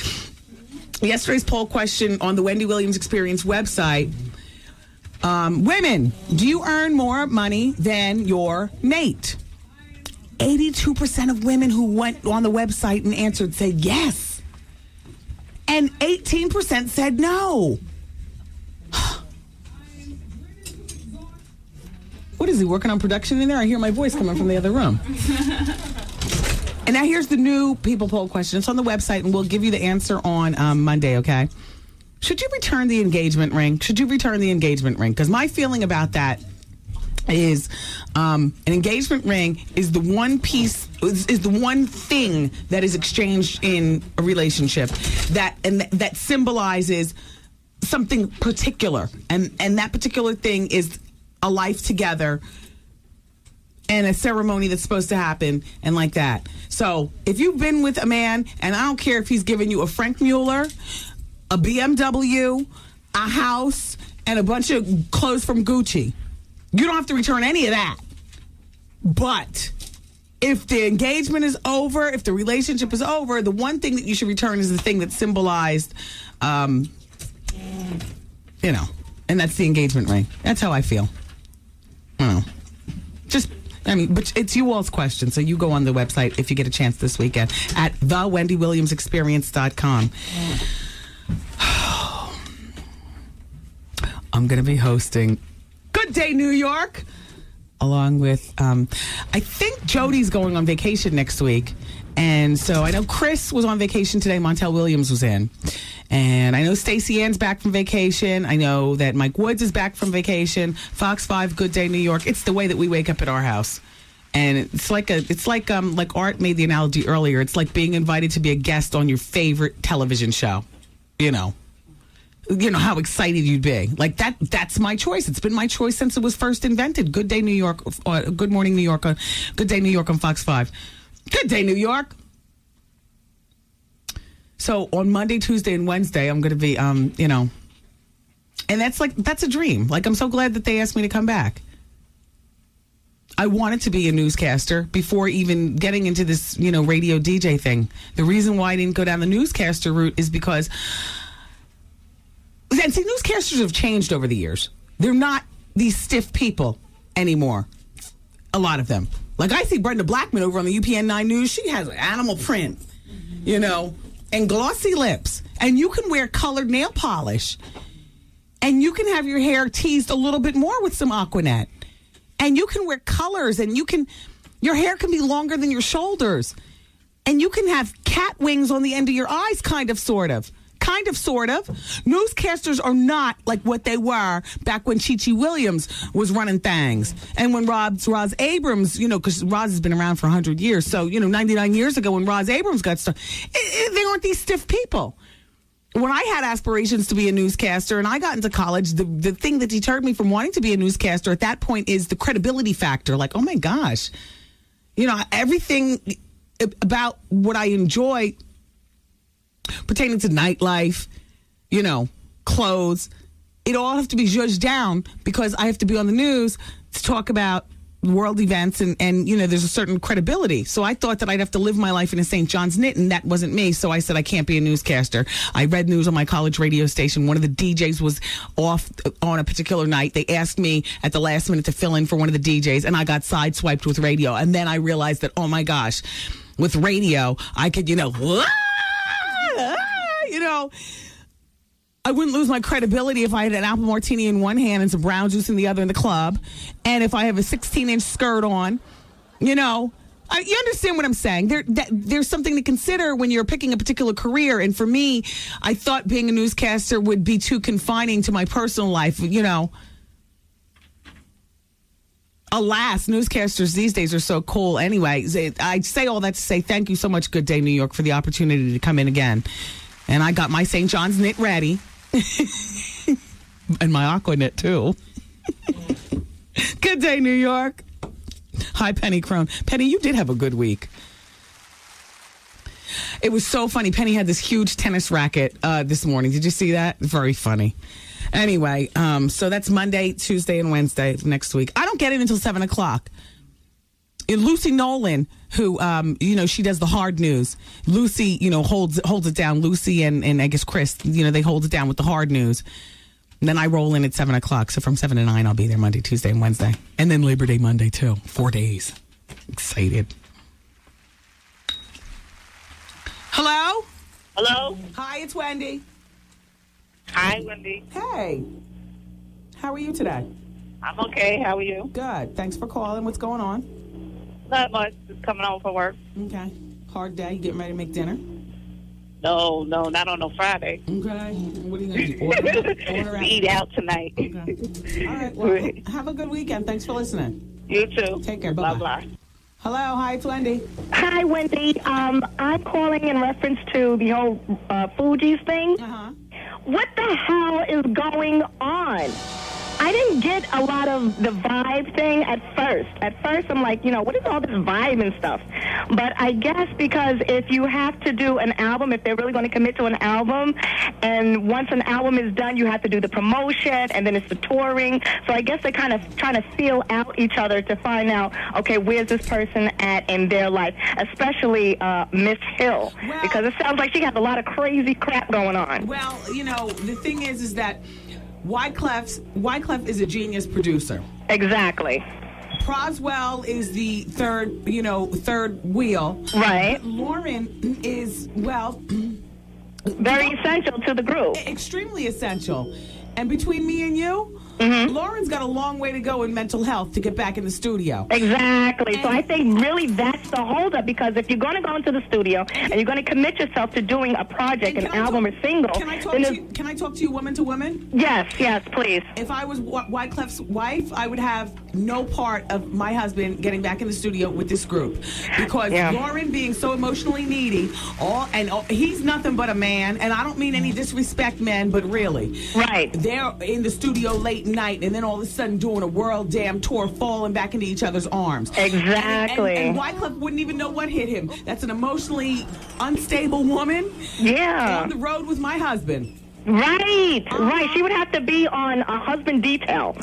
Yesterday's poll question on the Wendy Williams Experience website. Women, do you earn more money than your mate? 82% of women who went on the website and answered said yes. And 18% said no. What is he, working on production in there? I hear my voice coming from the other room. And now here's the new people poll question. It's on the website, and we'll give you the answer on Monday, okay? Should you return the engagement ring? Should you return the engagement ring? Because my feeling about that is an engagement ring is the one piece, is the one thing that is exchanged in a relationship that symbolizes something particular. And that particular thing is a life together and a ceremony that's supposed to happen and like that. So if you've been with a man, and I don't care if he's giving you a Frank Mueller, a BMW, a house, and a bunch of clothes from Gucci, you don't have to return any of that. But if the engagement is over, if the relationship is over, the one thing that you should return is the thing that symbolized, and that's the engagement ring. That's how I feel. But it's you all's question, so you go on the website if you get a chance this weekend at thewendywilliamsexperience.com. I'm going to be hosting Good Day New York, along with, I think Jody's going on vacation next week. And so I know Chris was on vacation today. Montel Williams was in. And I know Stacey Ann's back from vacation. I know that Mike Woods is back from vacation. Fox 5, Good Day New York. It's the way that we wake up at our house. And it's like Art made the analogy earlier. It's like being invited to be a guest on your favorite television show. You know how excited you'd be. Like that's my choice. It's been my choice since it was first invented. Good Day New York, Good Morning New York, Good Day New York on Fox 5. Good Day New York. So on Monday, Tuesday, and Wednesday, I'm going to be, and that's a dream. Like, I'm so glad that they asked me to come back. I wanted to be a newscaster before even getting into this, radio DJ thing. The reason why I didn't go down the newscaster route is because, and see, newscasters have changed over the years. They're not these stiff people anymore. A lot of them. Like, I see Brenda Blackman over on the UPN 9 News. She has an animal print, and glossy lips. And you can wear colored nail polish. And you can have your hair teased a little bit more with some Aquanet. And you can wear colors, and your hair can be longer than your shoulders. And you can have cat wings on the end of your eyes, kind of, sort of. Kind of, sort of. Newscasters are not like what they were back when Chi-Chi Williams was running things. And when Roz Abrams, because Roz has been around for 100 years. So, 99 years ago when Roz Abrams got started, they aren't these stiff people. When I had aspirations to be a newscaster and I got into college, the thing that deterred me from wanting to be a newscaster at that point is the credibility factor. Like, oh my gosh, everything about what I enjoy pertaining to nightlife, clothes, it all have to be judged down because I have to be on the news to talk about world events and there's a certain credibility. So I thought that I'd have to live my life in a St. John's knit, and that wasn't me. So I said I can't be a newscaster. I read news on my college radio station. One of the DJs was off on a particular night. They asked me at the last minute to fill in for one of the DJs, and I got sideswiped with radio. And then I realized that, oh my gosh, with radio, I could, I wouldn't lose my credibility if I had an apple martini in one hand and some brown juice in the other in the club. And if I have a 16-inch skirt on, you understand what I'm saying. There's something to consider when you're picking a particular career. And for me, I thought being a newscaster would be too confining to my personal life, Alas, newscasters these days are so cool. Anyway, I say all that to say thank you so much, Good Day New York, for the opportunity to come in again. And I got my St. John's knit ready. And my aqua knit, too. Good Day New York. Hi, Penny Crone. Penny, you did have a good week. It was so funny. Penny had this huge tennis racket this morning. Did you see that? Very funny. Anyway, so that's Monday, Tuesday, and Wednesday next week. I don't get it until 7 o'clock. And Lucy Nolan, who, she does the hard news. Lucy, holds it down. Lucy and I guess Chris, they hold it down with the hard news. And then I roll in at 7 o'clock. So from 7 to 9, I'll be there Monday, Tuesday, and Wednesday. And then Labor Day Monday, too. 4 days. Excited. Hello? Hello? Hi, it's Wendy. Hi, Wendy. Hey. How are you today? I'm okay. How are you? Good. Thanks for calling. What's going on? Not much. Just coming home from work. Okay. Hard day. You getting ready to make dinner? No, not on no Friday. Okay. What are you going to do? Order out? Eat out tonight. Okay. All right. Well, have a good weekend. Thanks for listening. You too. Take care. Bye-bye. Bye-bye. Hello. Hi, it's Wendy. Hi, Wendy. I'm calling in reference to the whole Fugees thing. Uh-huh. What the hell is going on? I didn't get a lot of the vibe thing at first. At first, I'm like, what is all this vibe and stuff? But I guess because if you have to do an album, if they're really going to commit to an album, and once an album is done, you have to do the promotion, and then it's the touring. So I guess they're kind of trying to feel out each other to find out, okay, where's this person at in their life, especially Miss Hill, because it sounds like she got a lot of crazy crap going on. Well, the thing is that Wyclef is a genius producer. Exactly. Proswell is the third wheel. Right. But Lauren is, very essential to the group. Extremely essential. And between me and you, Lauren's got a long way to go in mental health to get back in the studio. Exactly. So I think really that's the holdup, because if you're going to go into the studio and you're going to commit yourself to doing a project, an album or single. Can I talk to you woman to woman? Yes, please. If I was Wyclef's wife, I would have no part of my husband getting back in the studio with this group, because Lauren being so emotionally needy, he's nothing but a man, and I don't mean any disrespect, men, but really, right? They're in the studio late night, and then all of a sudden doing a world damn tour, falling back into each other's arms. Exactly. And Wyclef wouldn't even know what hit him. That's an emotionally unstable woman. Yeah. On the road with my husband. Right, right. She would have to be on a husband detail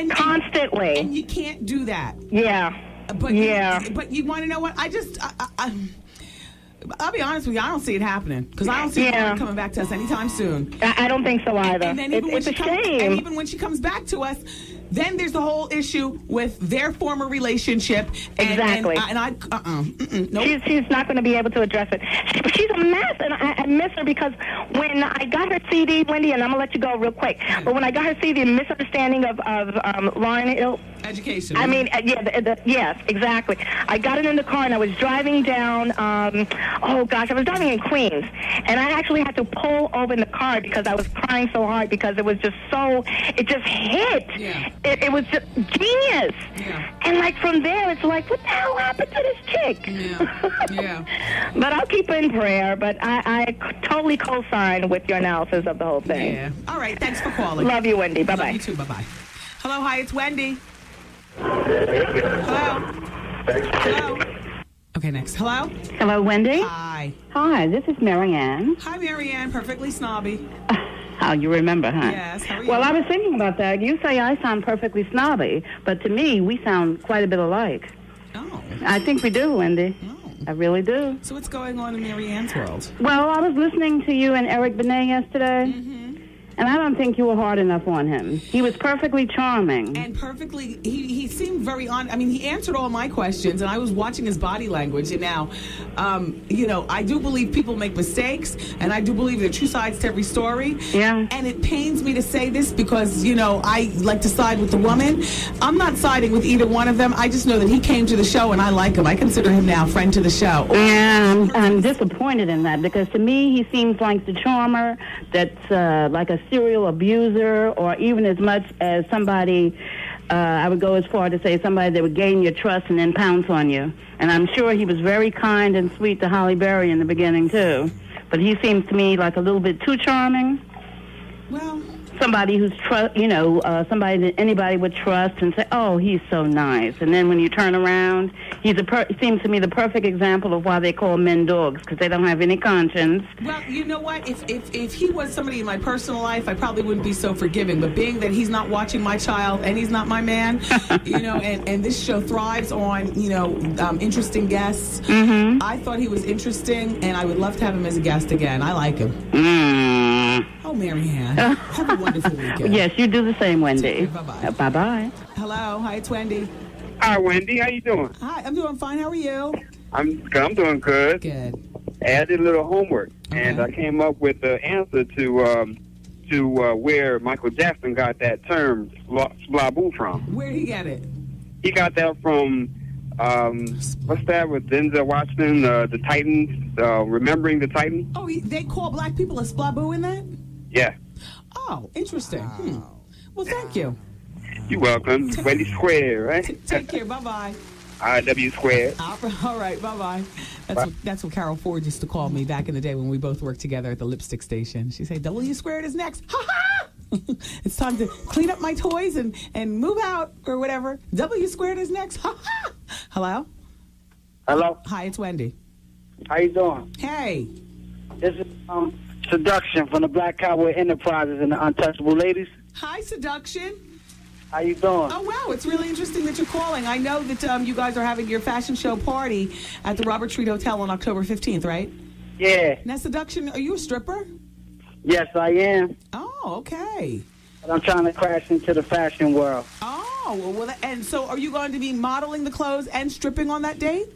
constantly. And you can't do that. Yeah. But you want to know what? I'll be honest with you, I don't see it happening, because I don't see her coming back to us anytime soon. I don't think so either. And then it's a shame. And even when she comes back to us, then there's the whole issue with their former relationship. Exactly. Nope. She's not going to be able to address it. She's a mess, and I miss her, because when I got her CD, Wendy, and I'm going to let you go real quick, but when I got her CD, Misunderstanding of Lauren Hill. Education. I mean, yes, exactly. I got it in the car, and I was driving down, I was driving in Queens, and I actually had to pull over in the car because I was crying so hard, because it was just it just hit. Yeah. It was just genius. Yeah. And from there, it's like, what the hell happened to this chick? Yeah. But I'll keep her in prayer, but I totally co-sign with your analysis of the whole thing. Yeah. All right, thanks for calling. Love you, Wendy. Bye-bye. Love you too, bye-bye. Hello, hi, it's Wendy. Hello. Okay, next. Hello? Hello, Wendy. Hi. Hi, this is Marianne. Hi, Marianne. Perfectly snobby. How you remember, huh? Yes, how are you? Well, I was thinking about that. You say I sound perfectly snobby, but to me, we sound quite a bit alike. Oh. I think we do, Wendy. Oh. I really do. So what's going on in Marianne's world? Well, I was listening to you and Eric Benet yesterday. And I don't think you were hard enough on him. He was perfectly charming. And perfectly, he seemed very on. I mean, he answered all my questions, and I was watching his body language. And now, I do believe people make mistakes, and I do believe there are two sides to every story. Yeah. And it pains me to say this because, I like to side with the woman. I'm not siding with either one of them. I just know that he came to the show, and I like him. I consider him now a friend to the show. Yeah, I'm disappointed in that, because to me, he seems like the charmer that's like a serial abuser, or even as much as somebody, I would go as far to say somebody that would gain your trust and then pounce on you. And I'm sure he was very kind and sweet to Holly Berry in the beginning, too. But he seems to me like a little bit too charming. Well, somebody who's somebody that anybody would trust and say, "Oh, he's so nice." And then when you turn around, he seems to me the perfect example of why they call men dogs, because they don't have any conscience. Well, you know what? If he was somebody in my personal life, I probably wouldn't be so forgiving. But being that he's not watching my child and he's not my man, and this show thrives on interesting guests. I thought he was interesting, and I would love to have him as a guest again. I like him. Oh, Marianne. Have a wonderful weekend. Yes, you do the same, Wendy. Bye-bye. Bye-bye. Hello. Hi, it's Wendy. Hi, Wendy. How you doing? Hi, I'm doing fine. How are you? I'm doing good. Good. I did a little homework, and I came up with the answer to where Michael Jackson got that term "splaboo" from. Where'd he get it? He got that from what's that with Denzel Washington, the Titans, Remembering the Titans. Oh, they call black people a splaboo in that? Yeah. Oh, interesting. Well, thank you. You're welcome. Wendy Square, right? Take care. Bye-bye. W Square. All right. Bye-bye. That's what Carol Ford used to call me back in the day when we both worked together at the lipstick station. She'd say, W Squared is next. Ha-ha! It's time to clean up my toys and move out or whatever. W squared is next. Hello? Hello? Hi, it's Wendy. How you doing? Hey. This is Seduction from the Black Cowboy Enterprises and the Untouchable Ladies. Hi, Seduction. How you doing? Oh, wow. It's really interesting that you're calling. I know that you guys are having your fashion show party at the Robert Treat Hotel on October 15th, right? Yeah. Now, Seduction, are you a stripper? Yes, I am. Oh, okay. But I'm trying to crash into the fashion world. Oh, well, and so are you going to be modeling the clothes and stripping on that date?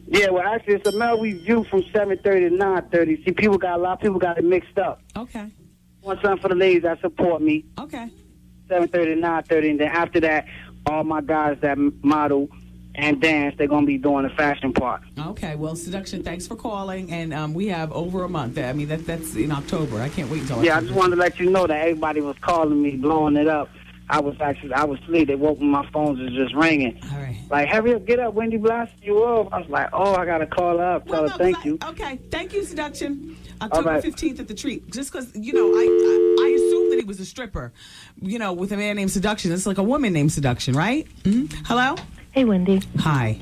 Yeah, well, actually, it's a Mel review from 7:30 to 9:30. See, a lot of people got it mixed up. Okay. One something for the ladies that support me. Okay. 7:30 to 9:30, and then after that, all my guys that model and dance, they're going to be doing the fashion part. Okay, well, Seduction, thanks for calling, and we have over a month. I mean, that's in October. I can't wait until October. Yeah, I just wanted to let you know that everybody was calling me, blowing it up. I was asleep. They woke me, my phones was just ringing. All right. Like, hurry up, get up, Wendy Blast, you up. I was like, oh, I got to call her up, tell her thank you. Okay, thank you, Seduction. October 15th at the Treat. Just because, I assumed that he was a stripper, with a man named Seduction. It's like a woman named Seduction, right? Mm-hmm. Hello? Hey, Wendy. Hi.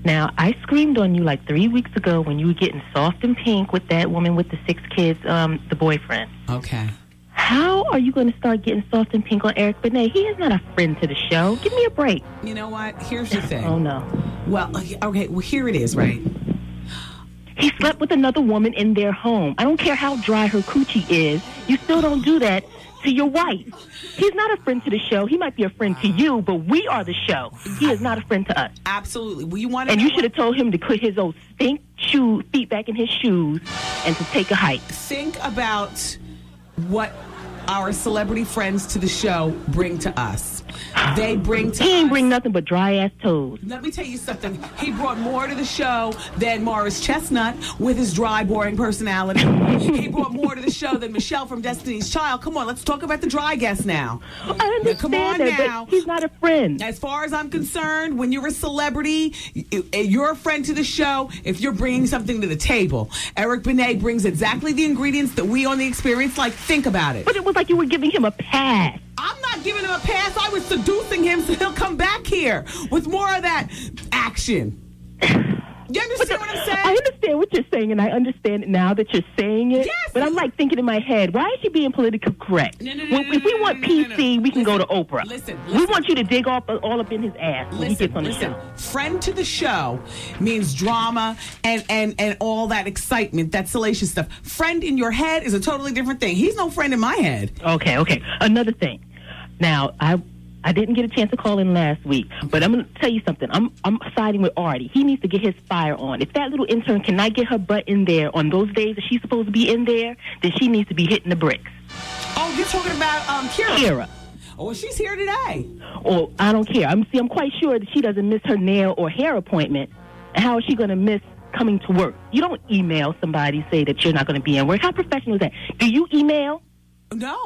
Now, I screamed on you like 3 weeks ago when you were getting soft and pink with that woman with the 6 kids, the boyfriend. Okay. How are you going to start getting soft and pink on Eric Benet? He is not a friend to the show. Give me a break. You know what? Here's the thing. Oh, no. Well, okay, well, here it is, right? He slept with another woman in their home. I don't care how dry her coochie is. You still don't do that to your wife. He's not a friend to the show. He might be a friend to you, but we are the show. He is not a friend to us. Absolutely. Well, you should have told him to put his old stink feet back in his shoes and to take a hike. Think about what our celebrity friends to the show bring to us. They bring to He ain't bring nothing but dry-ass toes. Let me tell you something. He brought more to the show than Morris Chestnut with his dry, boring personality. He brought more to the show than Michelle from Destiny's Child. Come on, let's talk about the dry guest now. I understand Come on that, now. but he's not a friend. As far as I'm concerned, when you're a celebrity, you're a friend to the show if you're bringing something to the table. Eric Benet brings exactly the ingredients that we on The Experience like. Think about it. But it was like you were giving him a pass. I'm not giving him a pass. I was seducing him so he'll come back here with more of that action. You understand what I'm saying? I understand what you're saying, and I understand it now that you're saying it. Yes. But I'm like thinking in my head, why is she being politically correct? If we want PC, we can go to Oprah. Listen. We want you to dig all up in his ass when he gets on the show. Friend to the show means drama and all that excitement, that salacious stuff. Friend in your head is a totally different thing. He's no friend in my head. Okay. Another thing. Now, I didn't get a chance to call in last week, but I'm going to tell you something. I'm siding with Artie. He needs to get his fire on. If that little intern cannot get her butt in there on those days that she's supposed to be in there, then she needs to be hitting the bricks. Oh, you're talking about Kira. Oh, well, she's here today. Oh, I don't care. I'm quite sure that she doesn't miss her nail or hair appointment. And how is she going to miss coming to work? You don't email somebody, say that you're not going to be in work. How professional is that? Do you email? No.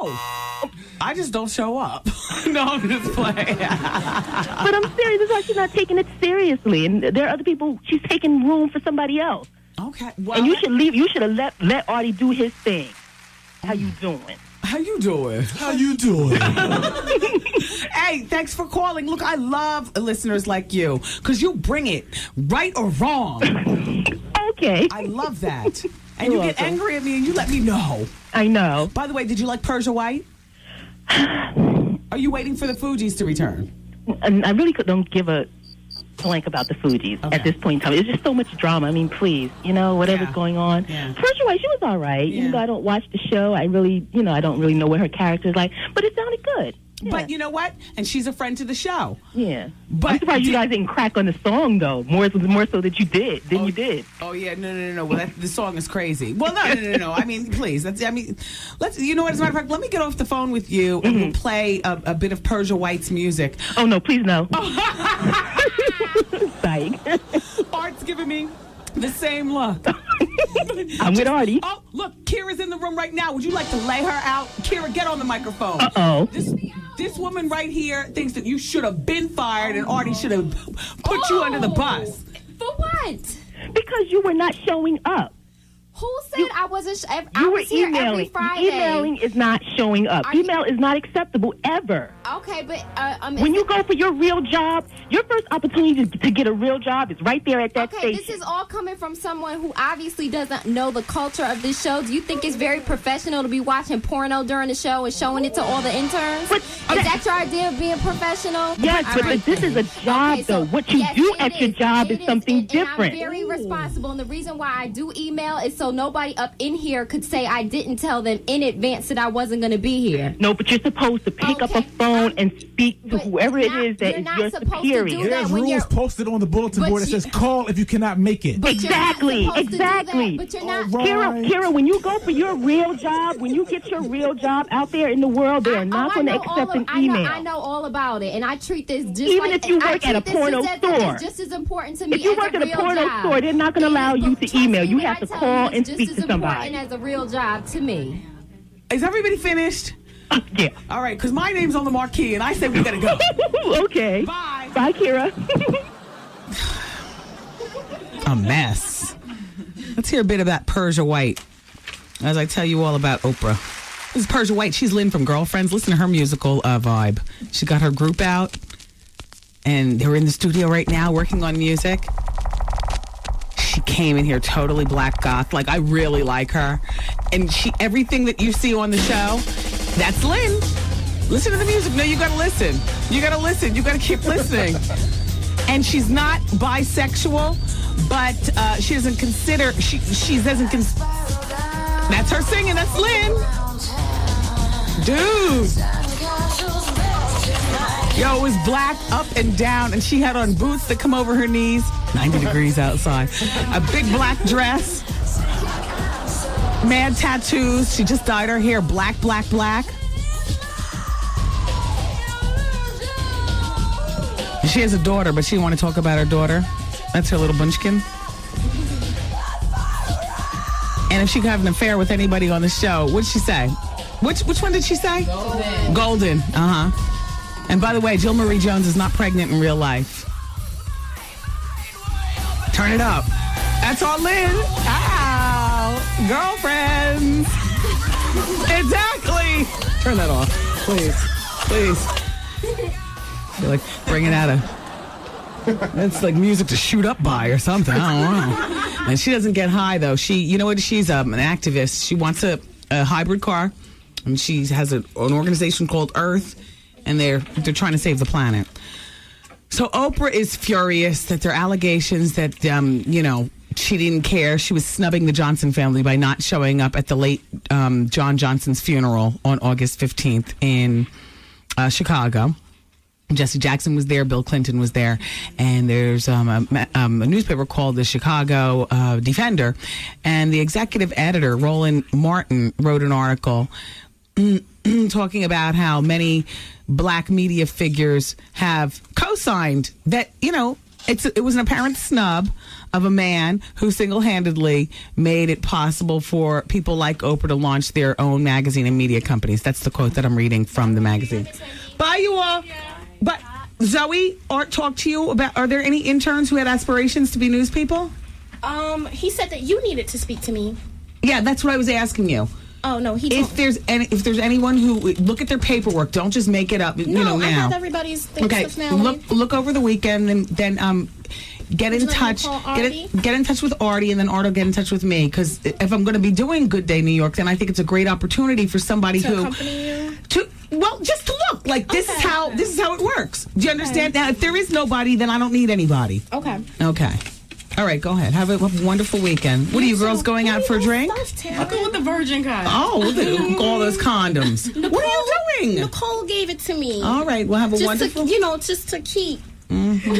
I just don't show up. No, I'm just playing. But I'm serious. It's like she's not taking it seriously. And there are other people, she's taking room for somebody else. Okay. Well, and you should leave. You should have let Artie do his thing. How you doing? How you doing? How you doing? Hey, thanks for calling. Look, I love listeners like you because you bring it, right or wrong. Okay. I love that. And you get angry at me and you let me know. I know. By the way, did you like Persia White? Are you waiting for the Fugees to return? I really don't give a blank about the Fugees at this point in time. It's just so much drama. I mean, please, whatever's going on. Yeah. Persia White, she was all right. Even though I don't watch the show, I don't really know what her character is like. But it sounded good. Yeah. But you know what? And she's a friend to the show. Yeah. But I'm surprised you guys didn't crack on the song, though. More so that you did than you did. Oh, yeah. No. Well, the song is crazy. Well, no. I mean, please. Let's, you know what? As a matter of fact, let me get off the phone with you and we'll play a bit of Persia White's music. Oh, no, please no. Psych. Art's giving me the same look. I'm with Artie. Oh, look, Kira's in the room right now. Would you like to lay her out? Kira, get on the microphone. Uh-oh. This woman right here thinks that you should have been fired and Artie should have put you under the bus. For what? Because you were not showing up. Who said I wasn't? You were was here every emailing. Friday. Emailing is not showing up. Email is not acceptable ever. Okay, but when you go for your real job, your first opportunity to get a real job is right there at that station. This is all coming from someone who obviously doesn't know the culture of this show. Do you think it's very professional to be watching porno during the show and showing it to all the interns? Is that your idea of being professional? Yes, but this is a job, though. What you do at your job is something different. I'm very responsible, and the reason why I do email is so nobody up in here could say I didn't tell them in advance that I wasn't going to be here. No, but you're supposed to pick up a phone and speak to whoever it is that is your superior. There's rules posted on the bulletin board that says call if you cannot make it. Exactly. But you're not. Kira, when you go for your real job, when you get your real job out there in the world, they are not going to accept an email. I know all about it, and I treat this just even like, if you work at a porno store. It's just as important to me. If you as work a at a real porno job. store, they're not going to allow you to email. You have to call and speak to Just as somebody. important as a real job to me. Is everybody finished? Yeah. All right, because my name's on the marquee, and I say we gotta go. Okay. Bye. Bye, Kira. A mess. Let's hear a bit about Persia White as I tell you all about Oprah. This is Persia White. She's Lynn from Girlfriends. Listen to her musical vibe. She got her group out, and they're in the studio right now working on music. She came in here totally black goth. Like, I really like her. And everything that you see on the show, that's Lynn. Listen to the music. No, you gotta listen. You gotta listen. You gotta keep listening. And she's not bisexual, but she doesn't consider, she doesn't consider, that's her singing, that's Lynn. Dude. Yo, it was black up and down, and she had on boots that come over her knees. 90 degrees outside. A big black dress. Mad tattoos. She just dyed her hair black, black, black. She has a daughter, but she didn't want to talk about her daughter. That's her little bunchkin. And if she could have an affair with anybody on the show, what'd she say? Which one did she say? Golden. Uh-huh. And by the way, Jill Marie Jones is not pregnant in real life. Turn it up. That's all Lynn. Ow. Girlfriends. Exactly. Turn that off. Please. Please. You're like, bring it out of... It's like music to shoot up by or something. I don't know. And she doesn't get high, though. You know what? She's an activist. She wants a hybrid car. And she has an organization called Earth. And they're trying to save the planet. So Oprah is furious that there are allegations that, she didn't care. She was snubbing the Johnson family by not showing up at the late John Johnson's funeral on August 15th in Chicago. Jesse Jackson was there. Bill Clinton was there. And there's a newspaper called the Chicago Defender. And the executive editor, Roland Martin, wrote an article talking about how many black media figures have co-signed that, it was an apparent snub of a man who single-handedly made it possible for people like Oprah to launch their own magazine and media companies. That's the quote that I'm reading from the magazine. Bye, you all. But Zoe, Art talked to you about, are there any interns who had aspirations to be news people? He said that you needed to speak to me. Yeah, that's what I was asking you. Oh no, he. If there's anyone who look at their paperwork, don't just make it up. No, now. I have everybody's stuff now. Look over the weekend and then get in touch. Get in touch with Artie, and then Art will get in touch with me. Because if I'm going to be doing Good Day New York, then I think it's a great opportunity for somebody to accompany you. Just to look like this is how it works. Do you understand? Now, if there is nobody, then I don't need anybody. Okay. All right, go ahead. Have a wonderful weekend. What are you girls going out for a drink? I'll go with the virgin kind. Oh, all those condoms. What are you doing? Nicole gave it to me. All right, we'll have a wonderful... just to keep. Mm-hmm.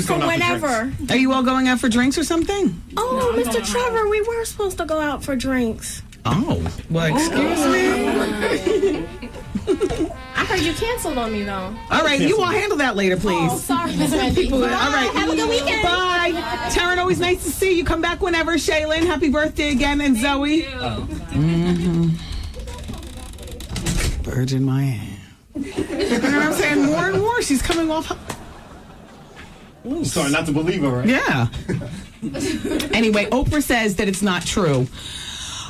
for whenever. Are you all going out for drinks or something? Oh, no, Mr. Trevor, we were supposed to go out for drinks. Oh, well, excuse me. I heard you canceled on me, though. All right, you all handle that later, please. Oh, sorry, Miss Wendy. All right. Have a good weekend. Bye. Taryn, always nice to see you. Come back whenever. Shaylin, happy birthday again. And Zoe. Mm-hmm. Virgin Miami. You know what I'm saying? More and more. She's coming off. Sorry, not to believe her, right? Yeah. Anyway, Oprah says that it's not true.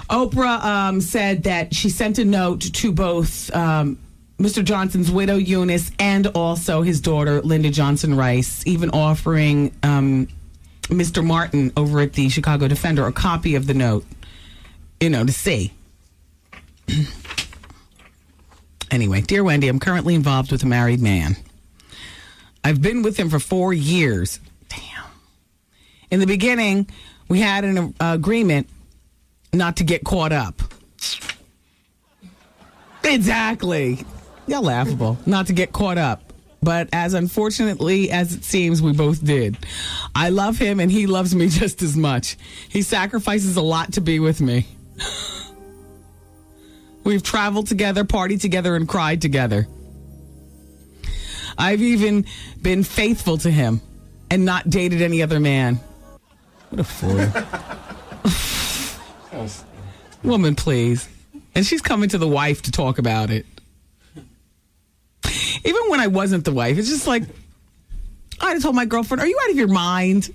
Oprah said that she sent a note to both Mr. Johnson's widow, Eunice, and also his daughter, Linda Johnson Rice, even offering Mr. Martin over at the Chicago Defender a copy of the note, to see. Anyway, dear Wendy, I'm currently involved with a married man. I've been with him for 4 years. Damn. In the beginning, we had an agreement not to get caught up. Exactly. Yeah, laughable. Not to get caught up. But as unfortunately as it seems, we both did. I love him and he loves me just as much. He sacrifices a lot to be with me. We've traveled together, partied together, and cried together. I've even been faithful to him and not dated any other man. What a fool. Woman, please. And she's coming to the wife to talk about it. Even when I wasn't the wife, it's just like, I told my girlfriend, are you out of your mind?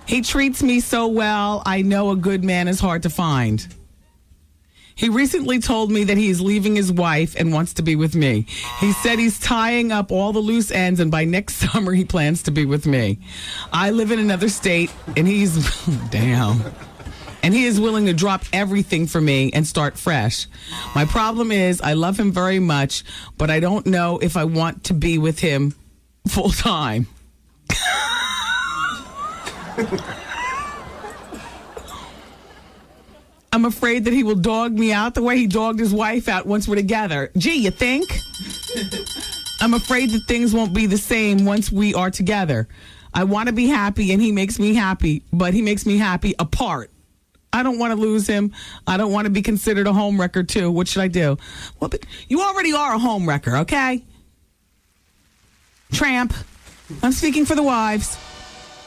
He treats me so well. I know a good man is hard to find. He recently told me that he's leaving his wife and wants to be with me. He said he's tying up all the loose ends and by next summer he plans to be with me. I live in another state and he's, damn. And he is willing to drop everything for me and start fresh. My problem is I love him very much, but I don't know if I want to be with him full time. I'm afraid that he will dog me out the way he dogged his wife out once we're together. Gee, you think? I'm afraid that things won't be the same once we are together. I want to be happy and he makes me happy, but he makes me happy apart. I don't want to lose him. I don't want to be considered a homewrecker too. What should I do? Well, but you already are a homewrecker, okay? Tramp. I'm speaking for the wives.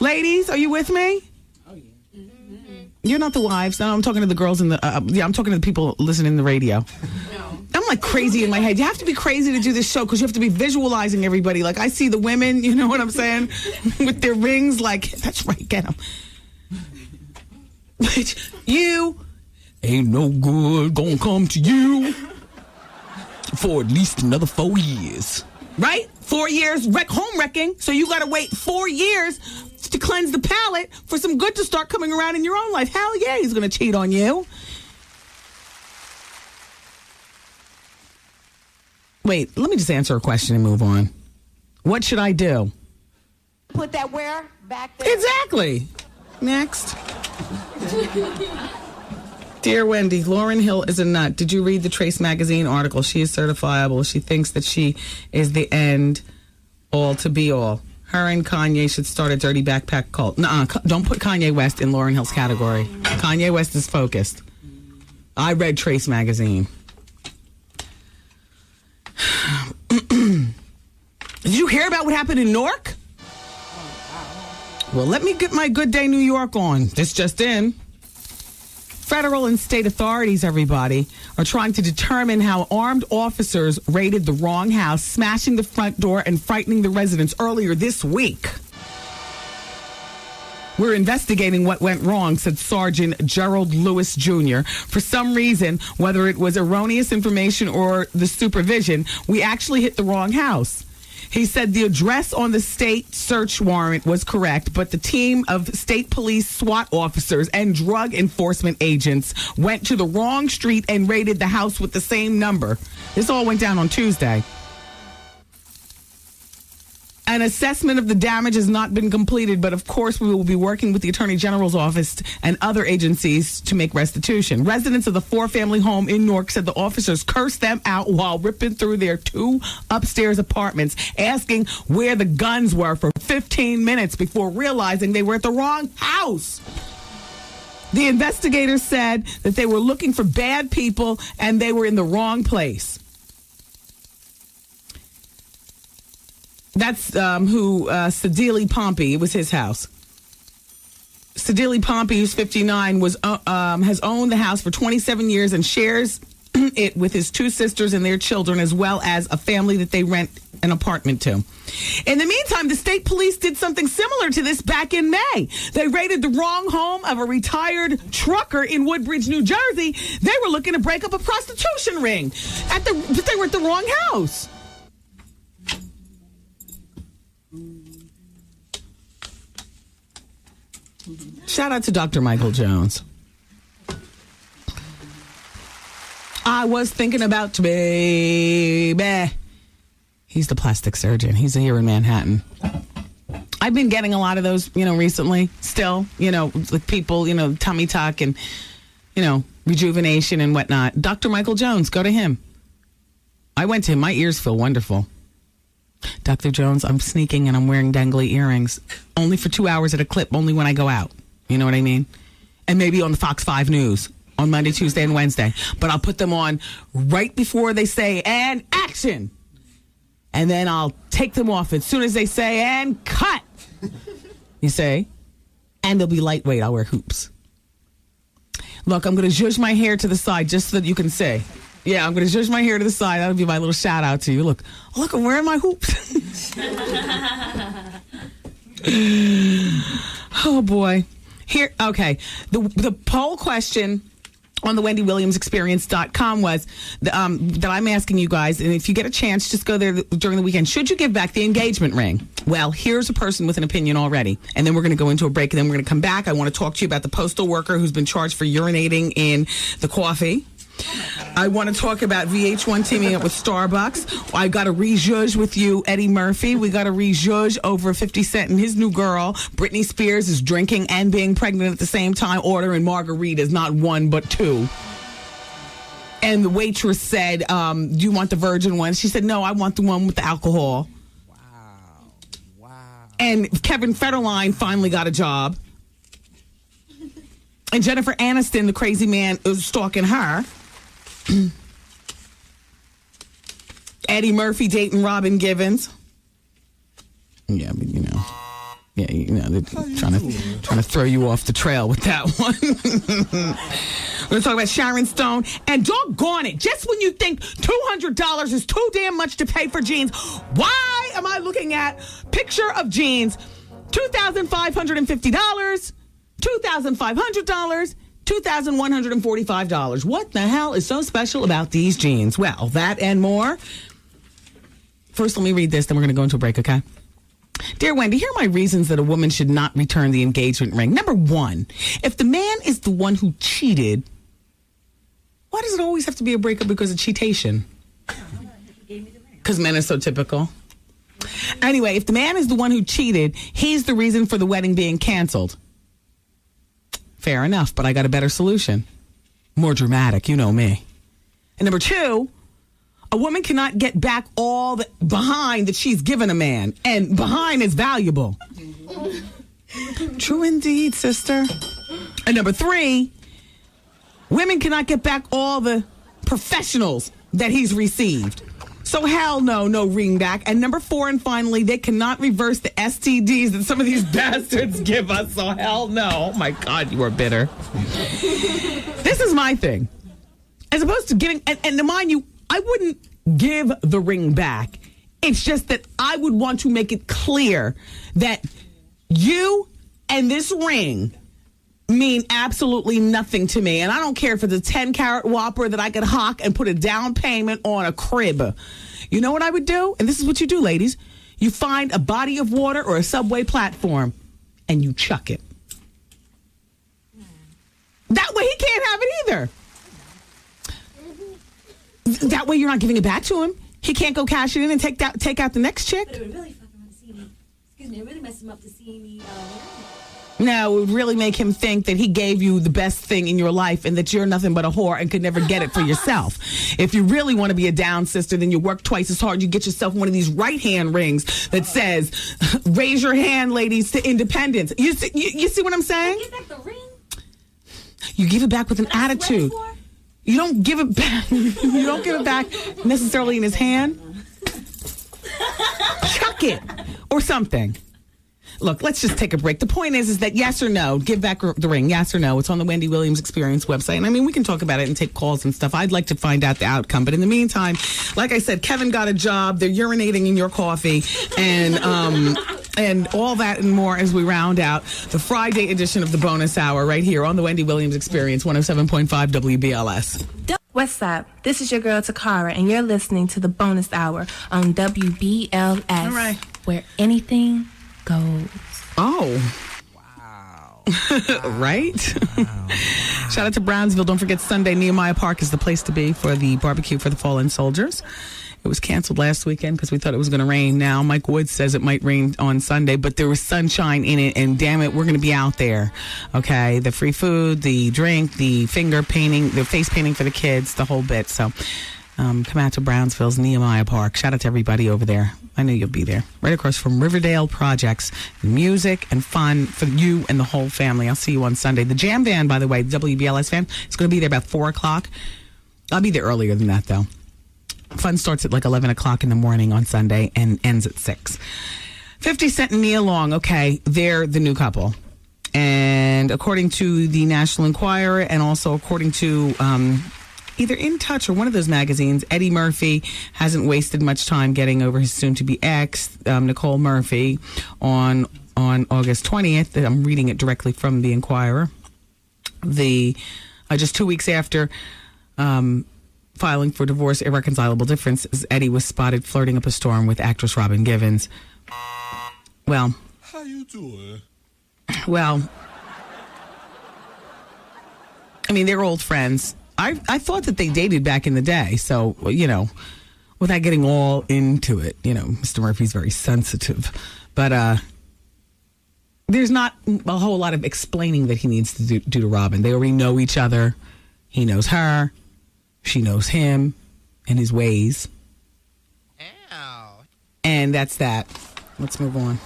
Ladies, are you with me? You're not the wives. No, I'm talking to the girls in the. I'm talking to the people listening to the radio. No. I'm like crazy in my head. You have to be crazy to do this show because you have to be visualizing everybody. Like I see the women, you know what I'm saying, with their rings. Like that's right, get them. But you ain't no good gonna come to you for at least another 4 years, right? 4 years home wrecking. So you got to wait 4 years to cleanse the palate for some good to start coming around in your own life. Hell yeah, he's going to cheat on you. Wait, let me just answer a question and move on. What should I do? Put that where? Back there? Exactly. Next. Dear Wendy, Lauryn Hill is a nut. Did you read the Trace magazine article? She is certifiable. She thinks that she is the end all to be all. Her and Kanye should start a dirty backpack cult. Nuh-uh, don't put Kanye West in Lauryn Hill's category. Kanye West is focused. I read Trace magazine. Did you hear about what happened in Newark? Well, let me get my Good Day New York on. This just in. Federal and state authorities, everybody, are trying to determine how armed officers raided the wrong house, smashing the front door and frightening the residents earlier this week. We're investigating what went wrong, said Sergeant Gerald Lewis Jr. For some reason, whether it was erroneous information or the supervision, we actually hit the wrong house. He said the address on the state search warrant was correct, but the team of state police, SWAT officers, and drug enforcement agents went to the wrong street and raided the house with the same number. This all went down on Tuesday. An assessment of the damage has not been completed, but of course we will be working with the Attorney General's office and other agencies to make restitution. Residents of the four-family home in Newark said the officers cursed them out while ripping through their 2 upstairs apartments, asking where the guns were for 15 minutes before realizing they were at the wrong house. The investigators said that they were looking for bad people and they were in the wrong place. That's Sadili Pompey. It was his house. Sadili Pompey, who's 59, has owned the house for 27 years and shares it with his two sisters and their children, as well as a family that they rent an apartment to. In the meantime, the state police did something similar to this back in May. They raided the wrong home of a retired trucker in Woodbridge, New Jersey. They were looking to break up a prostitution ring. But they were at the wrong house. Shout out to Dr. Michael Jones. I was thinking about baby. He's the plastic surgeon. He's here in Manhattan. I've been getting a lot of those, recently. Still, with people, tummy tuck and, rejuvenation and whatnot. Dr. Michael Jones, go to him. I went to him. My ears feel wonderful. Dr. Jones, I'm sneaking and I'm wearing dangly earrings. Only for 2 hours at a clip, only when I go out. You know what I mean? And maybe on the Fox 5 News on Monday, Tuesday, and Wednesday. But I'll put them on right before they say, and action. And then I'll take them off as soon as they say, and cut. You say? And they'll be lightweight. I'll wear hoops. Look, I'm going to zhuzh my hair to the side just so that you can see. Yeah, I'm going to zhuzh my hair to the side. That'll be my little shout out to you. Look, I'm wearing my hoops. Oh, boy. Here, okay. The poll question on the WendyWilliamsExperience.com was that I'm asking you guys, and if you get a chance, just go there during the weekend. Should you give back the engagement ring? Well, here's a person with an opinion already, and then we're going to go into a break, and then we're going to come back. I want to talk to you about the postal worker who's been charged for urinating in the coffee. I want to talk about VH1 teaming up with Starbucks. I got to re-zhuzh with you, Eddie Murphy. We got to re-zhuzh over 50 Cent and his new girl. Britney Spears is drinking and being pregnant at the same time, ordering margaritas, not one but two. And the waitress said, do you want the virgin one? She said, no, I want the one with the alcohol. Wow. And Kevin Federline finally got a job. And Jennifer Aniston, the crazy man, was stalking her. Eddie Murphy dating Robin Givens. Yeah, but they're trying to throw you off the trail with that one. We're going to talk about Sharon Stone. And doggone it, just when you think $200 is too damn much to pay for jeans, why am I looking at picture of jeans, $2,550, $2,500, $2,145. What the hell is so special about these jeans? Well, that and more. First, let me read this, then we're going to go into a break, okay? Dear Wendy, here are my reasons that a woman should not return the engagement ring. Number one, if the man is the one who cheated, why does it always have to be a breakup because of cheatation? Because men are so typical. Anyway, if the man is the one who cheated, he's the reason for the wedding being canceled. Fair enough, but I got a better solution. More dramatic, you know me. And number two, a woman cannot get back all the behind that she's given a man. And behind is valuable. True indeed, sister. And number three, women cannot get back all the professionals that he's received. So hell no ring back. And number four, and finally, they cannot reverse the STDs that some of these bastards give us. So hell no. Oh my God, you are bitter. This is my thing. As opposed to giving, and to mind you, I wouldn't give the ring back. It's just that I would want to make it clear that you and this ring mean absolutely nothing to me. And I don't care if it's a 10-carat Whopper that I could hawk and put a down payment on a crib. You know what I would do? And this is what you do, ladies. You find a body of water or a subway platform and you chuck it. That way he can't have it either. That way you're not giving it back to him. He can't go cash it in and take out the next chick. But it would really fuck him up to see me. Excuse me, it really messed him up to see me. No, it would really make him think that he gave you the best thing in your life and that you're nothing but a whore and could never get it for yourself. If you really want to be a down sister, then you work twice as hard. You get yourself one of these right-hand rings that says, raise your hand, ladies, to independence. You see what I'm saying? Give back the ring? You give it back with an attitude. You don't give it back. You don't give it back necessarily in his hand. Chuck it or something. Look, let's just take a break. The point is that yes or no, give back the ring, yes or no. It's on the Wendy Williams Experience website. And I mean, we can talk about it and take calls and stuff. I'd like to find out the outcome. But in the meantime, like I said, Kevin got a job. They're urinating in your coffee. And all that and more as we round out the Friday edition of the bonus hour right here on the Wendy Williams Experience, 107.5 WBLS. What's up? This is your girl Takara, and you're listening to the bonus hour on WBLS. All right. Where anything goes. Oh. Wow. Right? Wow. Shout out to Brownsville. Don't forget Sunday, Nehemiah Park is the place to be for the barbecue for the fallen soldiers. It was canceled last weekend because we thought it was going to rain. Now, Mike Woods says it might rain on Sunday, but there was sunshine in it, and damn it, we're going to be out there. Okay? The free food, the drink, the finger painting, the face painting for the kids, the whole bit. So, come out to Brownsville's Nehemiah Park. Shout out to everybody over there. I know you'll be there. Right across from Riverdale Projects. Music and fun for you and the whole family. I'll see you on Sunday. The Jam Van, by the way, the WBLS van, is going to be there about 4 o'clock. I'll be there earlier than that, though. Fun starts at like 11 o'clock in the morning on Sunday and ends at 6. 50 Cent and Nia Long, okay, they're the new couple. And according to the National Enquirer and also according to either In Touch or one of those magazines, Eddie Murphy hasn't wasted much time getting over his soon-to-be ex, Nicole Murphy, on August 20th. I'm reading it directly from the Enquirer. Just 2 weeks after filing for divorce, irreconcilable differences, Eddie was spotted flirting up a storm with actress Robin Givens. Well, how you doing? Well, I mean, they're old friends. I thought that they dated back in the day, so, without getting all into it, Mr. Murphy's very sensitive. But there's not a whole lot of explaining that he needs to do to Robin. They already know each other. He knows her. She knows him and his ways. Ow. And that's that. Let's move on.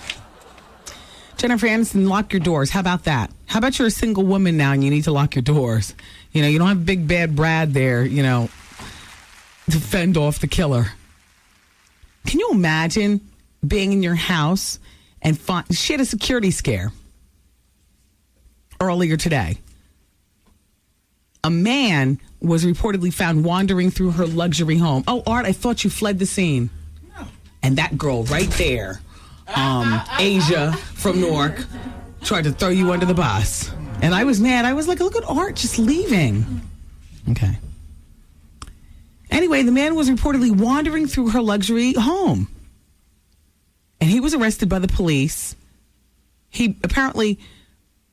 Jennifer Aniston, lock your doors. How about that? How about you're a single woman now and you need to lock your doors? You don't have big bad Brad there, to fend off the killer. Can you imagine being in your house and she had a security scare earlier today? A man was reportedly found wandering through her luxury home. Oh, Art, I thought you fled the scene. No. And that girl right there, Asia from Newark, tried to throw you under the bus. And I was mad. I was like, look at Art just leaving. Okay. Anyway, the man was reportedly wandering through her luxury home. And he was arrested by the police. He apparently...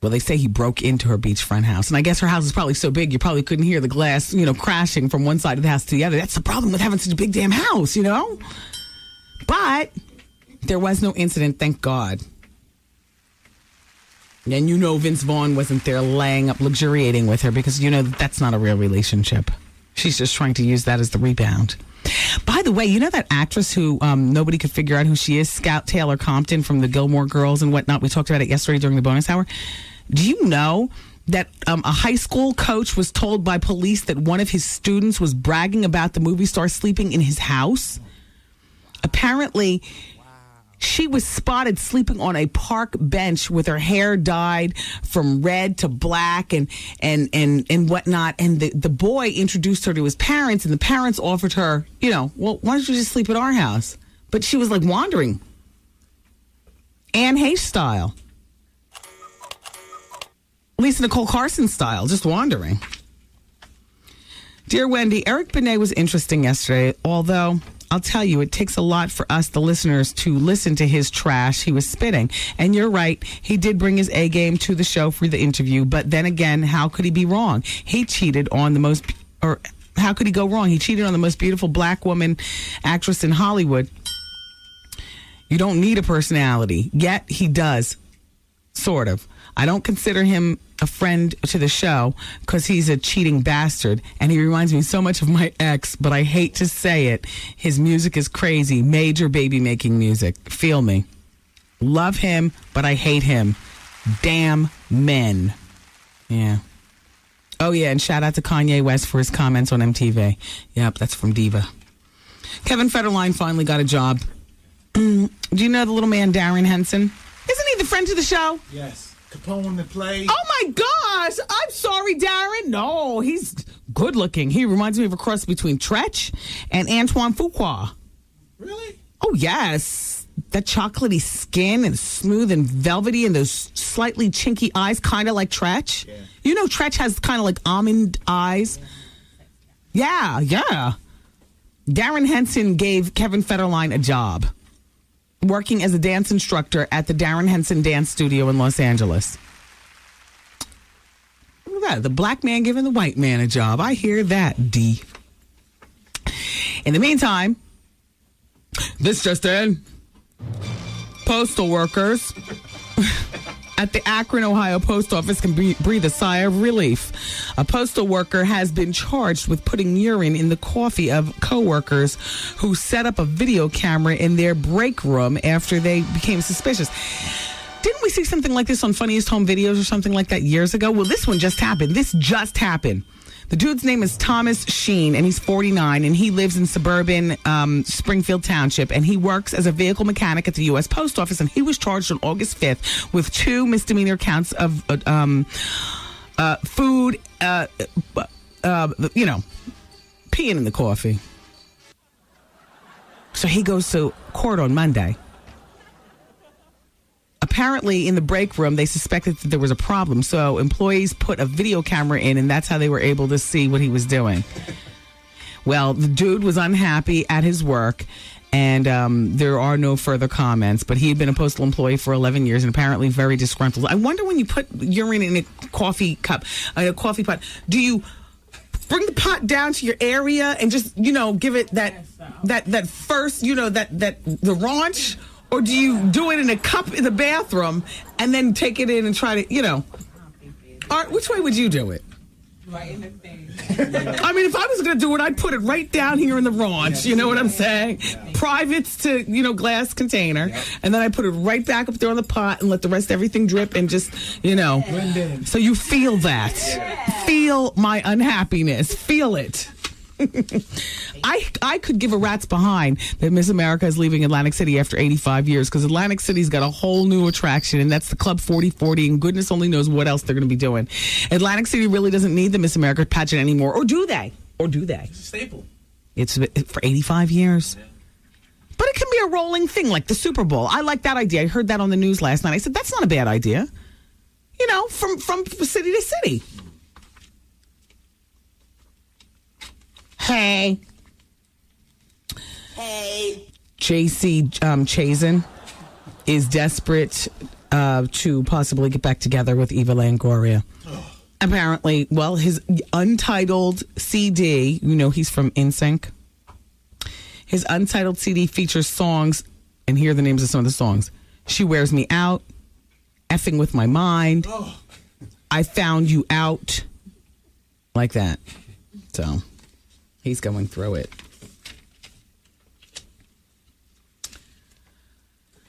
Well, they say he broke into her beachfront house. And I guess her house is probably so big, you probably couldn't hear the glass, crashing from one side of the house to the other. That's the problem with having such a big damn house, But there was no incident, thank God. And Vince Vaughn wasn't there laying up, luxuriating with her because, that's not a real relationship. She's just trying to use that as the rebound. By the way, that actress who nobody could figure out who she is, Scout Taylor Compton from the Gilmore Girls and whatnot. We talked about it yesterday during the bonus hour. Do you know that a high school coach was told by police that one of his students was bragging about the movie star sleeping in his house? Apparently, she was spotted sleeping on a park bench with her hair dyed from red to black and whatnot. And the boy introduced her to his parents, and the parents offered her, well, why don't you just sleep at our house? But she was like wandering. Anne Heche style. Lisa Nicole Carson style, just wandering. Dear Wendy, Eric Benet was interesting yesterday, although... I'll tell you, it takes a lot for us, the listeners, to listen to his trash he was spitting. And you're right, he did bring his A game to the show for the interview. But then again, how could he be wrong? He cheated on the most, or how could he go wrong? He cheated on the most beautiful black woman actress in Hollywood. You don't need a personality. Yet he does, sort of. I don't consider him a friend to the show because he's a cheating bastard and he reminds me so much of my ex, but I hate to say it. His music is crazy. Major baby making music. Feel me. Love him, but I hate him. Damn men. Yeah. Oh, yeah, and shout out to Kanye West for his comments on MTV. Yep, that's from Diva. Kevin Federline finally got a job. Do you know the little man, Darren Henson? Isn't he the friend to the show? Yes. Capone the play. Oh, my gosh. I'm sorry, Darren. No, he's good looking. He reminds me of a cross between Tretch and Antoine Fuqua. Really? Oh, yes. That chocolatey skin and smooth and velvety and those slightly chinky eyes, kind of like Tretch. Yeah. You know, Tretch has kind of like almond eyes. Yeah. Darren Henson gave Kevin Federline a job working as a dance instructor at the Darren Henson Dance Studio in Los Angeles. Look at that. The black man giving the white man a job. I hear that, D. In the meantime, this just in. Postal workers at the Akron, Ohio Post Office can breathe a sigh of relief. A postal worker has been charged with putting urine in the coffee of coworkers who set up a video camera in their break room after they became suspicious. Didn't we see something like this on Funniest Home Videos or something like that years ago? Well, this one just happened. This just happened. The dude's name is Thomas Sheen, and he's 49, and he lives in suburban Springfield Township, and he works as a vehicle mechanic at the U.S. Post Office, and he was charged on August 5th with 2 misdemeanor counts of food, peeing in the coffee. So he goes to court on Monday. Apparently, in the break room, they suspected that there was a problem. So employees put a video camera in, and that's how they were able to see what he was doing. Well, the dude was unhappy at his work, and there are no further comments. But he had been a postal employee for 11 years and apparently very disgruntled. I wonder when you put urine in a coffee pot, do you bring the pot down to your area and just, give it that first, the raunch? Or do you do it in a cup in the bathroom and then take it in and try to, which way would you do it? Right in the face. I mean, if I was going to do it, I'd put it right down here in the raunch. You know what I'm saying? Yeah. Privates to, glass container. Yep. And then I put it right back up there on the pot and let the rest of everything drip and just, So you feel that. Yeah. Feel my unhappiness. Feel it. I could give a rat's behind that Miss America is leaving Atlantic City after 85 years because Atlantic City's got a whole new attraction, and that's the Club 4040, and goodness only knows what else they're going to be doing. Atlantic City really doesn't need the Miss America pageant anymore, or do they? It's a staple. It's for 85 years. Yeah. But it can be a rolling thing like the Super Bowl. I like that idea. I heard that on the news last night. I said, that's not a bad idea. From city to city. Hey. J.C. Chazen is desperate to possibly get back together with Eva Longoria. Apparently, his untitled CD, he's from NSYNC. His untitled CD features songs, and here are the names of some of the songs. She Wears Me Out, Effing With My Mind, I Found You Out, like that. So, he's going through it.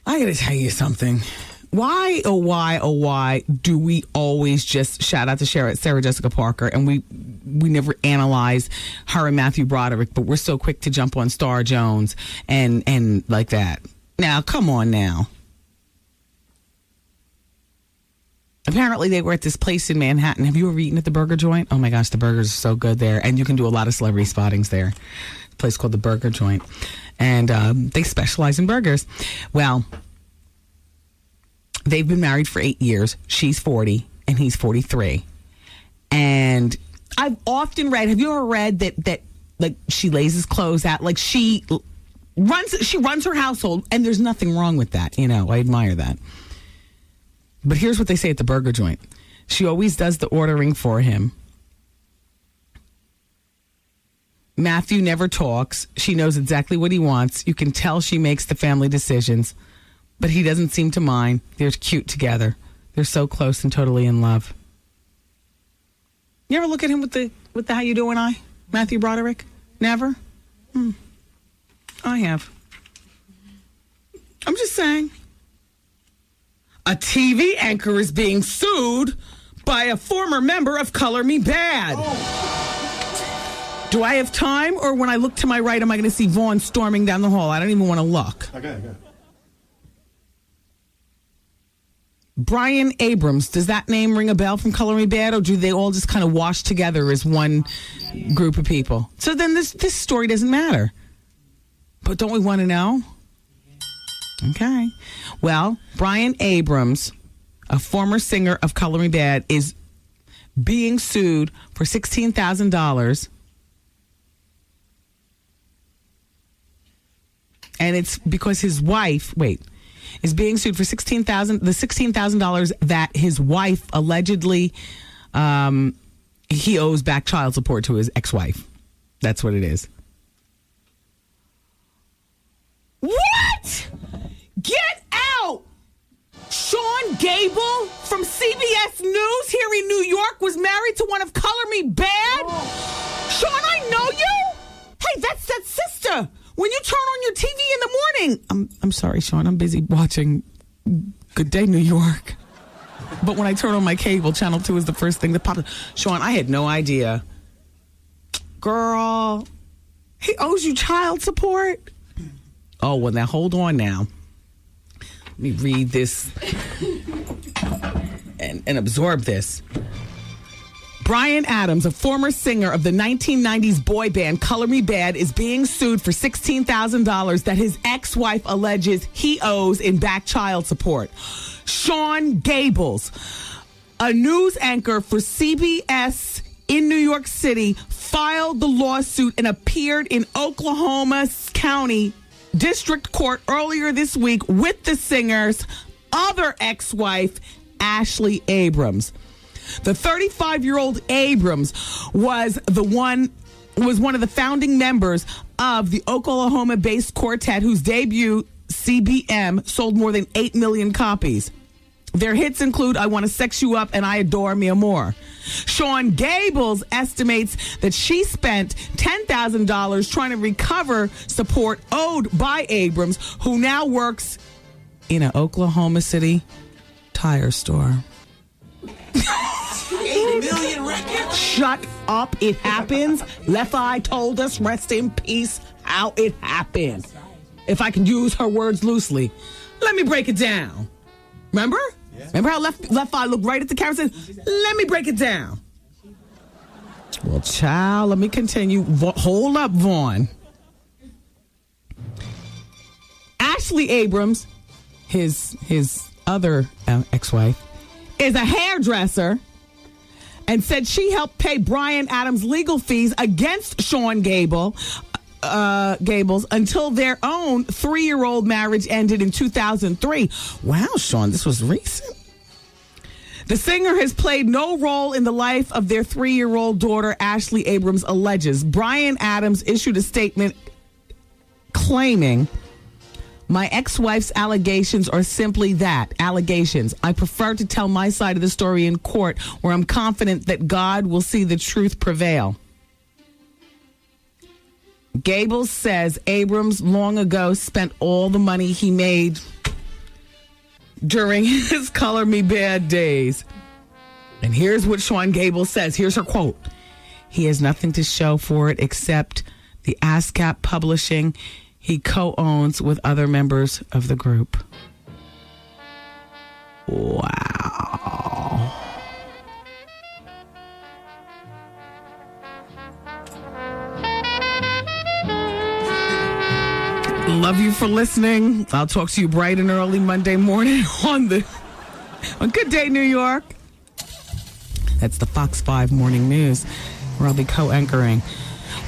I got to tell you something. Why do we always just shout out to Sarah Jessica Parker and we never analyze her and Matthew Broderick, but we're so quick to jump on Star Jones and like that. Now, come on now. Apparently, they were at this place in Manhattan. Have you ever eaten at the burger joint? Oh, my gosh, the burgers are so good there. And you can do a lot of celebrity spottings there. A place called the Burger Joint. And they specialize in burgers. Well, they've been married for 8 years. She's 40 and he's 43. And I've often read, have you ever read that like she lays his clothes out? Like she runs her household, and there's nothing wrong with that. I admire that. But here's what they say at the Burger Joint. She always does the ordering for him. Matthew never talks. She knows exactly what he wants. You can tell she makes the family decisions. But he doesn't seem to mind. They're cute together. They're so close and totally in love. You ever look at him with the how you doing eye? Matthew Broderick? Never? I have. I'm just saying. A TV anchor is being sued by a former member of Color Me Bad. Do I have time, or when I look to my right, am I going to see Vaughn storming down the hall? I don't even want to look. Okay. Brian Abrams, does that name ring a bell from Color Me Bad, or do they all just kind of wash together as one group of people? So then this story doesn't matter. But don't we want to know? Okay. Well, Brian Abrams, a former singer of Color Me Bad, is being sued for $16,000. And it's because his wife, is being sued for $16,000 that his wife allegedly, he owes back child support to his ex-wife. That's what it is. What? Get out! Sean Gable from CBS News here in New York was married to one of Color Me Bad? Sean, I know you! Hey, that's that sister! When you turn on your TV in the morning, I'm sorry, Sean, I'm busy watching Good Day New York. But when I turn on my cable, Channel 2 is the first thing that pops up. Sean, I had no idea. Girl, he owes you child support? Oh, well, now hold on now. Let me read this and absorb this. Brian Adams, a former singer of the 1990s boy band Color Me Bad, is being sued for $16,000 that his ex-wife alleges he owes in back child support. Sean Gables, a news anchor for CBS in New York City, filed the lawsuit and appeared in Oklahoma County District Court earlier this week with the singer's other ex-wife, Ashley Abrams. The 35-year-old Abrams was one of the founding members of the Oklahoma-based quartet whose debut, CBM, sold more than 8 million copies. Their hits include I Want to Sex You Up and I Adore Me More. Sean Gables estimates that she spent $10,000 trying to recover support owed by Abrams, who now works in an Oklahoma City tire store. 8 million records? Shut up. It happens. Left Eye told us, rest in peace, how it happened. If I can use her words loosely. Let me break it down. Remember? Yeah. Remember how left Eye looked right at the camera and said, let me break it down. Well, child, let me continue. Hold up, Vaughn. Ashley Abrams, his other ex-wife, is a hairdresser and said she helped pay Brian Adams' legal fees against Sean Gables until their own 3-year-old marriage ended in 2003. Wow, Sean, this was recent. The singer has played no role in the life of their 3-year-old daughter, Ashley Abrams alleges. Brian Adams issued a statement claiming, my ex-wife's allegations are simply that, allegations. I prefer to tell my side of the story in court where I'm confident that God will see the truth prevail. Gables says Abrams long ago spent all the money he made during his Color Me Bad days. And here's what Sean Gables says. Here's her quote. He has nothing to show for it except the ASCAP publishing he co-owns with other members of the group. Wow. Love you for listening. I'll talk to you bright and early Monday morning on Good Day New York. That's the Fox 5 Morning News, where I'll be co-anchoring.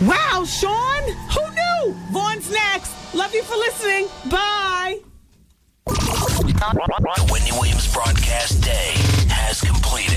Wow, Sean! Who knew? Vaughn's next. Love you for listening. Bye. The Wendy Williams broadcast day has completed.